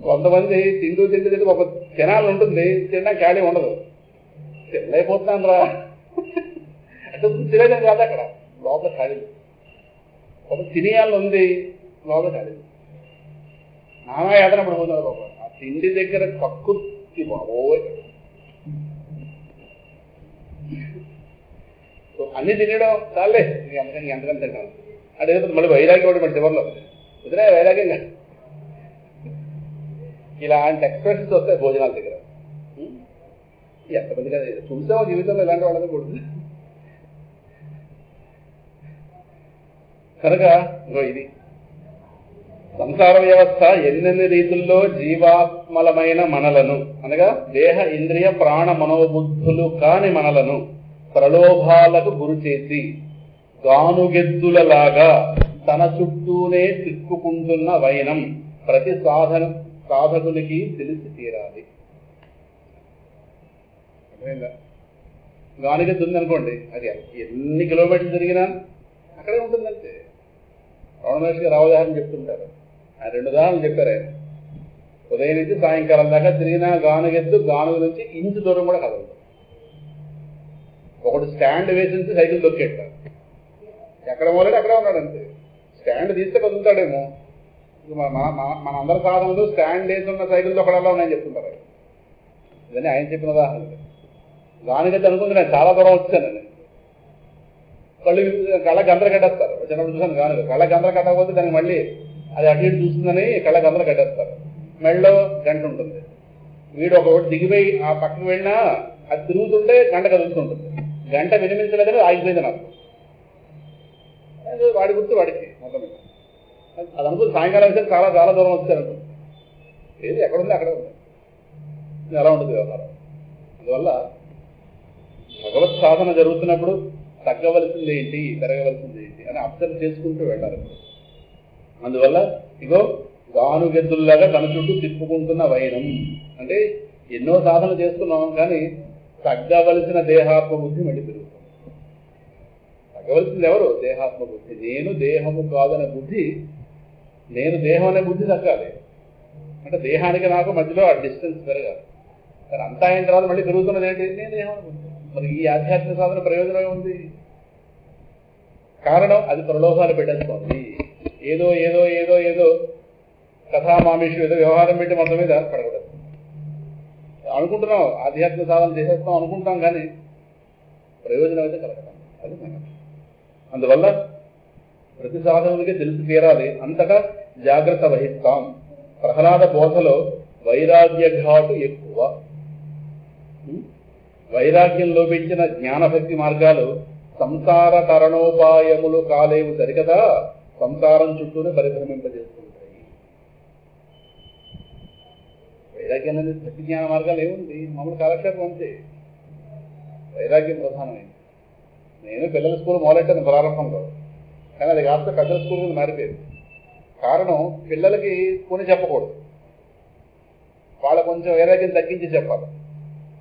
కొంతమంది తింటూ ఒక తినాలి ఉంటుంది, తినడం ఖాళీ ఉండదు. తినలేకపోతున్నాను రా అంటే తినేదని కాదు, అక్కడ లోపల ఖాళీ. ఒక తినేయాలని ఉంది, లోపల ఖాళీ. నానా యాతన పడిపోతున్నారు లోపల. ఆ తిండి దగ్గర కక్కుర్తి బాబోయ్. అన్ని తినడం చాలే, ఎంతకని తింటాను అంటే మళ్ళీ వైరాగ్యం ఒకటి మళ్ళీ చివరిలో కుదిరే వైరాగ్యం కాదు. ఇలాంటి ఎక్స్ప్రెషన్స్ వస్తాయి భోజనాల దగ్గర. ఎంతమంది కదా చూసామో జీవితంలో ఇలాంటి వాళ్ళని కొడుతుంది. కనుక ఇది సంసార వ్యవస్థ ఎన్నెన్ని రీతుల్లో జీవాత్మలమైన మనలను అనగా దేహ ఇంద్రియ ప్రాణ మనోబుద్ధులు కాని మనలను ప్రలోభాలకు గురి చేసి గానుగెద్దులలాగా తన చుట్టూనే తిప్పుకుంటున్న వైనం ప్రతి సాధకునికి తెలిసి తీరాలి. గానుగెద్దు ఉందనుకోండి, అది ఎన్ని కిలోమీటర్లు తిరిగినా అక్కడే ఉంటుందంటే. రమణ మహర్షి గారు ఉదాహరణ చెప్తుంటారు. ఆయన 2 ఉదాహరణలు చెప్పారు. ఆయన ఉదయం నుంచి సాయంకాలం దాకా తిరిగిన గానుగెద్దు గానుగ నుంచి ఇంచు దూరం కూడా కదలదు. ఒకడు స్టాండ్ వేసి నుంచి సైకిల్ దొక్కేట, ఎక్కడ మొదలైతే అక్కడే ఉన్నాడంతే. స్టాండ్ తీస్తే కదులుతాడేమో. మన అందరి సాధనలు స్టాండ్ వేసి ఉన్న సైకిల్ దొక్కడాలో ఉన్నాయని చెప్తుంటారు. ఇవన్నీ ఆయన చెప్పిన ఉదాహరణలు. గానుగెద్దు అనుకుంది నేను చాలా దూరం వచ్చానండి, కళ్ళ గందర కట్టేస్తారు. చిన్నప్పుడు చూసాను గానుగ కళ్ళ గందర కట్టకపోతే దానికి మళ్ళీ అది అటు ఇటు చూస్తుందని కళ్ళ గందర కట్టేస్తారు. మెళ్ళలో గంట ఉంటుంది. వీడు ఒకటి దిగిపోయి ఆ పక్కకు వెళ్ళినా అది తిరుగుతుంటే గంట కదులుతుంటుంది. గంట వినిపించలేదని ఆగిపోయింది నాకు. వాడి గుర్తు వాడికి మొత్తం అది అనుకుంది. సాయంకాలం అయితే చాలా చాలా దూరం వచ్చారనుకుంది. ఏది ఎక్కడుంది అక్కడే ఉంది. ఎలా ఉంటుంది వ్యవహారం. అందువల్ల భగవత్ సాధన జరుగుతున్నప్పుడు తగ్గవలసింది ఏంటి, పెరగవలసింది ఏంటి అని అబ్జర్వ్ చేసుకుంటూ వెళ్ళాలి. అందువల్ల ఇగో గానుగెద్దుల్లాగా తన చుట్టూ తిప్పుకుంటున్న వైనం అంటే ఎన్నో సాధన చేస్తున్నాం, కానీ తగ్గవలసిన దేహాత్మ బుద్ధి మళ్ళీ పెరుగుతుంది. తగ్గవలసింది ఎవరు? దేహాత్మ బుద్ధి. నేను దేహము కాదనే బుద్ధి, నేను దేహం అనే బుద్ధి తగ్గాలి. అంటే దేహానికి నాకు మధ్యలో ఆ డిస్టెన్స్ పెరగాలి. కానీ అంతా అయిన తర్వాత మళ్ళీ పెరుగుతున్నది ఏంటి? నేను దేహం అని బుద్ధి. మరి ఈ ఆధ్యాత్మిక సాధన ప్రయోజనం ఉంది. కారణం అది ప్రలోభాలు పెట్టేస్తోంది. ఏదో ఏదో ఏదో ఏదో కథామామిషం ఏదో వ్యవహారం పెట్టి మొత్తం మీద పడకూడదు అనుకుంటున్నాం. ఆధ్యాత్మిక సాధన చేసేస్తాం అనుకుంటాం, కానీ ప్రయోజనం అయితే కలగడం అది సంగతి. అందువల్ల ప్రతి సాధనకి తెలిసి తీరాలి. అంతటా జాగ్రత్త వహిస్తాం. ప్రహ్లాద బోధలో వైరాగ్య ఘాటు ఎక్కువ. వైరాగ్యం లోపించిన జ్ఞానభక్తి మార్గాలు సంసార తరణోపాయములు కాలేవు సరికదా సంసారం చుట్టూనే పరిభ్రమింపజేస్తుంటాయి. వైరాగ్యం అనేది భక్తి జ్ఞాన మార్గాలు ఏముంది? మామూలు కాలక్షేపం అంతే. వైరాగ్యం ప్రధానమైంది. నేను పిల్లల స్కూల్ మొదలెట్టాను ప్రారంభంలో, కానీ అది కాస్త పెద్దల స్కూల్ కింద మారిపోయింది. కారణం పిల్లలకి కొని చెప్పకూడదు, వాళ్ళ కొంచెం వైరాగ్యం తగ్గించి చెప్పాలి.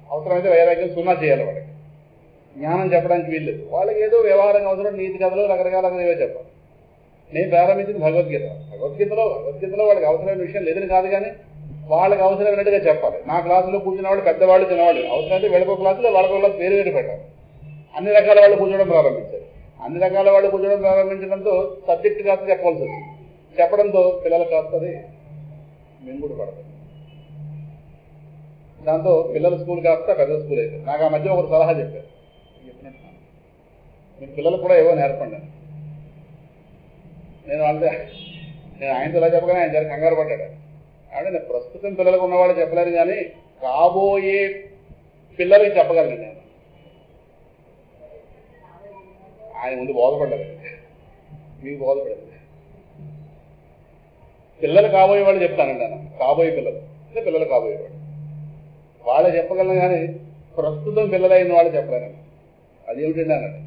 అవసరమైతే వైరాగ్యం 0 చేయాలి. వాళ్ళకి జ్ఞానం చెప్పడానికి వీల్లేదు. వాళ్ళకి ఏదో వ్యవహారం అవసరం, నీతి కథలు రకరకాలుగా ఏవో చెప్పాలి. నేను ప్రారంభించింది భగవద్గీతలో వాళ్ళకి అవసరమైన విషయం లేదని కాదు, కానీ వాళ్ళకి అవసరమైనట్టుగా చెప్పాలి. నా క్లాసులో కూర్చున్న వాళ్ళు పెద్దవాళ్ళు చిన్నవాళ్ళు అవసరమైతే వీళ్ళకో క్లాసులో వాళ్ళకో క్లాసు వేరు వేరు పెట్టాలి. అన్ని రకాల వాళ్ళు కూర్చోవడం ప్రారంభించారు. అన్ని రకాల వాళ్ళు కూర్చోవడం ప్రారంభించడంతో సబ్జెక్టు కాస్త చెప్పవలసి వచ్చింది. చెప్పడంతో పిల్లలకు కాస్తది మింగుడు పడతారు. దాంతో పిల్లల స్కూల్ కాస్త పెద్ద స్కూల్ అయితే. నాకు ఆ మధ్య ఒకరు సలహా చెప్పారు, మీరు పిల్లలకు కూడా ఏవో నేర్పండి. నేను ఆయనతో ఇలా చెప్పగానే ఆయన చాలా కంగారు పడ్డాడు. అంటే నేను ప్రస్తుతం పిల్లలకు ఉన్నవాళ్ళు చెప్పలేరు, కానీ కాబోయే పిల్లలకి చెప్పగలను నేను. ఆయన ముందు బోధపడ్డారు, మీకు బోధపడదు. పిల్లలు కాబోయే వాళ్ళు చెప్తానండి అన్న. కాబోయే పిల్లలు అంటే పిల్లలు కాబోయేవాళ్ళు వాళ్ళే చెప్పగలను, కానీ ప్రస్తుతం పిల్లలైన వాళ్ళు చెప్పలేనండి. అదేమిటండి అన్నాడు.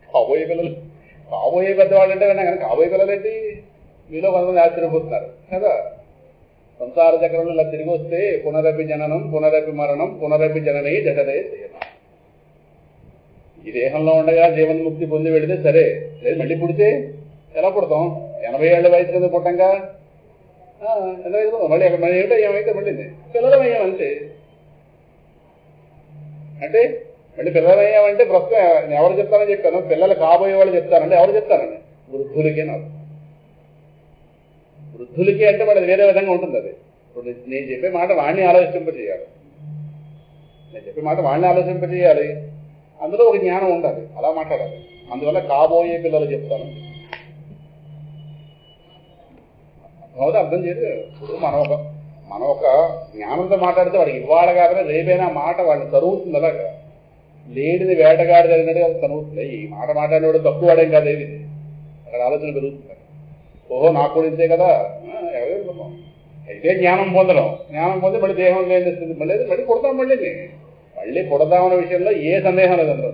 కాబోయే కాబోయే పెద్దవాళ్ళు అంటే విన్నా కానీ కాబోయే పిల్లలేంటి మీలో కొంతమంది ఆశ్చర్యపోతున్నారు కదా. సంసార చక్రంలో ఇలా తిరిగి వస్తే పునరపి జననం పునరపి మరణం పునరపి జననే జఠరే చేయడం. ఈ దేహంలో ఉండగా జీవన్ముక్తి పొంది వెళితే సరే, లేదు మళ్ళీ పుడితే ఎలా పుడతాం? 80 ఏళ్ల వయసు కింద పుట్టంగా ఎంత వయసు మళ్ళీ అక్కడ మళ్ళీ ఏమిటో ఏమైతే మళ్ళీ పిల్లలమయ్యామంతే. అంటే మళ్ళీ పిల్లలమయ్యామంటే ప్రస్తుతం ఎవరు చెప్తారని చెప్పాను, పిల్లలు కాబోయే వాళ్ళు చెప్తారంటే ఎవరు చెప్తారండి? వృద్ధులకే నాకు. వృద్ధులకి అంటే వాడు వేరే విధంగా ఉంటుంది. అది ఇప్పుడు నేను చెప్పే మాట వాడిని ఆలోచింపజేయాలి, నేను చెప్పే మాట వాడిని ఆలోచింపజేయాలి, అందులో ఒక జ్ఞానం ఉండాలి, అలా మాట్లాడాలి. అందువల్ల కాబోయే పిల్లలు చెప్తాను. అవునా? అర్థం చేయదు. ఇప్పుడు మనం ఒక జ్ఞానంతో మాట్లాడితే వాడికి ఇవాళ కాకుండా రేపైనా మాట వాడిని తరుగుతుంది. అలాగా లేడిది వేటగాడి జరిగినట్టుగా అది తరుగుతుంది. ఈ మాట మాట్లాడేవాడు తక్కువ వాడేం కాదు, ఏది అక్కడ ఆలోచన పెరుగుతుంది. ఓహో నాకు కూడా ఇంతే కదా, ఎవరు అయితే జ్ఞానం పొందడం, జ్ఞానం పొంది మళ్ళీ దేహం లేని స్థితి మళ్ళీ పుడతాం. మళ్ళీ పుడతామన్న విషయంలో ఏ సందేహం లేదు. అందులో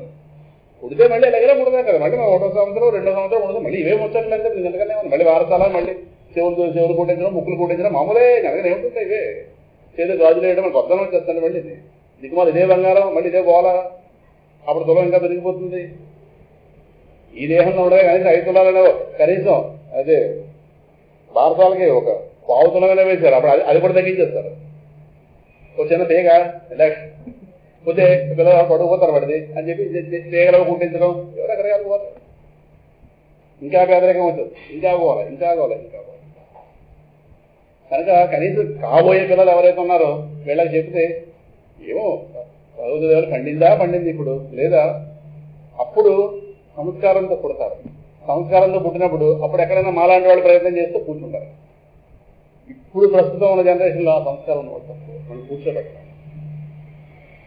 పుడితే మళ్ళీ ఎలాగైనా పుడతాం కదా, మళ్ళీ 1వ సంవత్సరం 2వ సంవత్సరం పుడతాం, మళ్ళీ ఇవే ముచ్చట్లేదు. ఎందుకంటే మళ్ళీ వారసాల మళ్ళీ చెవులు కొట్టించడం, ముక్కులు కొట్టించడం మామూలే. కనుక ఏముంటుంది ఇవే చేదు గాజులు వేయడం మన కొత్తగా వచ్చేస్తాను. మళ్ళీ దిగుమాలు ఇదే బంగారం, మళ్ళీ ఇదే గోళ, అప్పుడు తులం ఇంకా పెరిగిపోతుంది. ఈ దేహంలో ఉండగా కనీసం 5 తులాలనే కనీసం అదే భారతాలకి ఒక 1/4 తులమైనా వేశారు. అప్పుడు అది కూడా తగ్గించేస్తారు. ఒక చిన్న తీగ ఇలా పోతే పిల్లలు పడుకుపోతారు పడిది అని చెప్పి తీగలో కుట్టించడం, ఎవరు ఎక్కడికి పోతారు. ఇంకా పేదరికం ఉంటుంది, ఇంకా పోవాలి, ఇంకా పోవాలి, ఇంకా పోవాలి. కనుక కనీసం కాబోయే పిల్లలు ఎవరైతే ఉన్నారో వీళ్ళకి చెప్తే ఏమో చదువు పండింది ఇప్పుడు లేదా, అప్పుడు సంస్కారంతో పుడతారు. సంస్కారంతో పుట్టినప్పుడు అప్పుడు ఎక్కడైనా మాలాంటి వాళ్ళు ప్రయత్నం చేస్తూ కూర్చుంటారు. ఇప్పుడు ప్రస్తుతం ఉన్న జనరేషన్లో ఆ సంస్కారం వాళ్ళు కూర్చోబెడతారు.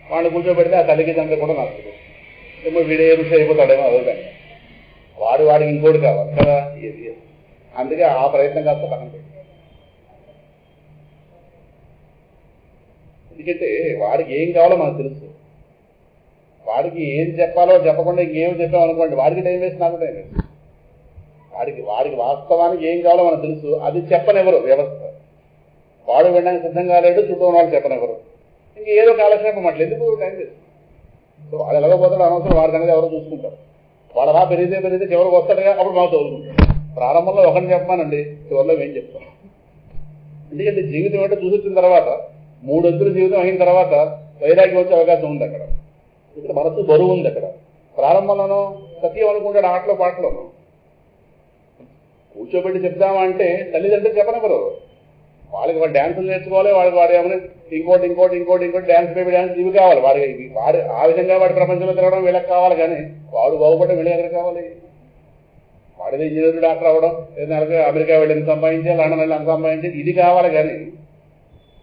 వాళ్ళు కూర్చోబెడితే ఆ తల్లికి తండ్రి కూడా నచ్చదు. ఏమో వీడే ఋషి అయిపోతాడేమో అదొకటి, వాడికి ఇంకోటి కావాలి కదా. అందుకే ఆ ప్రయత్నం కాస్త పక్కన పెట్టారు. ఎందుకంటే వాడికి ఏం కావాలో మనకు తెలుసు. వాడికి ఏం చెప్పాలో చెప్పకుండా ఇంకేం చెప్పామనుకోండి, వాడికి టైం వేస్ట్, నాకు టైం వేస్ట్. వాడికి వాస్తవానికి ఏం కావాలో మనకు తెలుసు, అది చెప్పనెవరు వ్యవస్థ. వాడు వినడానికి సిద్ధం కాలేడు, చుట్టూ ఉన్న వాళ్ళు చెప్పనెవరు. ఇంక ఏదో కాలక్షేపం అట్లా ఎందుకు టైం వేస్ట్. సో వాడు ఎలాగోపోతాడు అనవసరం, వాడి సంగతి ఎవరో చూసుకుంటారు. వాడు అలా పెరిగితే చివరికి వస్తాడుగా, అప్పుడు మాకు తోలుకుంటాడు. ప్రారంభంలో ఒకరిని చెప్పమానండి, చివరిలో ఏం చెప్తాం. ఎందుకంటే జీవితం ఏంటో చూసి వచ్చిన తర్వాత 3 వంతుల జీవితం అయిన తర్వాత వైరాగ్యం వచ్చే అవకాశం ఉంది. అక్కడ ఇక్కడ మనసు బరువు ఉంది. అక్కడ ప్రారంభంలోనూ సత్యం అనుకుంటాడు, ఆటలో పాటలోనూ కూర్చోబెట్టి చెప్దామంటే తల్లిదండ్రులు చెప్పనెవరు. వాళ్ళకి వాడు డ్యాన్సులు నేర్చుకోవాలి, వాడు ఏమైనా ఇంకోటి డ్యాన్స్ బేబీ డ్యాన్స్ ఇవి కావాలి. వాడు ఆ విధంగా వాడి ప్రపంచంలో తిరగడం వీళ్ళకి కావాలి. కానీ వాడు బాగుపడడం వీళ్ళ దగ్గర కావాలి. వాడిది ఇంజనీర్ డాక్టర్ అవ్వడం, నెలకు అమెరికా వెళ్ళి సంపాదించాలి, లండన్ వెళ్ళి అంత సంపాదించేది ఇది కావాలి. కానీ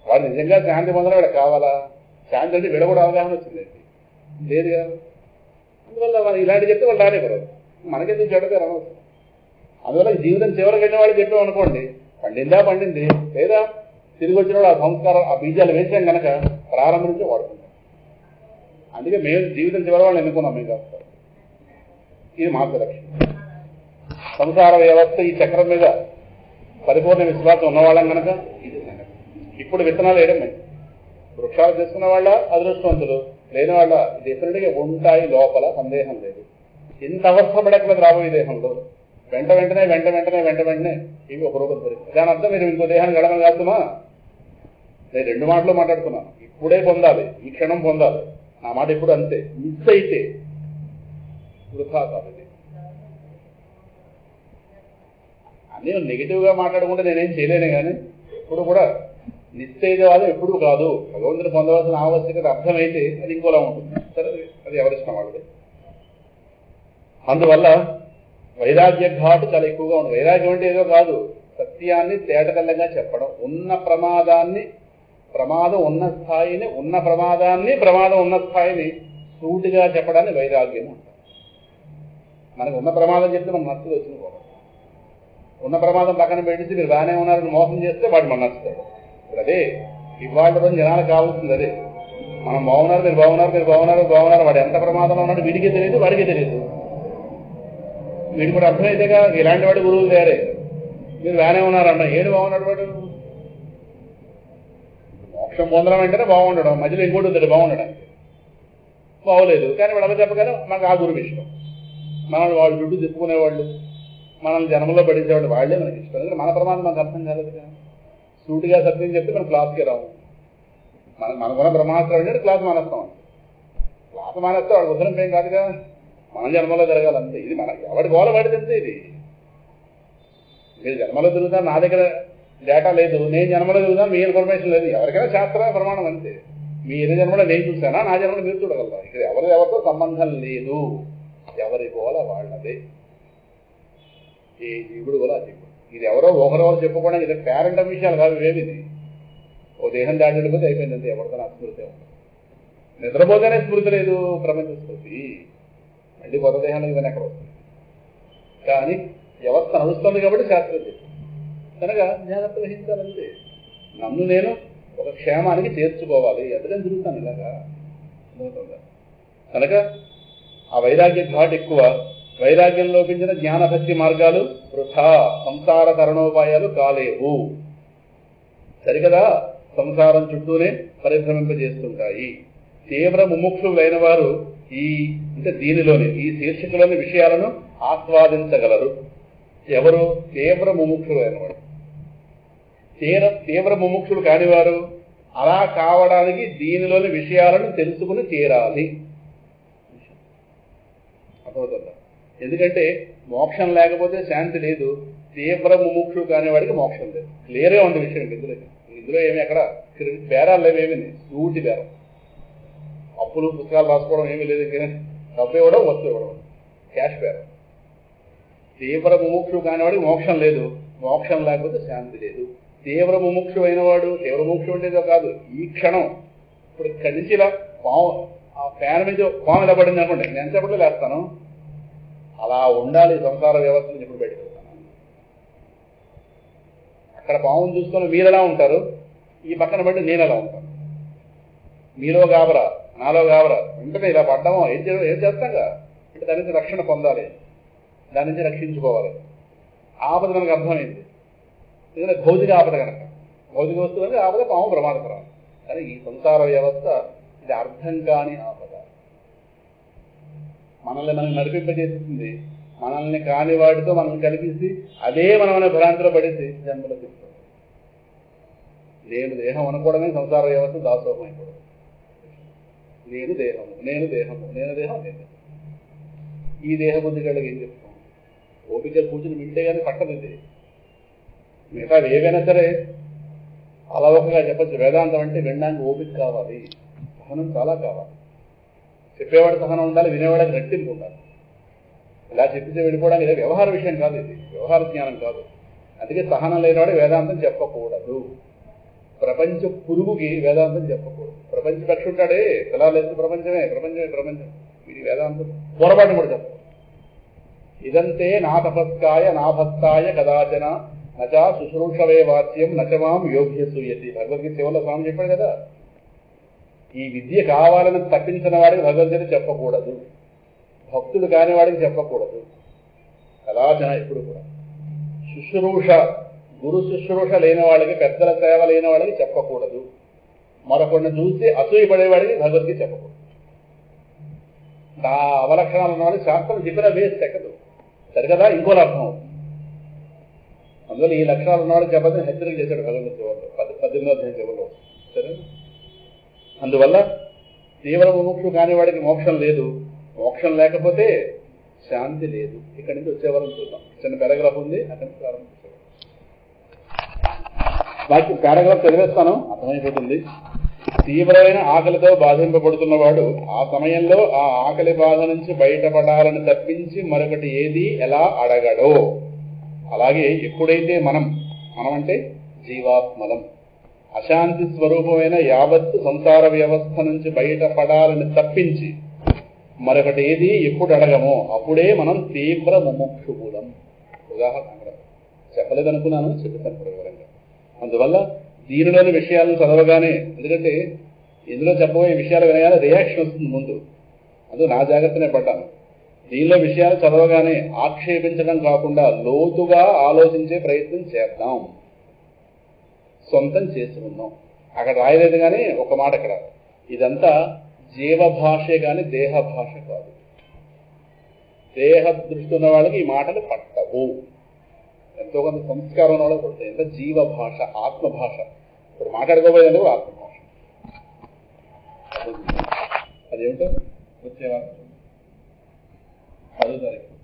వాడు నిజంగా శాంతి పొందడం వీళ్ళకి కావాలా? శాంతి అంటే వీళ్ళ కూడా అవగాహన వచ్చింది లేదు కదా. అందువల్ల వాళ్ళు ఇలాంటి చెప్తే వాళ్ళు రానివ్వరు, మనకెందుకు చెడ్డ పేరు అనవసరం. అందువల్ల జీవితం చివరికి వెళ్ళిన వాళ్ళు చెప్పామనుకోండి, పండింది లేదా తిరిగి వచ్చిన వాడు ఆ సంస్కారం ఆ బీజాలు వేసాం కనుక ప్రారంభం నుంచి వాడుకుంటాం. అందుకే మేము జీవితం చివరి వాళ్ళని ఎన్నుకున్నాం. మేము కాస్త ఇది మాకు లక్ష్యం. సంసార వ్యవస్థ ఈ చక్రం మీద పరిపూర్ణ విశ్వాసం ఉన్నవాళ్ళం కనుక ఇది ఇప్పుడు విత్తనాలు వేయడం మేము వృక్షాలు చేసుకున్న వాళ్ళ అదృష్టవంతులు, లేని వాళ్ళ డెఫినెట్గా ఉంటాయి లోపల, సందేహం లేదు. ఇంత అవస్థపడక్కలేదు రాబోయే దేహంలో. వెంటనే ఇవి ఒక రూపం దొరికింది. దాని అర్థం మీరు ఇంకో దేహాన్ని గడమని కాస్తున్నా, నేను 2 మాటలు మాట్లాడుతున్నాను. ఇప్పుడే పొందాలి, ఈ క్షణం పొందాలి. నా మాట ఇప్పుడు అంతే. మిస్ అయితే వృథా కాదు. అన్నీ నెగిటివ్గా మాట్లాడకుండా నేనేం చేయలేను. కానీ ఇప్పుడు కూడా నిశ్చయవాదం ఎప్పుడు కాదు. భగవంతుని పొందవలసిన ఆవశ్యకత అర్థమైతే అది ఇంకోలా ఉంటుంది. సరే, అది ఎవరిష్టం వాళ్ళది. అందువల్ల వైరాగ్య ఘాటు చాలా ఎక్కువగా ఉంటుంది. వైరాగ్యం అంటే ఏదో కాదు, సత్యాన్ని తేటతెల్లంగా చెప్పడం, ప్రమాదం ఉన్న స్థాయిని సూటిగా చెప్పడాన్ని వైరాగ్యం అంటారు. మనకు ఉన్న ప్రమాదం చెప్తే మనం నచ్చులు వచ్చిన కూడా, ఉన్న ప్రమాదం పక్కన పెట్టించి మీరు బాగానే ఉన్నారని మోసం చేస్తే వాడు మనం నచ్చుతాడు. ఇప్పుడు అదే ఇవాళ రోజు జనాలకు కావాల్సింది అదే. మనం బాగున్నారు, మీరు బాగున్నారు, వాడు ఎంత ప్రమాదంలో ఉన్నాడు వీడికి తెలియదు, వాడికి తెలియదు. వీడు కూడా అర్థమైతేగా ఇలాంటి వాడు గురువులు తయారే. మీరు బాగానే ఉన్నారన్న, ఏడు బాగున్నాడు వాడు. మోక్షం పొందడం అంటేనే బాగుండడం, మధ్యలో ఇంకోటి వద్దు బాగుండడానికి. బాగోలేదు కానీ వాడు అలా చెప్పగానే మాకు ఆ గురువు ఇష్టం. మనల్ని వాళ్ళు చుట్టూ తిప్పుకునేవాళ్ళు, మనల్ని జన్మలో పడేసేవాళ్ళు వాళ్ళే మనకి ఇష్టం. ఎందుకంటే మన ప్రమాదం మనకు అర్థం కాలేదు కదా. సూటిగా సత్యం చెప్తే మనం క్లాస్కి రాము. మనకున్న బ్రహ్మాస్త్రం అంటే క్లాస్ మానేస్తాం. క్లాస్ మానేస్తే వాడు ఉద్ధరం ఏం కాదుగా, మన జన్మలో జరగాలంతే. ఇది మన ఎవరి గోల వాడితే అంతే. ఇది మీరు జన్మలో తిరుగుతాను, నా దగ్గర డేటా లేదు, నేను జన్మలో తిరుగుతాను, మీ ఇన్ఫర్మేషన్ లేదు. ఎవరికైనా శాస్త్రమే ప్రమాణం అంతే. మీ ఎన్ని జన్మలో నేను చూసానా, నా జన్మలో మీరు చూడగలరా. ఇక్కడ ఎవరితో సంబంధం లేదు, ఎవరి గోల వాళ్ళదే. ఏ జీవుడు గోల ఆ జీవుడు. ఇది ఎవరో ఒకరెవరు చెప్పుకోవడానికి ఇది పేరెంట్ విషయాలు కాదు. ఇవేమి ఇది ఓ దేహం దాటిపోతే అయిపోయింది అంతే. ఎవరితో నా స్మృతి ఉంది. నిద్రపోతేనే స్మృతి లేదు, ప్రపంచ స్మృతి. మళ్ళీ కొత్త దేహంలో ఇవన్నీ ఎక్కడ వస్తుంది. కానీ వ్యవస్థ నడుస్తుంది కాబట్టి శాస్త్రం చెప్తుంది కనుక జాగ్రత్త వహించాలంటే. నన్ను నేను ఒక క్షేమానికి చేర్చుకోవాలి. ఎదురని తిరుగుతాను ఇలాగా కనుక ఆ వైరాగ్య ఘాట్ ఎక్కువ. వైరాగ్యం లోపించిన జ్ఞానభక్తి మార్గాలు వృథా, సంసార తరణోపాయాలు కాలేవు. సరికదా సంసారం చుట్టూనే పరిభ్రమింపజేస్తుంటాయి. తీవ్ర ముముక్షులైన వారు అంటే దీనిలోని ఈ శీర్షికలోని విషయాలను ఆస్వాదించగలరు. ఎవరు? తీవ్ర ముముక్షులైన వాడు. తీవ్ర ముముక్షులు కానివారు అలా కావడానికి దీనిలోని విషయాలను తెలుసుకుని తీరాలి. అర్థమవుతుందా? ఎందుకంటే మోక్షం లేకపోతే శాంతి లేదు. తీవ్ర ముముక్షులు కానివాడికి మోక్షం లేదు. క్లియర్గా ఉంది విషయం. ఇందులో ఏమి ఎక్కడ బేరాలు లేవేమి, సూటి బేరం. అప్పులు పుస్తకాలు రాసుకోవడం ఏమీ లేదు. డబ్బు ఇవ్వడం, వస్తువు ఇవ్వడం, క్యాష్ బేరం. తీవ్ర ముముక్షు కానివాడికి మోక్షం లేదు. మోక్షం లేకపోతే శాంతి లేదు. తీవ్ర ముముక్షు అయినవాడు, తీవ్ర ముముక్షు ఉండేదో కాదు, ఈ క్షణం ఇప్పుడు కలిసి ఇలా పాము ఆ ఫ్యాన్ మీద పాము ఇలా పడింది అనుకోండి, నేను ఎంతసేపట్లో లేస్తాను. అలా ఉండాలి సంసార వ్యవస్థ నుంచి. ఇప్పుడు బయటకు వెళ్తాను. అక్కడ పామును చూసుకొని మీరు ఎలా ఉంటారు, ఈ పక్కన బట్టి నేను ఎలా ఉంటాను. మీలో గాబరా, నాలో గాబరా, వెంటనే ఇలా పడ్డామో ఏం చేస్తాగా అంటే దాని నుంచి రక్షణ పొందాలి, దాని నుంచి రక్షించుకోవాలి. ఆపద మనకు అర్థమైంది. ఎందుకంటే భౌతిక ఆపద కనుక, భౌతిక వస్తువు అంటే ఆపద, పాము ప్రమాదకరం. కానీ ఈ సంసార వ్యవస్థ ఇది అర్థం కాని ఆపద. మనల్ని నడిపింపజేస్తుంది. మనల్ని కాని వాటితో మనల్ని కల్పిస్తే అదే మనల్ని భ్రాంతిలో పడేసి జన్మలో చెప్తాం. నేను దేహం అనుకోవడమే సంసార వ్యవస్థ దాసోహం అయిపోవడం. నేను దేహము, నేను దేహము, నేను దేహం, నేను ఈ దేహ బుద్ధి గళ్ళకి ఏం చెప్తాం? ఓపిక కూర్చుని వింటే కానీ పట్టదు. ఇది మిగతా ఏవైనా సరే అలవకగా చెప్పచ్చు. వేదాంతం అంటే వినడానికి ఓపిక కావాలి, సహనం చాలా కావాలి. చెప్పేవాడు సహనం ఉండాలి, వినేవాడికి రెట్టింపు ఉండాలి. ఇలా చెప్పితే వెళ్ళిపోవడానికి ఇదే వ్యవహార విషయం కాదు, ఇది వ్యవహార జ్ఞానం కాదు. అందుకే సహనం లేనివాడు వేదాంతం చెప్పకూడదు. ప్రపంచ పురుగుకి వేదాంతం చెప్పకూడదు. ప్రపంచ పక్షి ఉంటాడే, పిల్లలు ప్రపంచమే ప్రపంచమే ప్రపంచం, ఇది వేదాంతం పొరపాటు కూడా చెప్పదు. ఇదంతే నా తపస్కాయ నా భక్తాయ కదాచన నచా శుశ్రూషవే వాచ్యం నచమాం యోగ్య సూయతి. భగవద్గీత శివలో స్వామి చెప్పాడు కదా, ఈ విద్య కావాలని తప్పించిన వాడికి భగవద్గీత చెప్పకూడదు, భక్తుడు కాని వాడికి చెప్పకూడదు. కదాచన ఎప్పుడు కూడా శుశ్రూష, గురు శుశ్రూష లేని వాళ్ళకి, పెద్దల సేవ లేని వాళ్ళకి చెప్పకూడదు. మరొకరిని చూసి అసూయపడేవాడికి భగవద్గీత చెప్పకూడదు. ఆ అవలక్షణాలు ఉన్నవాడికి శాస్త్రం చెప్పిన వేస్ట్ ఎక్కదు. సరికదా ఇంకోలా అర్థం అవుతుంది. అందువల్ల ఈ లక్షణాలు ఉన్నవాడికి చెప్పదని హెచ్చరిక చేశాడు భగవద్గీత చివరిలో, 18వ అధ్యాయం చివరిలో. సరే, అందువల్ల తీవ్ర ముముక్షు కాని వాడికి మోక్షం లేదు. మోక్షం లేకపోతే శాంతి లేదు. ఇక్కడి నుంచి వచ్చేవాళ్ళని చూద్దాం. చిన్న పారాగ్రాఫ్ ఉంది, అక్కడి నుంచి ప్రారంభించాం. వాటి పారాగ్రాఫ్ చదివేస్తాను, అర్థమైపోతుంది. తీవ్రమైన ఆకలితో బాధింపబడుతున్నవాడు ఆ సమయంలో ఆ ఆకలి బాధ నుంచి బయటపడాలని తప్పించి మరొకటి ఏది ఎలా అడగడో, అలాగే ఎప్పుడైతే మనం అంటే జీవాత్మలం అశాంతి స్వరూపమైన యావత్తు సంసార వ్యవస్థ నుంచి బయటపడాలని తప్పించి మరొకటి ఏది ఎప్పుడు అడగమో అప్పుడే మనం తీవ్ర ముముక్షువులం. ఉదాహరణ చెప్పలేదనుకున్నాను, చెప్తాను ఇప్పుడు వివరంగా. అందువల్ల దీనిలోని విషయాలను చదవగానే, ఎందుకంటే ఇందులో చెప్పబోయే విషయాలు వినగానే రియాక్షన్ వస్తుంది ముందు. అందులో నా జాగ్రత్తనే పడ్డాను. దీనిలో విషయాలు చదవగానే ఆక్షేపించడం కాకుండా లోతుగా ఆలోచించే ప్రయత్నం చేద్దాం, సొంతం చేసుకుందాం. అక్కడ రాయలేదు కానీ ఒక మాట అక్కడ, ఇదంతా జీవ భాషే కానీ దేహ భాష కాదు. దేహ దృష్టి ఉన్న వాళ్ళకి ఈ మాటలు పట్టవు, ఎంతో కొంత సంస్కారం ఉన్న వాళ్ళకి పడతాయి. ఎంత జీవ భాష, ఆత్మ భాష. ఇప్పుడు మాట్లాడుకోబోయేది కూడా ఆత్మ భాష. అదేమిటో వచ్చేవారు 10వ తారీఖు